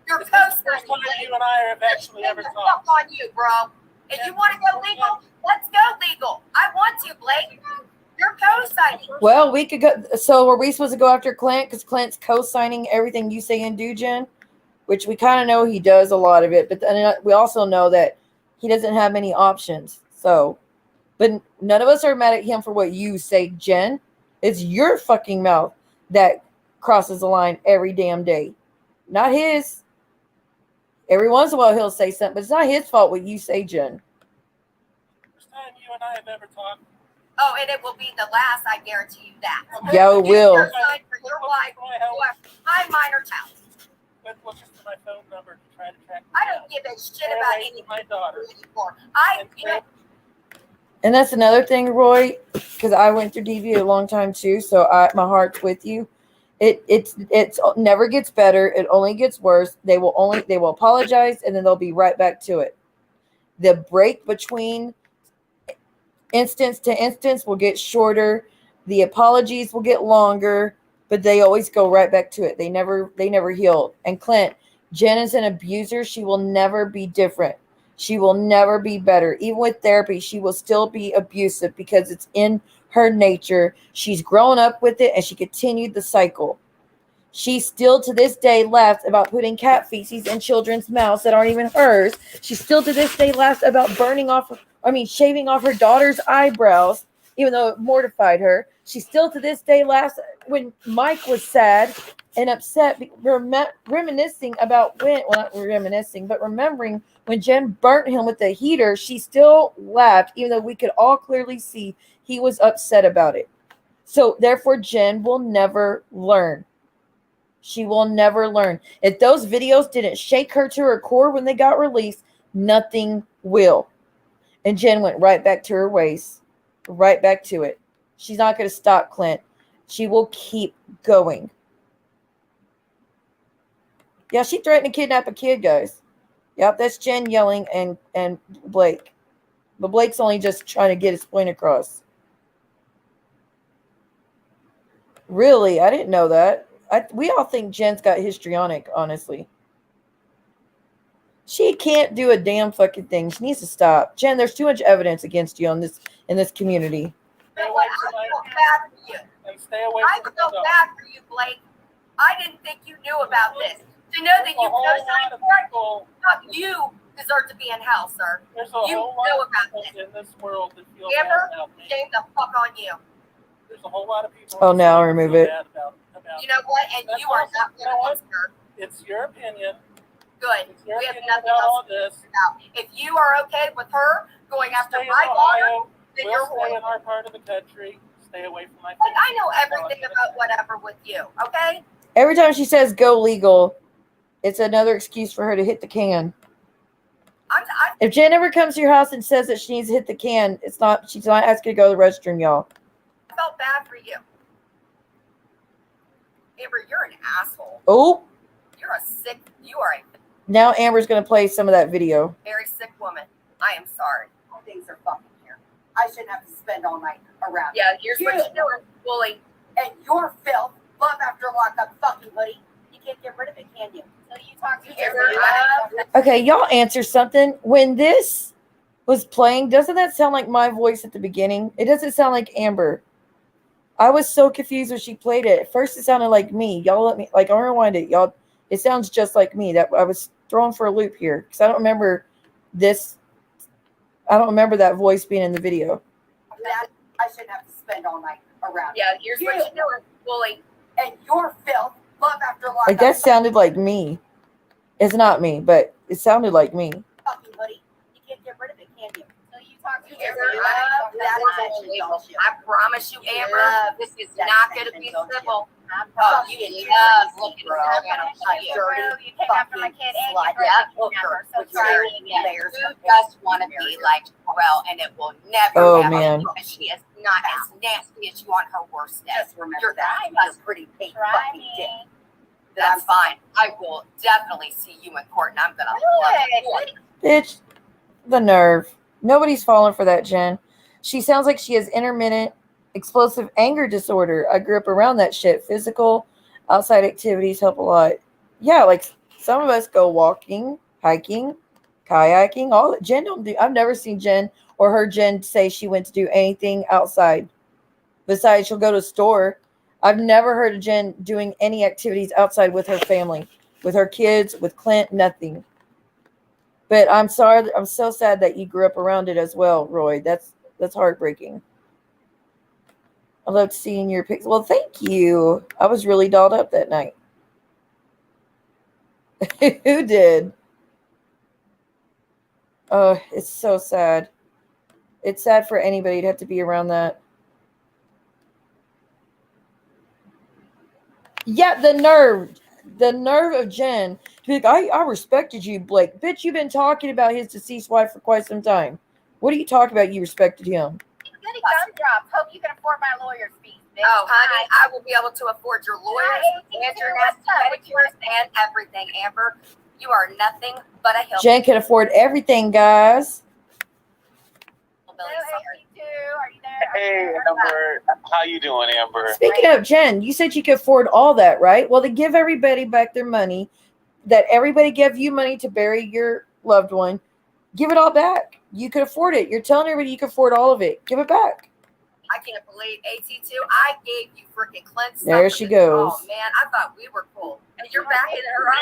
You're This is the first co-signing. time you and I have actually ever It's talked. on you, bro. If you want to go legal, let's go legal. I want to, Blake. You're co-signing. Well, we could go. So, were we supposed to go after Clint because Clint's co-signing everything you say and do, Jen? Which we kind of know he does a lot of it, but then we also know that he doesn't have many options. So, but none of us are mad at him for what you say, Jen. It's your fucking mouth that crosses the line every damn day, not his. Every once in a while he'll say something, but it's not his fault what you say, Jen. First time you and I have ever talked. Oh, and it will be the last, I guarantee you that. Yeah, it will. You co-signed for your wife, my minor child. What's just my phone number to try to track me I down. don't give a shit about anything My daughter. anymore. And that's another thing, Roy, because I went through DV a long time too, so my heart's with you. It's never gets better. It only gets worse. They will apologize and then they'll be right back to it. The break between instance to instance will get shorter. The apologies will get longer. but they always go right back to it. They never heal. And Clint, Jen is an abuser. She will never be different. She will never be better. Even with therapy, she will still be abusive because it's in her nature. She's grown up with it and she continued the cycle. She still to this day laughs about putting cat feces in children's mouths that aren't even hers. She still to this day laughs about shaving off her daughter's eyebrows, even though it mortified her. She still to this day laughs when Mike was sad and upset, reminiscing about not reminiscing, but remembering when Jen burnt him with the heater. She still laughed, even though we could all clearly see he was upset about it. So therefore, Jen will never learn. She will never learn. If those videos didn't shake her to her core when they got released, nothing will. And Jen went right back to her ways, right back to it. She's not going to stop, Clint. She will keep going. Yeah, she threatened to kidnap a kid, guys. Yep, that's Jen yelling and Blake. But Blake's only just trying to get his point across. Really? I didn't know that. We all think Jen's got histrionic, honestly. She can't do a damn fucking thing. She needs to stop. Jen, there's too much evidence against you in this community. You know what? I feel bad for you. And stay away I from feel the bad for you, Blake. I didn't think you knew about this. To know that you co-signed for it, you deserve to be in hell, sir. There's a You whole know lot about of people in this world that feel Amber, bad about me. shame the fuck on you. There's a whole lot of people. Oh, now that remove feel it. bad about You know what? And That's you are awesome. not You know one what? of them, sir. It's your opinion. Good. It's your We have opinion nothing about all else to this. talk about. If you are okay with her going after Stay in my daughter, Ohio. then We'll you're stay in horrible. our part of the country. Stay away from my Like, I know family. everything about whatever with you, okay? Every time she says go legal, it's another excuse for her to hit the can. If Jen ever comes to your house and says that she needs to hit the can, she's not asking to go to the restroom, y'all. I felt bad for you. Amber, you're an asshole. Oh, You are a now Amber's going to play some of that video. very sick woman. I am sorry. Things are fucking here. I shouldn't have to spend all night around. Yeah, here's what you're doing, bully. And your filth, love after lockup fucking hoodie. You can't get rid of it, can you? So you talk to Amber. Okay, y'all answer something. When this was playing, doesn't that sound like my voice at the beginning? It doesn't sound like Amber. I was so confused when she played it. At first, it sounded like me. Y'all let me, I'll rewind it. Y'all, it sounds just like me. That I was thrown for a loop here because I don't remember this. I don't remember that voice being in the video. I shouldn't have to spend all night around. Yeah, here's what you're doing, bully. And your filth, love after lockup. Like that sounded like me. It's not me, but it sounded like me. Fucking hoodie. You can't get rid of it, can you? So you talk to Amber. I promise you, Amber, this is not going to be civil. Oh, you love looking at you came after my kid and you so sorry. You just want to be like Terrell, and it will never Oh, happen. man. And she is not as nasty as you on her worst day. Just remember that. You're pretty big fucking dick. That's fine. I will definitely see you in court, and I'm going to love you. Bitch, the nerve. Nobody's falling for that, Jen. She sounds like she has intermittent explosive anger disorder. I grew up around that shit. Physical, outside activities help a lot. Yeah, like some of us go walking, hiking, kayaking. All that Jen don't do. I've never seen Jen or heard Jen say she went to do anything outside. Besides, she'll go to a store. I've never heard of Jen doing any activities outside with her family, with her kids, with Clint, nothing. But I'm sorry. I'm so sad that you grew up around it as well, Roy. That's heartbreaking. I loved seeing your pics. Well, thank you. I was really dolled up that night. Who did? Oh, it's so sad. It's sad for anybody to have to be around that. Yeah, the nerve of Jen to be like, I respected you, Blake. Bitch, you've been talking about his deceased wife for quite some time. What are you talking about? You respected him. Goody gumdrops. Hope you can afford my lawyer's fees, bitch. Oh, honey, I will be able to afford your lawyers and your nasty pedicures and everything, Amber. You are nothing but a hill. Jen can afford everything, guys. AT2. Are you there? Hey, Amber. How you doing, Amber? Speaking of Jen, you said you could afford all that, right? Well, to give everybody back their money, that everybody gave you money to bury your loved one, give it all back. You could afford it. You're telling everybody you can afford all of it. Give it back. I can't believe AT2. I gave you freaking Clint. There she goes. Oh man, I thought we were cool, and you're backing her up.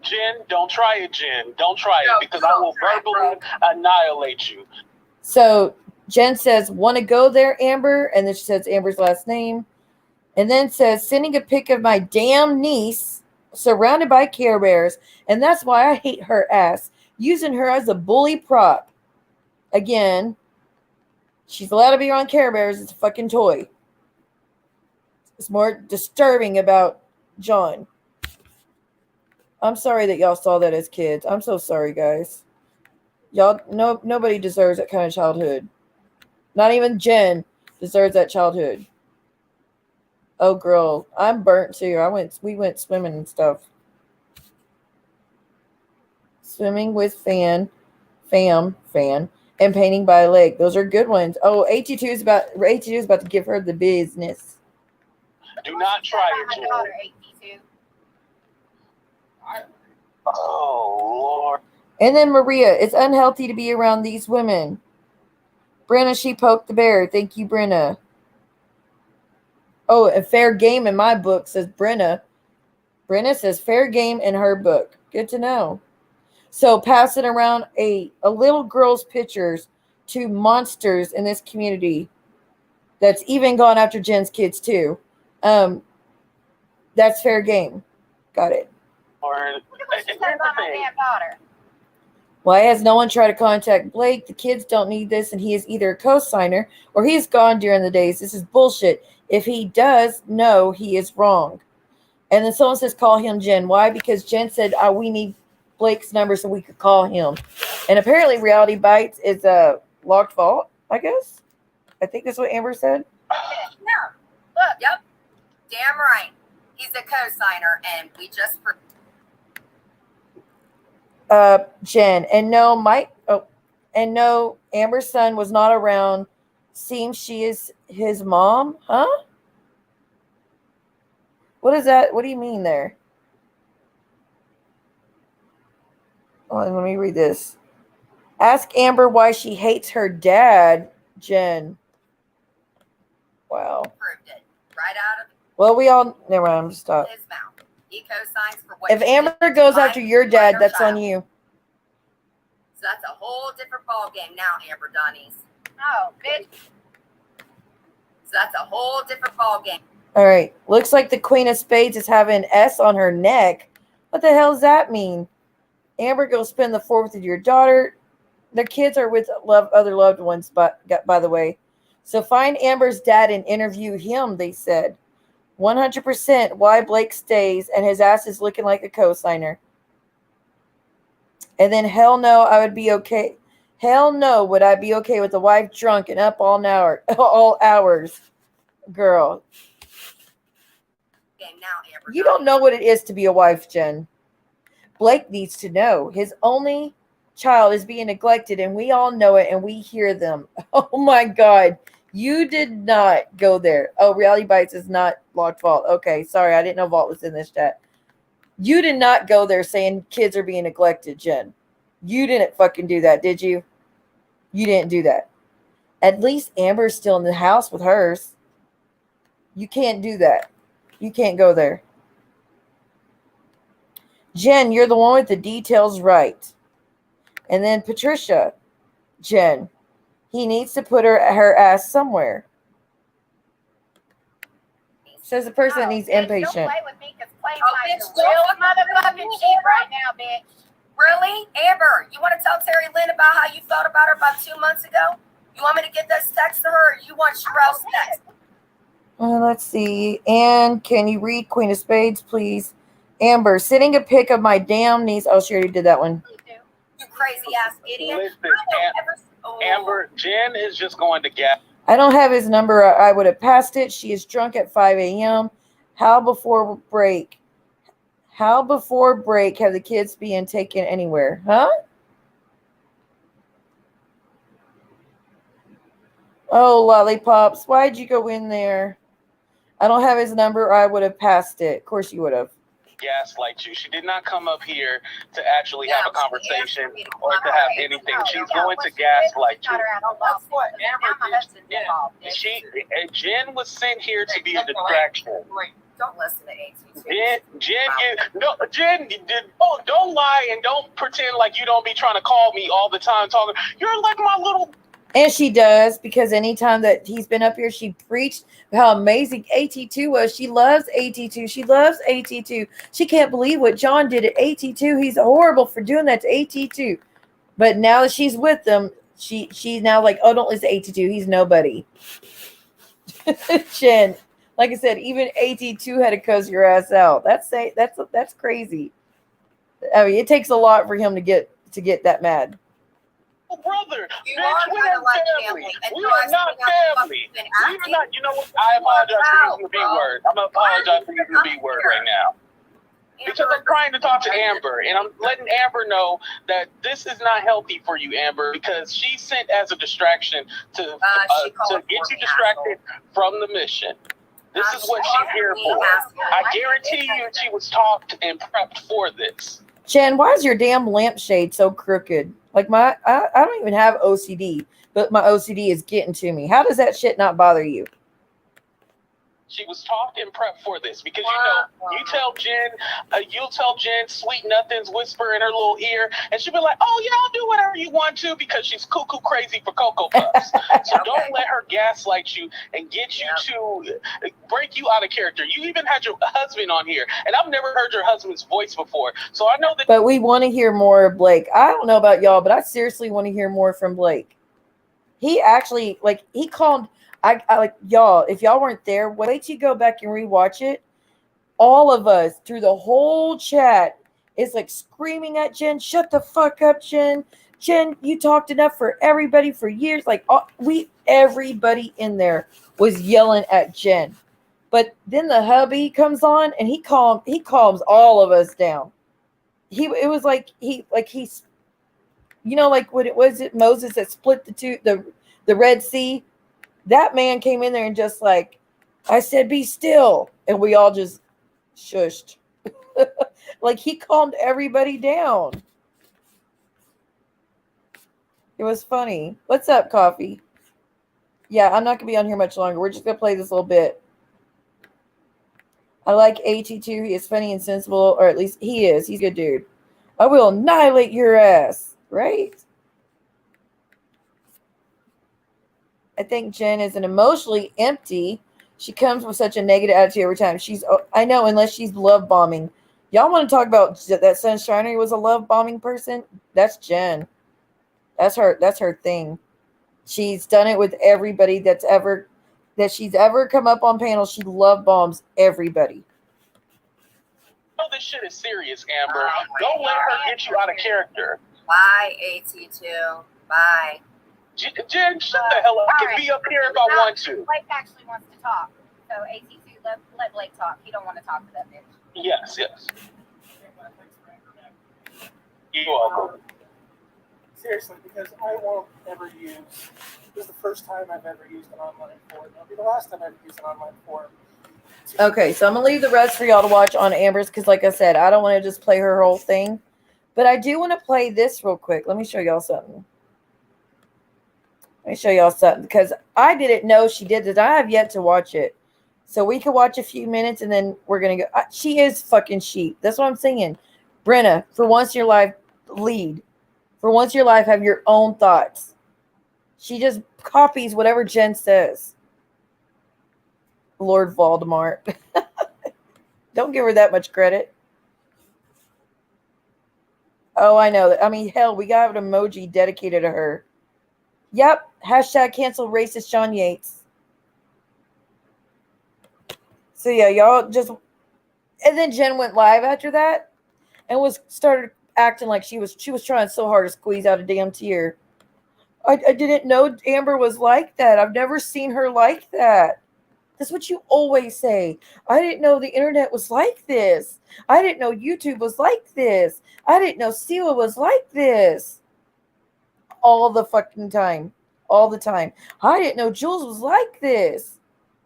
Jen, don't try it, Jen. Don't try it because I will verbally annihilate you. So Jen says, want to go there, Amber? And then she says Amber's last name. And then says, sending a pic of my damn niece surrounded by Care Bears. And that's why I hate her ass. Using her as a bully prop. Again, she's allowed to be around Care Bears. It's a fucking toy. It's more disturbing about John. I'm sorry that y'all saw that as kids. I'm so sorry, guys. Y'all, nobody deserves that kind of childhood. Not even Jen deserves that childhood. Oh, girl, I'm burnt too. We went swimming and stuff. Swimming with fam, and painting by a lake. Those are good ones. Oh, AT2 is about to give her the business. Do not try it, Jen. Daughter, AT2. Oh, Lord. And then Maria, it's unhealthy to be around these women. Brenna, she poked the bear. Thank you, Brenna. Oh, and fair game in my book, says Brenna. Brenna says fair game in her book. Good to know. So passing around a little girl's pictures to monsters in this community that's even gone after Jen's kids too. That's fair game. Got it. Look at what she said about my damn daughter. Why has no one tried to contact Blake? The kids don't need this, and he is either a co-signer or he's gone during the days. This is bullshit. If he does know, he is wrong. And then someone says, call him Jen. Why? Because Jen said, we need Blake's number so we could call him. And apparently Reality Bites is a locked vault, I guess. I think that's what Amber said. Yeah. Look, yep. Damn right. He's a co-signer, and we just... Jen. And no, Amber's son was not around. Seems she is his mom. Huh? What is that? What do you mean there? Let me read this. Ask Amber why she hates her dad, Jen. Wow. Proved it. Right out of Well, we all... Never mind, I'm just stop. his mouth. He co-signs for what... If Amber goes after your dad, that's on you. So that's a whole different ball game now, Amber Donnies. Oh, bitch. So that's a whole different ball game. All right. Looks like the Queen of Spades is having an S on her neck. What the hell does that mean? Amber, go spend the 4th with your daughter. Their kids are with other loved ones, by the way. So find Amber's dad and interview him, they said. 100% why Blake stays and his ass is looking like a co-signer. And then hell no, I would be okay. Hell no, would I be okay with the wife drunk and up all hours. Girl. Game now, Amber You don't know what it is to be a wife, Jen. Blake needs to know. His only child is being neglected, and we all know it, and we hear them. Oh, my God. You did not go there. Oh, Reality Bites is not locked vault. Okay, sorry. I didn't know vault was in this chat. You did not go there saying kids are being neglected, Jen. You didn't fucking do that, did you? You didn't do that. At least Amber's still in the house with hers. You can't do that. You can't go there. Jen, you're the one with the details right. And then Patricia, Jen, he needs to put her ass somewhere. Says the person that needs bitch, impatient. Don't play with me because playing Oh, like bitch, a real don't motherfucking sheep right now, bitch. Really? Amber, you want to tell Terry Lynn about how you felt about her about 2 months ago? You want me to get this text to her, or you want Sherelle's text? Let's see. Anne, can you read Queen of Spades, please? Amber, sending a pic of my damn niece. Oh, she already did that one. You crazy ass idiot. Listen, Oh. Amber, Jen is just going to get... I don't have his number. I would have passed it. She is drunk at 5 a.m. How before break have the kids being taken anywhere? Huh? Oh, lollipops, why'd you go in there? I don't have his number, or I would have passed it. Of course you would have. Gaslight you. She did not come up here to actually have a conversation or to have anything. She's going to gaslight you. Jen was sent here to be a distraction. Don't listen to AT2. Jen, don't lie and don't pretend like you don't be trying to call me all the time talking. You're like my little. And she does, because anytime that he's been up here, she preached how amazing AT2 was. She loves AT2. She loves AT2. She can't believe what John did at AT2. He's horrible for doing that to AT2. But now that she's with them, she's now like, oh, don't listen to AT2. He's nobody. Jen, like I said, even AT2 had to cuss your ass out. That's crazy. I mean, it takes a lot for him to get that mad. Brother, You bitch, are we kinda are like family. family, and We you are are not speaking out family. fucking We are acting. not. You know what? I apologize for using the B word. I'm gonna apologize for using the B word right now. Because I'm trying to talk to Amber, and I'm letting Amber know that this is not healthy for you, Amber, because she's sent as a distraction to get you distracted from the mission. This is what she's here for. I guarantee you she was talked and prepped for this. Jen, why is your damn lampshade so crooked? Like I don't even have OCD, but my OCD is getting to me. How does that shit not bother you? She was talked and prepped for this because you'll tell Jen sweet nothings, whisper in her little ear, and she'll be like, "Oh yeah, I'll do whatever you want to," because she's cuckoo crazy for Cocoa Puffs. So don't let her gaslight you and get you to break you out of character. You even had your husband on here, and I've never heard your husband's voice before, so I know that. But we want to hear more of Blake. I don't know about y'all, but I seriously want to hear more from Blake. He actually, he called. I like y'all. If y'all weren't there, wait till you go back and rewatch it. All of us through the whole chat is like screaming at Jen. Shut the fuck up, Jen. Jen, you talked enough for everybody for years. Like everybody in there was yelling at Jen. But then the hubby comes on and he calms all of us down. It was like he's, like what it was, Moses that split the Red Sea. That man came in there and just like, I said, be still. And we all just shushed. Like he calmed everybody down. It was funny. What's up, Coffee? Yeah, I'm not going to be on here much longer. We're just going to play this little bit. I like AT2. He is funny and sensible, or at least he is. He's a good dude. I will annihilate your ass. Right? I think Jen is an emotionally empty. She comes with such a negative attitude every time. I know, unless she's love bombing. Y'all want to talk about that Sunshiner was a love bombing person? That's Jen. That's her thing. She's done it with everybody that she's ever come up on panels. She love bombs everybody. I know this shit is serious, Amber. Don't let her get you out of character. Bye, AT2. Bye. Jen, shut the hell up. I can be up here if I want to. Blake actually wants to talk. So AT2, let Blake talk. He don't want to talk to that bitch. Yes. You're welcome. Seriously, because I won't ever use. This is the first time I've ever used an online forum. It'll be the last time I ever use an online forum. Okay, so I'm going to leave the rest for y'all to watch on Amber's because, like I said, I don't want to just play her whole thing. But I do want to play this real quick. Let me show y'all something. Because I didn't know she did this. I have yet to watch it. So we can watch a few minutes and then we're going to go. She is fucking sheep. That's what I'm saying. Brenna, for once in your life, lead. For once in your life, have your own thoughts. She just copies whatever Jen says. Lord Voldemort. Don't give her that much credit. Oh, I know that. I mean, hell, we got an emoji dedicated to her. Yep. Hashtag cancel racist John Yates. So yeah, y'all just, and then Jen went live after that and started acting like she was trying so hard to squeeze out a damn tear. I didn't know Amber was like that. I've never seen her like that. That's what you always say. I didn't know the internet was like this. I didn't know YouTube was like this. I didn't know Siwa was like this. All the fucking time. all the time. I didn't know Jules was like this.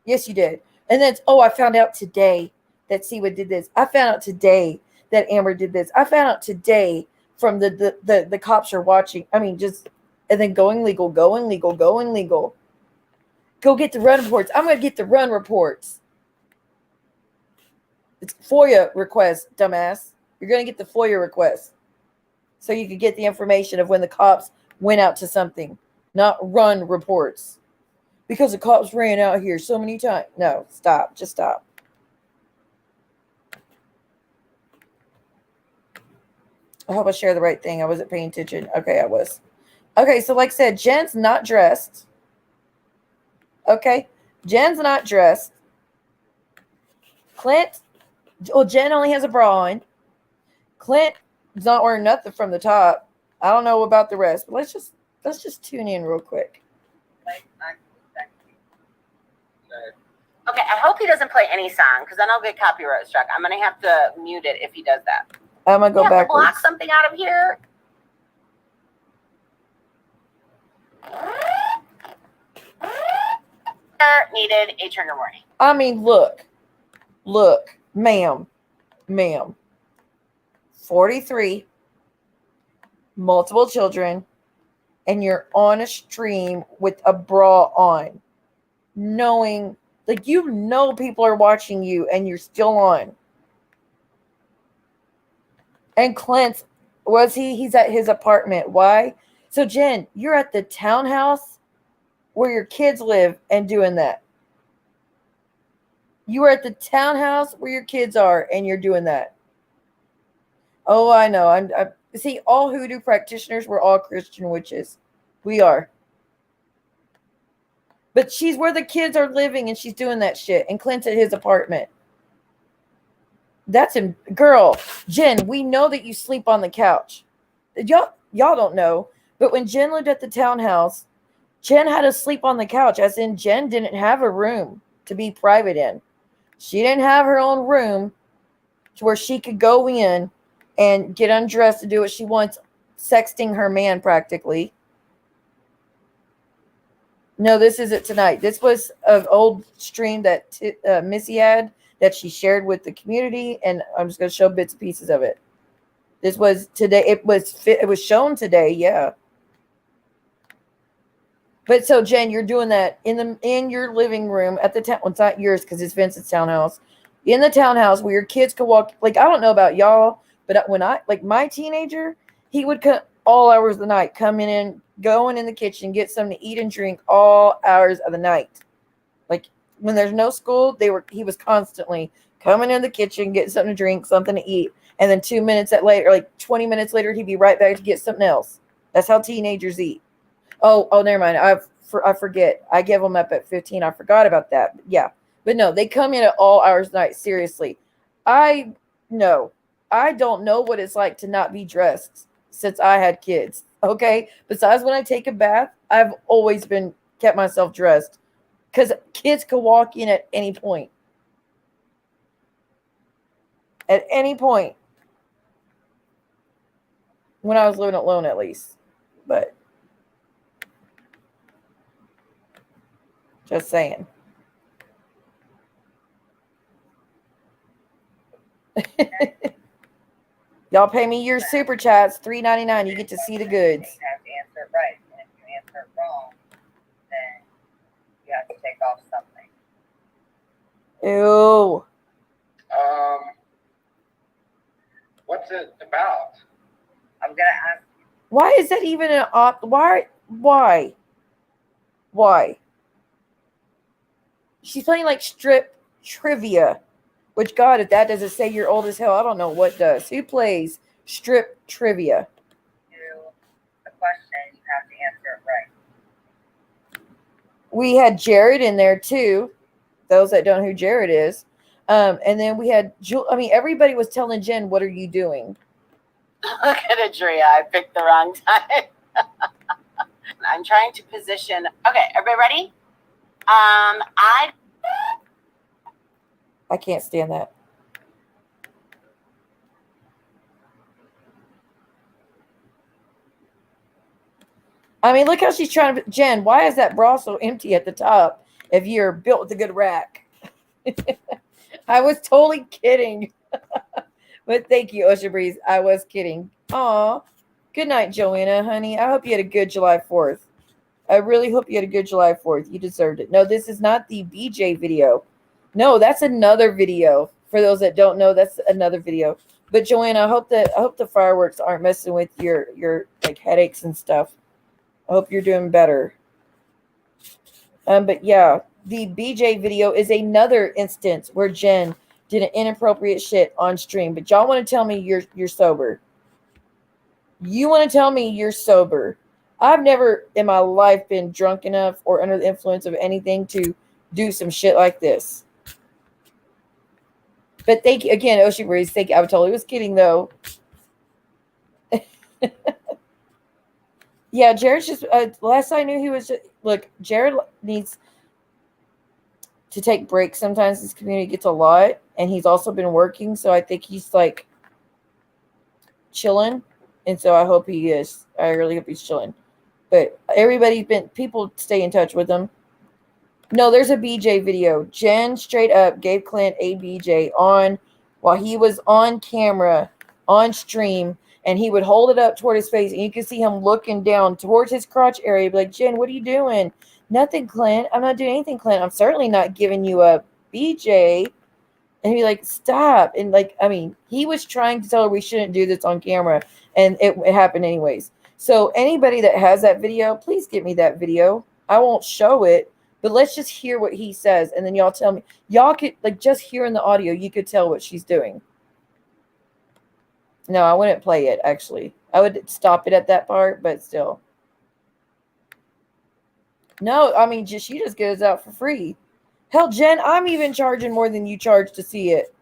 Yes, you did. And then, I found out today that Siwa did this. I found out today that Amber did this. I found out today from the cops are watching. I mean, just, and then going legal. Go get the run reports. I'm going to get the run reports. It's FOIA request, dumbass. You're going to get the FOIA request. So you could get the information of when the cops went out to something, not run reports. Because the cops ran out here so many times. No, stop. Just stop. I hope I share the right thing. I wasn't paying attention. Okay, I was. Okay, so like I said, Jen's not dressed. Okay, Jen's not dressed. Jen only has a bra on. Clint's not wearing nothing from the top. I don't know about the rest, but let's just tune in real quick. Okay, I hope he doesn't play any song because then I'll get copyright struck. I'm gonna have to mute it if he does that. I'm gonna go backwards. Block something out of here. Needed a trigger warning. I mean, look, ma'am, 43, multiple children, and you're on a stream with a bra on, knowing, like, people are watching you and you're still on. And Clint, he's at his apartment. Why? So Jen, you're at the townhouse where your kids live and doing that. You are at the townhouse where your kids are and you're doing that. Oh, I know. I see, all hoodoo practitioners, we're all Christian witches. We are. But she's where the kids are living and she's doing that shit. And Clint's at his apartment. That's him. Girl, Jen, we know that you sleep on the couch. Y'all don't know. But when Jen lived at the townhouse, Jen had to sleep on the couch, as in Jen didn't have a room to be private in. She didn't have her own room to where she could go in and get undressed to do what she wants, sexting her man practically. No, this isn't tonight. This was an old stream that Missy had that she shared with the community, and I'm just going to show bits and pieces of it. This was today. It was shown today, yeah. But so Jen, you're doing that in your living room at the town. Well, it's not yours because it's Vincent's townhouse. In the townhouse where your kids could walk. Like, I don't know about y'all, but when my teenager, he would come all hours of the night, coming in, going in the kitchen, get something to eat and drink all hours of the night. Like, when there's no school, he was constantly coming in the kitchen, getting something to drink, something to eat, and then 2 minutes later, like 20 minutes later, he'd be right back to get something else. That's how teenagers eat. Oh, never mind. I forget. I give them up at 15. I forgot about that. Yeah. But no, they come in at all hours of the night. Seriously. I don't know what it's like to not be dressed since I had kids. Okay. Besides when I take a bath, I've always kept myself dressed because kids could walk in at any point. At any point. When I was living alone, at least. But just saying. Y'all pay me your super chats, $3.99. You get to see the goods. You have to answer it right. And if you answer it wrong, then you have to take off something. Ew. What's it about? I'm going to ask. Why is that even an Why? She's playing like strip trivia. Which, God, if that doesn't say you're old as hell, I don't know what does. Who plays strip trivia? The question, you have to answer it right. We had Jared in there, too. Those that don't know who Jared is. And then we had, everybody was telling Jen, what are you doing? Look at Adria. I picked the wrong time. I'm trying to position. Okay, everybody ready? I can't stand that. I mean, look how she's trying to. Jen, why is that bra so empty at the top if you're built with a good rack? I was totally kidding. But thank you, Ocean Breeze. I was kidding. Aw. Good night, Joanna, honey. I hope you had a good July 4th. I really hope you had a good July 4th. You deserved it. No, this is not the BJ video. No, that's another video. For those that don't know, that's another video. But Joanna, I hope the fireworks aren't messing with your like headaches and stuff. I hope you're doing better. But yeah, the BJ video is another instance where Jen did an inappropriate shit on stream. But y'all want to tell me you're sober. You want to tell me you're sober. I've never in my life been drunk enough or under the influence of anything to do some shit like this. But thank you again, Ocean Breeze. Thank you. I totally was kidding though. Yeah, Jared's just last I knew he was just, look, Jared needs to take breaks sometimes. His community gets a lot, and he's also been working, so I think he's like chilling, and so I hope he is. I really hope he's chilling. But people stay in touch with him. No, there's a BJ video. Jen straight up gave Clint a BJ on while he was on camera on stream, and he would hold it up toward his face, and you could see him looking down towards his crotch area, be like, Jen, what are you doing? Nothing, Clint. I'm not doing anything, Clint. I'm certainly not giving you a BJ. And he'd be like, stop. And like, I mean, he was trying to tell her we shouldn't do this on camera, and it happened anyways. So anybody that has that video, please get me that video. I won't show it, but let's just hear what he says, and then y'all tell me. Y'all could, like, just hearing the audio, you could tell what she's doing. No, I wouldn't play it, actually. I would stop it at that part, but still. No, I mean, she just gives it out for free. Hell, Jen, I'm even charging more than you charge to see it.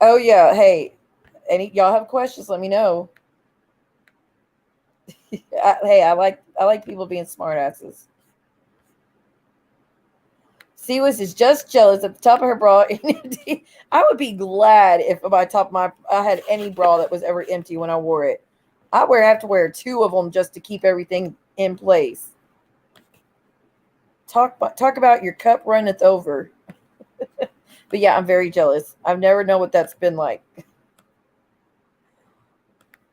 Oh, yeah. Hey, y'all have questions, let me know. Hey, I like people being smartasses. Siwas is just jealous at the top of her bra. I would be glad if by top of I had any bra that was ever empty when I wore it. I have to wear 2 of them just to keep everything in place. Talk about your cup runneth over. But yeah, I'm very jealous. I've never known what that's been like.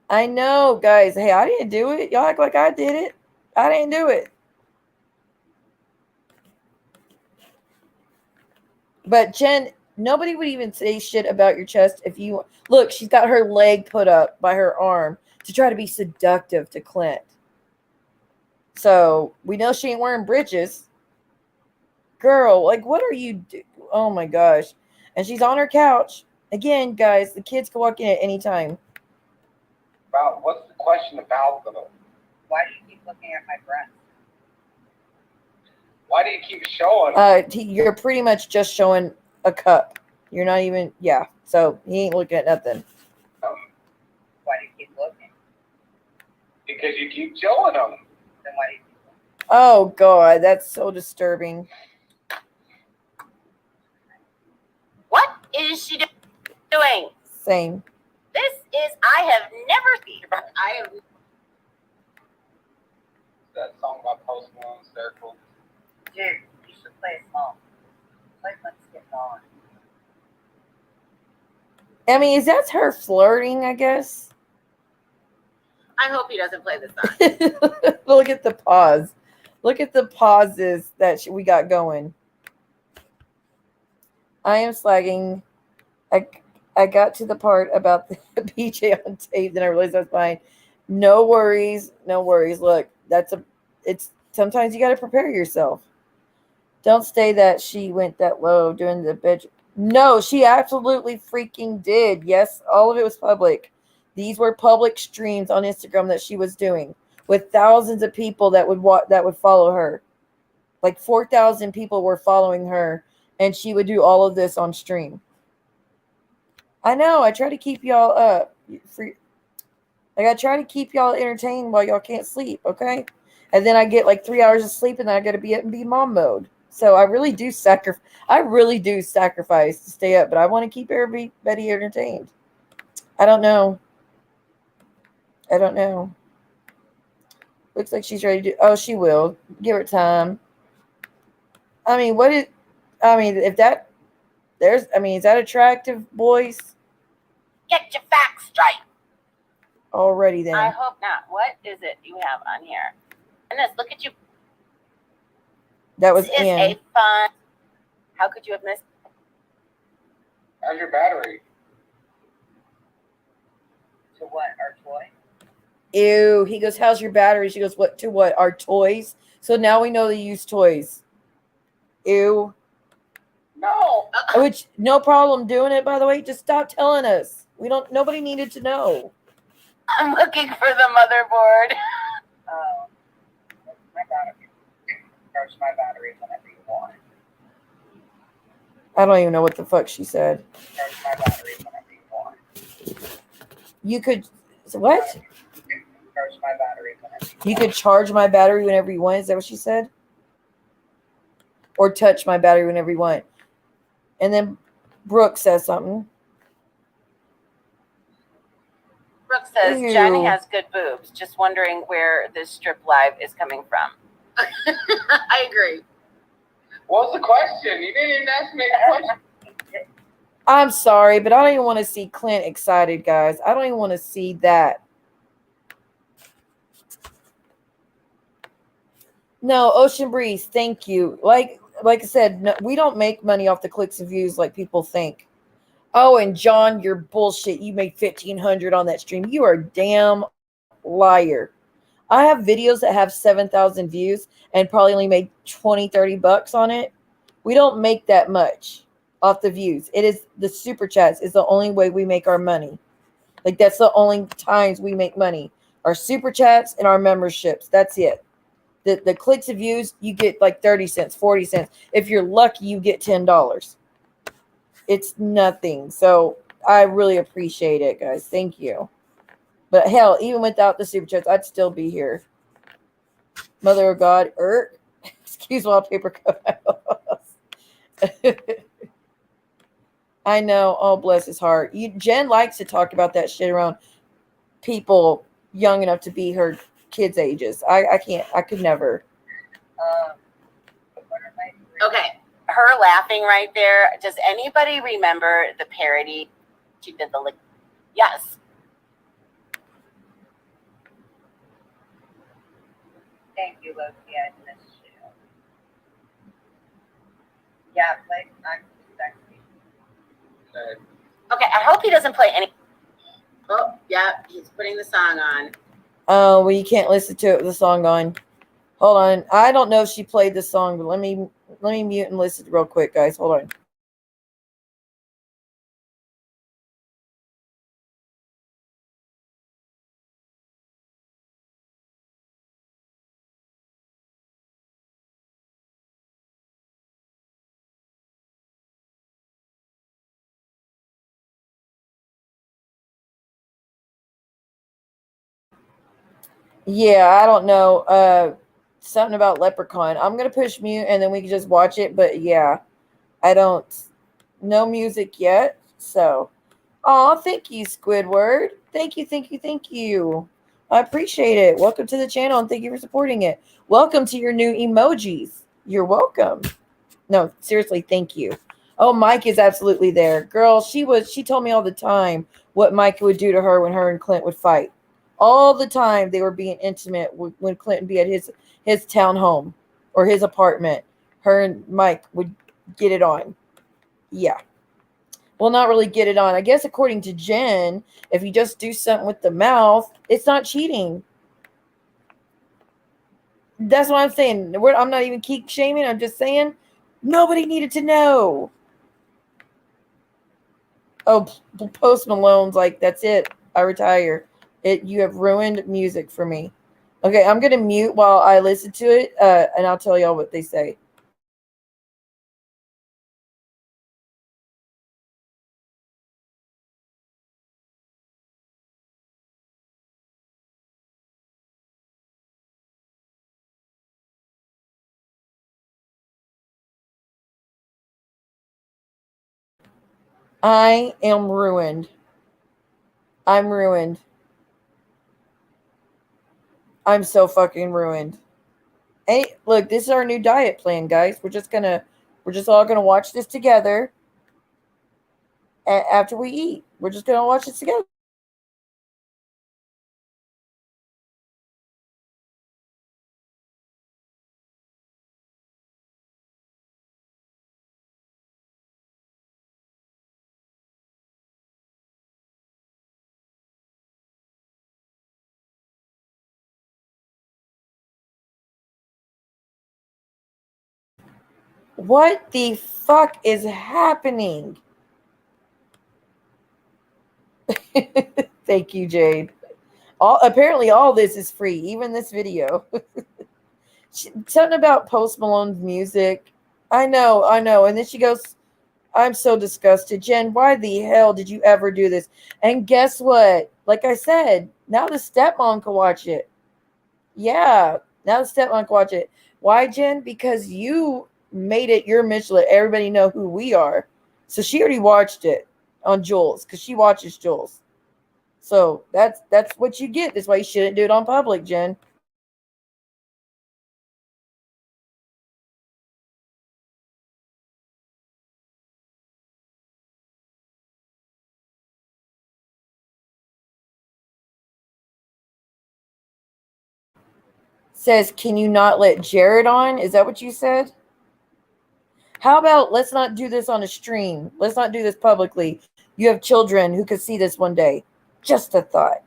I know, guys. Hey, I didn't do it. Y'all act like I did it. I didn't do it. But Jen, nobody would even say shit about your chest if you look. She's got her leg put up by her arm to try to be seductive to Clint. So we know she ain't wearing britches. Girl, like, what are you doing? Oh my gosh. And she's on her couch. Again, guys, the kids can walk in at any time. About what's the question about though? Why do you keep looking at my breast? Why do you keep showing? You're pretty much just showing a cup. You're not even, yeah. So he ain't looking at nothing. Why do you keep looking? Because you keep showing them. Then why do you keep looking? Oh God, that's so disturbing. What is she doing? Same. This is, I have never seen, I have. That song by Post Malone, Circle. Dude, you should play a song. Play Let's Get On. I mean, is that her flirting, I guess? I hope he doesn't play this song. Look at the pause. Look at the pauses that we got going. I am slagging. I got to the part about the BJ on tape, then I realized I was fine. No worries. No worries. Look, it's sometimes you got to prepare yourself. Don't say that she went that low doing the bitch. No, she absolutely freaking did. Yes, all of it was public. These were public streams on Instagram that she was doing with thousands of people that would follow her. Like 4,000 people were following her, and she would do all of this on stream. I know. I try to keep y'all up. I try to keep y'all entertained while y'all can't sleep, okay? And then I get like 3 hours of sleep, and then I got to be up and be mom mode. So I really do sacrifice to stay up, but I want to keep everybody entertained. I don't know. I don't know. Looks like she's ready to. Oh, she will. Give her time. I mean, what is? I mean, if that there's. I mean, is that attractive, boys? Get your facts straight. Already then. I hope not. What is it you have on here? Goodness, look at you. That was This is in. a fun. How could you have missed? How's your battery? To what? Our toy? Ew. He goes, "How's your battery?" She goes, "What to what? Our toys." So now we know they use toys. Ew. No. Which no problem doing it. By the way, just stop telling us. We don't. Nobody needed to know. I'm looking for the motherboard. Oh, my battery. Charge my battery whenever you want. I don't even know what the fuck she said. Charge my battery whenever you want. You could. What? Charge my battery whenever You could charge my battery whenever you want. Is that what she said? Or touch my battery whenever you want. And then Brooke says something. Brooke says, Ew. Johnny has good boobs. Just wondering where this strip live is coming from. I agree. What's the question? You didn't even ask me a question. I'm sorry, but I don't even want to see Clint excited, guys. I don't even want to see that. No, Ocean Breeze, thank you. Like I said, no, we don't make money off the clicks and views like people think. Oh, and John, you're bullshit. You made 1,500 on that stream. You are a damn liar. I have videos that have 7,000 views and probably only made 20, 30 bucks on it. We don't make that much off the views. It is the super chats is the only way we make our money. Like that's the only times we make money. Our super chats and our memberships. That's it. The clicks and views, you get like 30 cents, 40 cents. If you're lucky, you get $10. It's nothing. So I really appreciate it, guys. Thank you. But hell, even without the super chats, I'd still be here. Mother of God, excuse wallpaper I know. Oh, bless his heart. Jen likes to talk about that shit around people young enough to be her kids' ages. I can't. I could never. Okay, her laughing right there. Does anybody remember the parody? She did the lick. Yes. Thank you, Loki. I missed you. Yeah, play. I'm sexy. Okay, I hope he doesn't play any. Oh, yeah, he's putting the song on. Oh, well, you can't listen to it with the song on. Hold on. I don't know if she played the song, but let me mute and listen real quick, guys. Hold on. Yeah, I don't know. Something about Leprechaun. I'm gonna push mute and then we can just watch it. But yeah, I don't know music yet. So, oh, thank you, Squidward. Thank you, thank you, thank you. I appreciate it. Welcome to the channel and thank you for supporting it. Welcome to your new emojis. You're welcome. No, seriously, thank you. Oh, Mike is absolutely there. Girl, she told me all the time what Mike would do to her when her and Clint would fight. All the time they were being intimate when Clint would be at his town home or his apartment. Her and Mike would get it on. Yeah. Well, not really get it on. I guess according to Jen, if you just do something with the mouth, it's not cheating. That's what I'm saying. I'm not even kink shaming. I'm just saying nobody needed to know. Oh, Post Malone's like, that's it. I retire. You have ruined music for me. Okay, I'm gonna mute while I listen to it, and I'll tell y'all what they say. I am ruined. I'm ruined. I'm so fucking ruined. Hey, look, this is our new diet plan, guys. We're just all gonna watch this together. After we eat, we're just gonna watch it together. What the fuck is happening? Thank you, Jade. Apparently all this is free, even this video. Something about Post Malone's music. I know. And then she goes, I'm so disgusted. Jen, why the hell did you ever do this? And guess what? Like I said, now the stepmom can watch it. Yeah, now the stepmom can watch it. Why, Jen? Because you made it your mission to let everybody know who we are. So she already watched it on Jules because she watches Jules. So that's what you get. That's why you shouldn't do it on public, Jen. Says, can you not let Jared on? Is that what you said? How about let's not do this on a stream? Let's not do this publicly. You have children who could see this one day. Just a thought.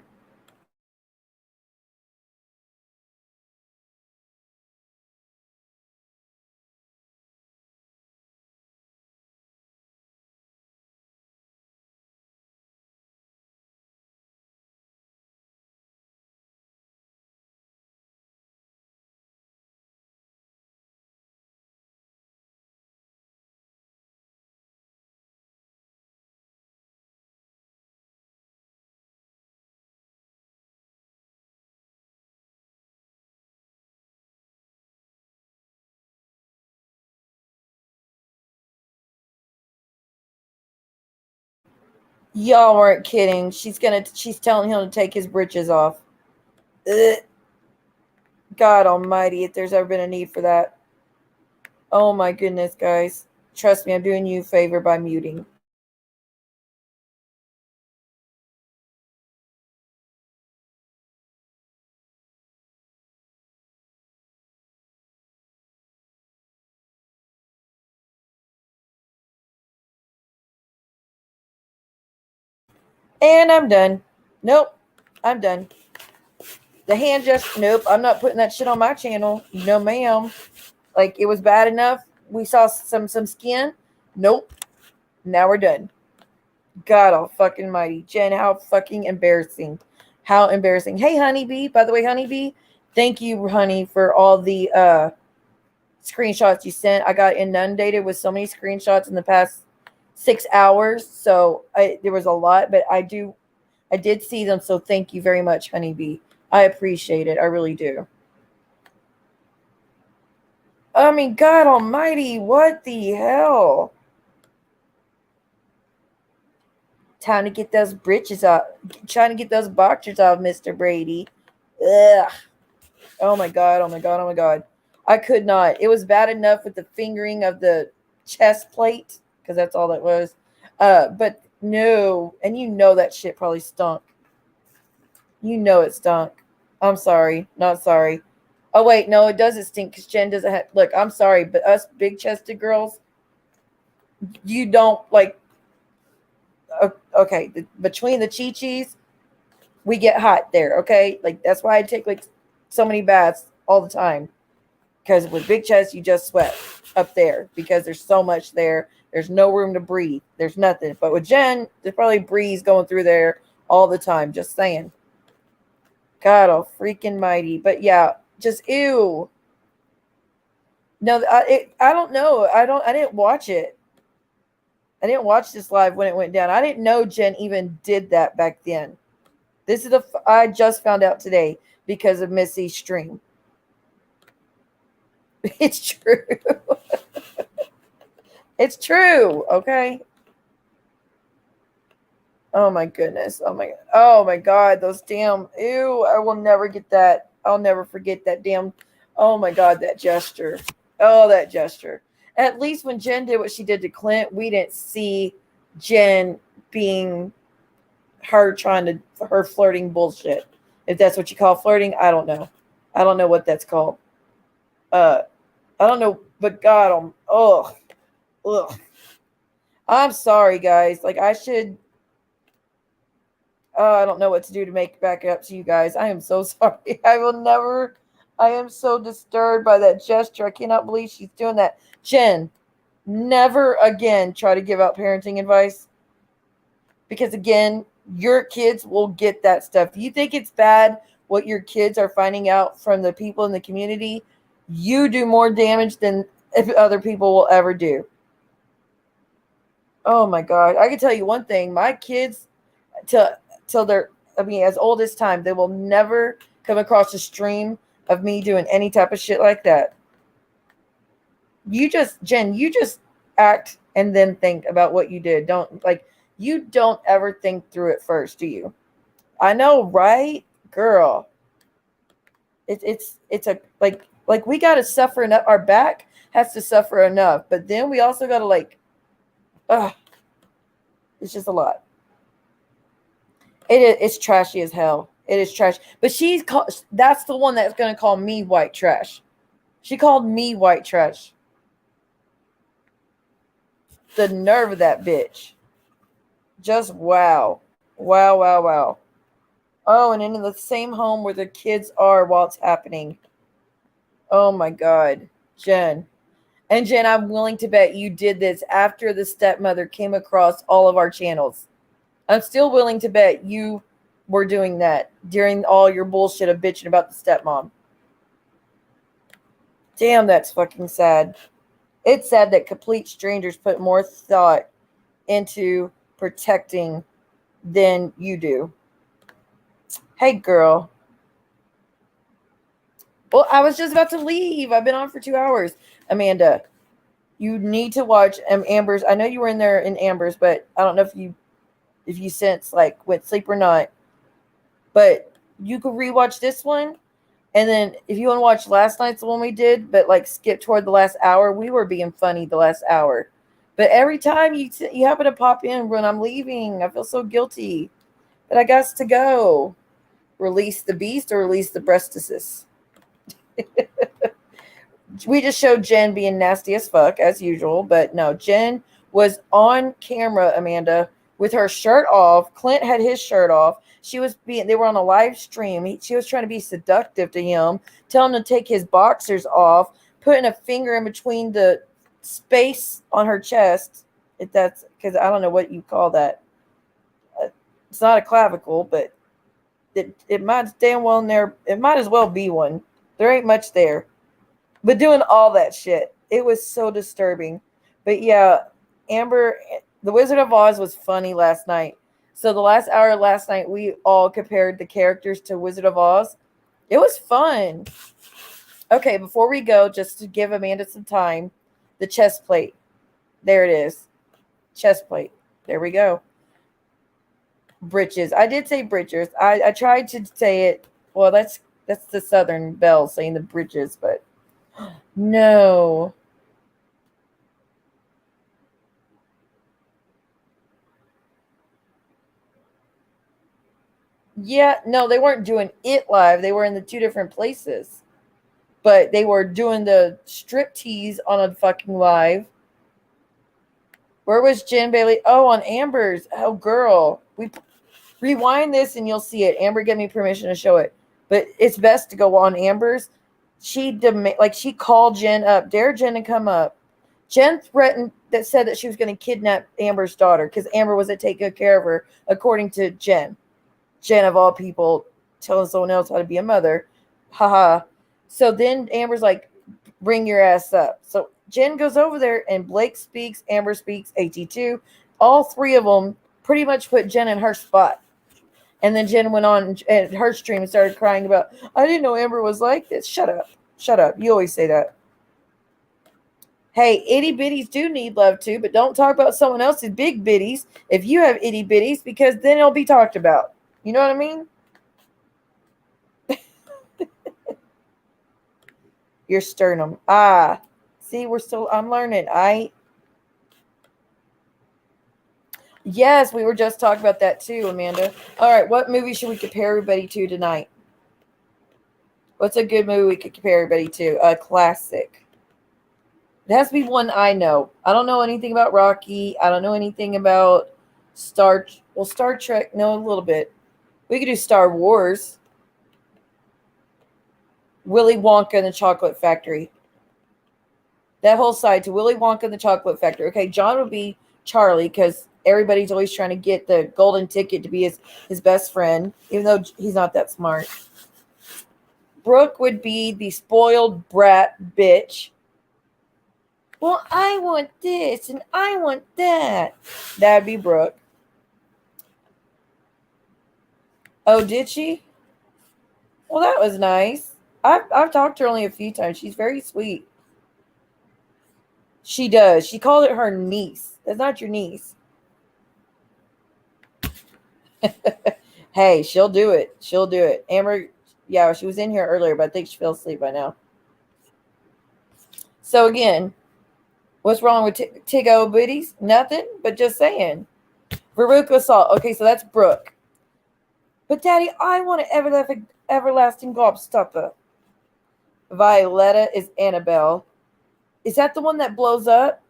Y'all weren't kidding. She's telling him to take his britches off. Ugh. God almighty, if there's ever been a need for that. Oh my goodness, guys. Trust me, I'm doing you a favor by muting. And I'm done. Nope. I'm done. The hand gesture, nope. I'm not putting that shit on my channel. No, ma'am. Like, it was bad enough. We saw some skin. Nope. Now we're done. God all fucking mighty. Jen, how fucking embarrassing. How embarrassing. Hey, Honeybee. By the way, Honeybee, thank you, honey, for all the screenshots you sent. I got inundated with so many screenshots in the past 6 hours. So there was a lot, but I did see them. So thank you very much, Honeybee. I appreciate it. I really do. I mean, God almighty, what the hell? Time to get those britches off. Trying to get those boxers off, Mr. Brady. Ugh. Oh my God, oh my God, oh my God. I could not. It was bad enough with the fingering of the chest plate, because that's all that was. But no, and you know that shit probably stunk. You know it stunk. I'm sorry. Not sorry. Oh, wait, no, it doesn't stink because Jen doesn't have... Look, I'm sorry, but us big-chested girls, you don't, like... Okay, between the chi-chis, we get hot there, okay? Like, that's why I take, like, so many baths all the time. Because with big chest, you just sweat up there because there's so much there. There's no room to breathe. There's nothing. But with Jen, there's probably breeze going through there all the time. Just saying. God, oh, freaking mighty. But yeah, just ew. No, I don't know. I didn't watch it. I didn't watch this live when it went down. I didn't know Jen even did that back then. I just found out today because of Missy's stream. It's true. It's true. Okay. Oh my goodness. Oh my God. Those damn, ew. I will never get that. I'll never forget that damn. Oh my God, that gesture. Oh, that gesture. At least when Jen did what she did to Clint, we didn't see Jen being her her flirting bullshit. If that's what you call flirting, I don't know. I don't know what that's called. I don't know, but God, ugh. I'm sorry, guys. Like I should. I don't know what to do to make back up to you guys. I am so sorry. I will never. I am so disturbed by that gesture. I cannot believe she's doing that. Jen, never again try to give out parenting advice. Because again, your kids will get that stuff. You think it's bad what your kids are finding out from the people in the community? You do more damage than other people will ever do. Oh my God. I can tell you one thing. My kids, till they're, as old as time, they will never come across a stream of me doing any type of shit like that. Jen, you just act and then think about what you did. You don't ever think through it first, do you? I know, right? Girl. It's a like we gotta suffer enough. Our back has to suffer enough, but then we also gotta it's just a lot. It's trashy as hell. It is trash. But that's the one that's gonna call me white trash. She called me white trash. The nerve of that bitch. Just wow. Wow. Oh, and in the same home where the kids are while it's happening. Oh my God. Jen. And Jen, I'm willing to bet you did this after the stepmother came across all of our channels. I'm still willing to bet you were doing that during all your bullshit of bitching about the stepmom. Damn, that's fucking sad. It's sad that complete strangers put more thought into protecting than you do. Hey, girl. Well, I was just about to leave. I've been on for 2 hours. Amanda, you need to watch Amber's. I know you were in there in Amber's, but I don't know if you since went sleep or not. But you could rewatch this one. And then if you want to watch last night's the one we did, but skip toward the last hour, we were being funny the last hour. But every time you happen to pop in when I'm leaving, I feel so guilty. But I got to go. Release the beast or release the breastises. We just showed Jen being nasty as fuck as usual, but no, Jen was on camera, Amanda, with her shirt off. Clint had his shirt off. They were on a live stream. She was trying to be seductive to him, telling him to take his boxers off, putting a finger in between the space on her chest. If that's because I don't know what you call that. It's not a clavicle, but it might damn well in there. It might as well be one. There ain't much there. But doing all that shit, it was so disturbing. But yeah, Amber, The Wizard of Oz was funny last night. So the last hour last night, we all compared the characters to Wizard of Oz. It was fun. Okay, before we go, just to give Amanda some time, the chest plate. There it is. Chest plate. There we go. Britches. I did say britches. I tried to say it. Well, that's the Southern Belle saying the britches, but no. Yeah, no, they weren't doing it live. They were in the two different places. But they were doing the strip tease on a fucking live. Where was Jen Bailey? Oh, on Amber's. Oh, girl. We rewind this and you'll see it. Amber gave me permission to show it. But it's best to go on Amber's. She called Jen up, dare Jen to come up. Jen said that she was going to kidnap Amber's daughter because Amber wasn't taking good care of her, according to Jen. Jen, of all people, telling someone else how to be a mother. Haha. So then Amber's like, bring your ass up. So Jen goes over there and Blake speaks, Amber speaks, AT2. All three of them pretty much put Jen in her spot. And then Jen went on and her stream and started crying about, I didn't know Amber was like this. Shut up. Shut up. You always say that. Hey, itty bitties do need love too, but don't talk about someone else's big bitties if you have itty bitties, because then it'll be talked about. You know what I mean? Your sternum. See, I'm learning. Yes, we were just talking about that too, Amanda. All right, what movie should we compare everybody to tonight? What's a good movie we could compare everybody to? A classic. It has to be one I know. I don't know anything about Rocky. I don't know anything about Star Trek. No, a little bit. We could do Star Wars. Willy Wonka and the Chocolate Factory. That whole side to Willy Wonka and the Chocolate Factory. Okay, John would be Charlie because everybody's always trying to get the golden ticket to be his best friend, even though he's not that smart. Brooke would be the spoiled brat bitch. Well, I want this and I want that. That'd be Brooke. Oh, did she? Well, that was nice. I've talked to her only a few times. She's very sweet. She does. She called it her niece. That's not your niece. Hey, she'll do it. She'll do it. Amber, yeah, she was in here earlier, but I think she fell asleep by now. So again, what's wrong with Tiggo Biddies? Nothing, but just saying. Veruca Salt. Okay, so that's Brooke. But Daddy, I want an everlasting gobstopper. Violetta is Annabelle. Is that the one that blows up?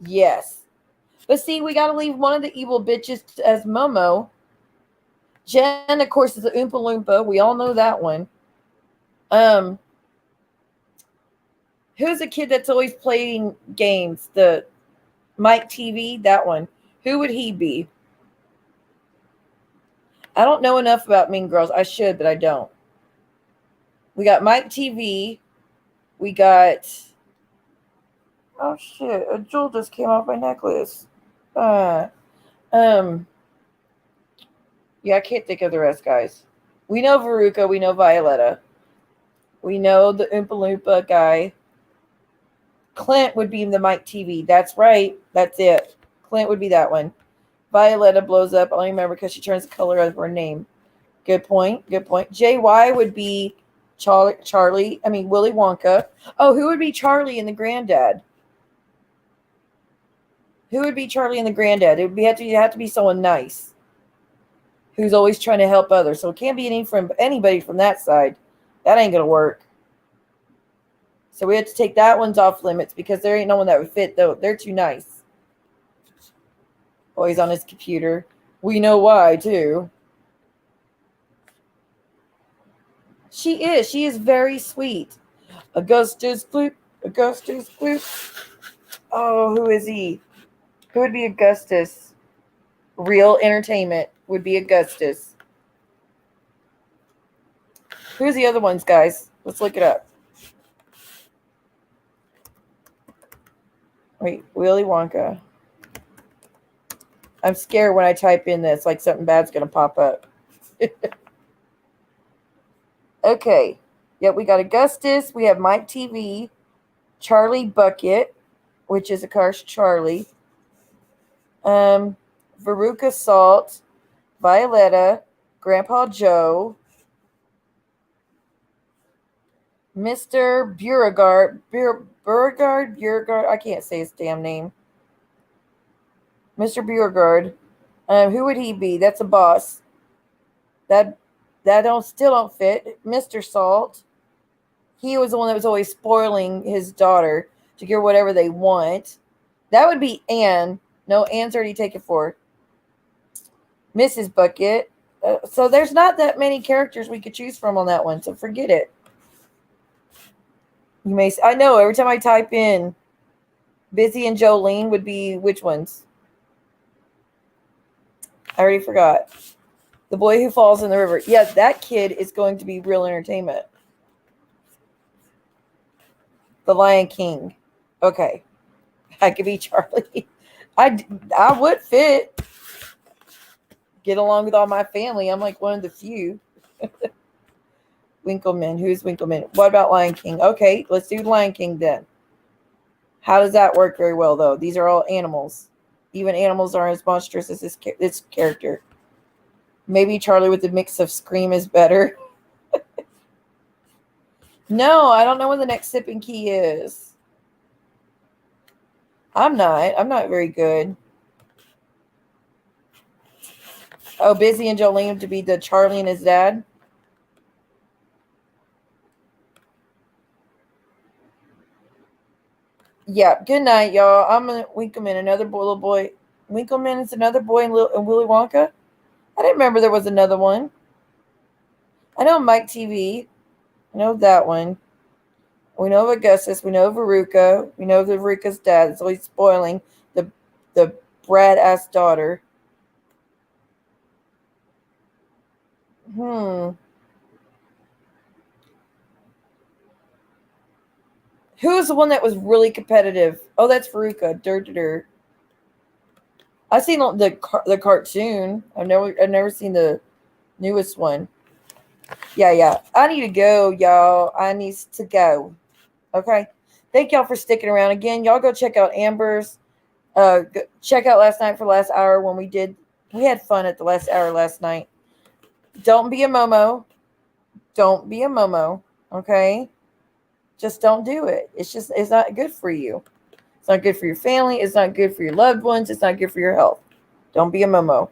Yes. But see, we got to leave one of the evil bitches as Momo. Jen, of course, is the Oompa Loompa. We all know that one. Who's the kid that's always playing games? The Mike TV, that one. Who would he be? I don't know enough about Mean Girls. I should, but I don't. We got Mike TV. We got... Oh, shit. A jewel just came off my necklace. Yeah, I can't think of the rest, guys. We know Veruca. We know Violetta. We know the Oompa Loompa guy. Clint would be the Mike TV. That's right. That's it. Clint would be that one. Violetta blows up. I only remember because she turns the color of her name. Good point. Good point. JY would be Charlie. I mean, Willy Wonka. Oh, who would be Charlie and the granddad? Who would be Charlie and the granddad? It would have to be someone nice, who's always trying to help others. So it can't be anybody from that side. That ain't gonna work. So we have to take that one's off limits because there ain't no one that would fit though. They're too nice. Always on his computer. We know why too. She is very sweet. Augustus Gloop. Augustus Gloop. Oh, who is he? Who would be Augustus? Real Entertainment would be Augustus. Who's the other ones, guys? Let's look it up. Wait, Willy Wonka. I'm scared when I type in this, like something bad's going to pop up. Okay. Yep, we got Augustus. We have Mike TV. Charlie Bucket, which is, of course, Charlie. Veruca Salt. Violetta. Grandpa Joe. Mr. Beauregard. Beauregard. I can't say his damn name. Mr. Beauregard. Who would he be? That's a boss. That still don't fit. Mr. Salt. He was the one that was always spoiling his daughter to get whatever they want. That would be Anne. No, Anne's already taken for. Mrs. Bucket. So there's not that many characters we could choose from on that one, so forget it. I know every time I type in Busy and Jolene would be which ones? I already forgot. The Boy Who Falls in the River. Yeah, that kid is going to be Real Entertainment. The Lion King. Okay. I could be Charlie. I would fit. Get along with all my family. I'm like one of the few. Winkleman. Who's Winkleman? What about Lion King? Okay, let's do Lion King then. How does that work very well, though? These are all animals. Even animals aren't as monstrous as this character. Maybe Charlie with the mix of Scream is better. No, I don't know when the next sipping key is. I'm not very good. Oh, Busy and Jolene to be the Charlie and his dad. Yeah, good night, y'all. I'm gonna Winkleman, another little boy. Winkleman is another boy in Willy Wonka. I didn't remember there was another one. I know Mike TV. I know that one. We know of Augustus. We know of Veruca. We know of Veruca's dad. So he's spoiling the brat ass daughter. Who was the one that was really competitive? Oh, that's Veruca. Dur. I've seen the cartoon. I've never seen the newest one. Yeah. I need to go, y'all. I need to go. Okay. Thank y'all for sticking around. Again, y'all go check out Amber's. Check out last night for last hour when we had fun at the last hour last night. Don't be a Momo. Don't be a Momo. Okay. Just don't do it. It's not good for you. It's not good for your family. It's not good for your loved ones. It's not good for your health. Don't be a Momo.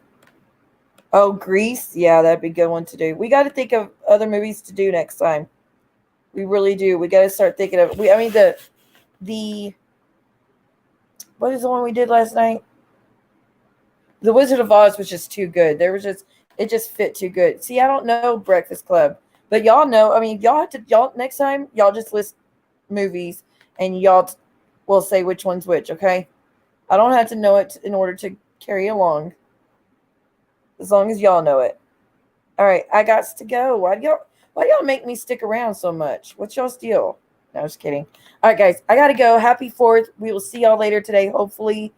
Oh, Grease. Yeah, that'd be a good one to do. We got to think of other movies to do next time. We really do. We got to start thinking of. The what is the one we did last night? The Wizard of Oz was just too good. It just fit too good. See, I don't know Breakfast Club, but y'all know. I mean, y'all next time y'all just list movies and y'all will say which one's which. Okay, I don't have to know it in order to carry along. As long as y'all know it. All right, I got to go. Why do y'all make me stick around so much? What's y'all's deal? No, just kidding. All right, guys, I got to go. Happy 4th. We will see y'all later today, hopefully.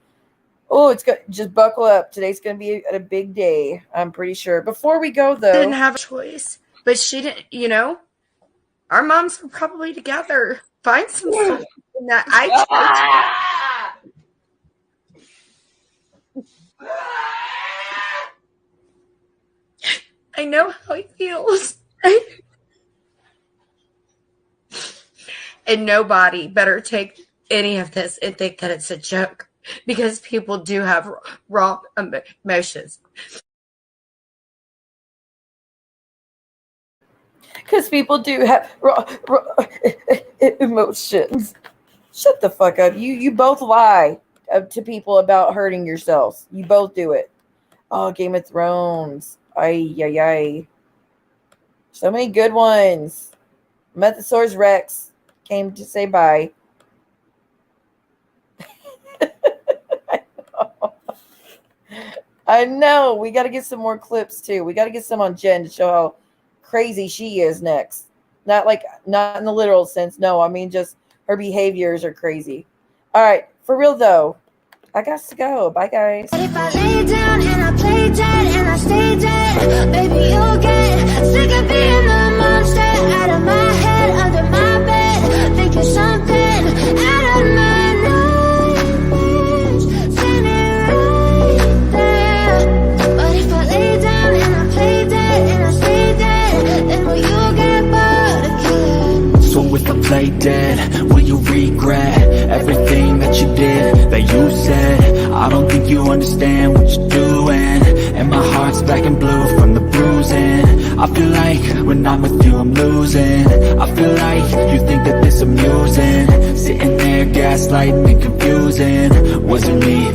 Oh, it's good. Just buckle up. Today's going to be a big day, I'm pretty sure. Before we go, though. Didn't have a choice, but she didn't, our moms were probably together. Find some solace in that. I know how he feels. And nobody better take any of this and think that it's a joke, because people do have wrong emotions. Because people do have emotions. Shut the fuck up. You both lie to people about hurting yourselves. You both do it. Oh, Game of Thrones. Ay. So many good ones. Methosaurus Rex came to say bye. I know. We got to get some more clips, too. We got to get some on Jen to show how crazy she is next. Not in the literal sense. No, I mean just her behaviors are crazy. All right. For real, though. I got to go. Bye, guys. If I lay down and I play dead and I stay dead, baby, you'll get sick of being the monster out of my head, under my bed, thinking something out of my nightmares, standing right there. But if I lay down and I play dead and I stay dead, then will you get bored again? So if I play dead, will you regret everything that you did, that you said? I don't think you understand what you're doing, and my heart's black and blue from the bruising. I feel like when I'm with you I'm losing. I feel like you think that this amusing, sitting there gaslighting and confusing. Was it me?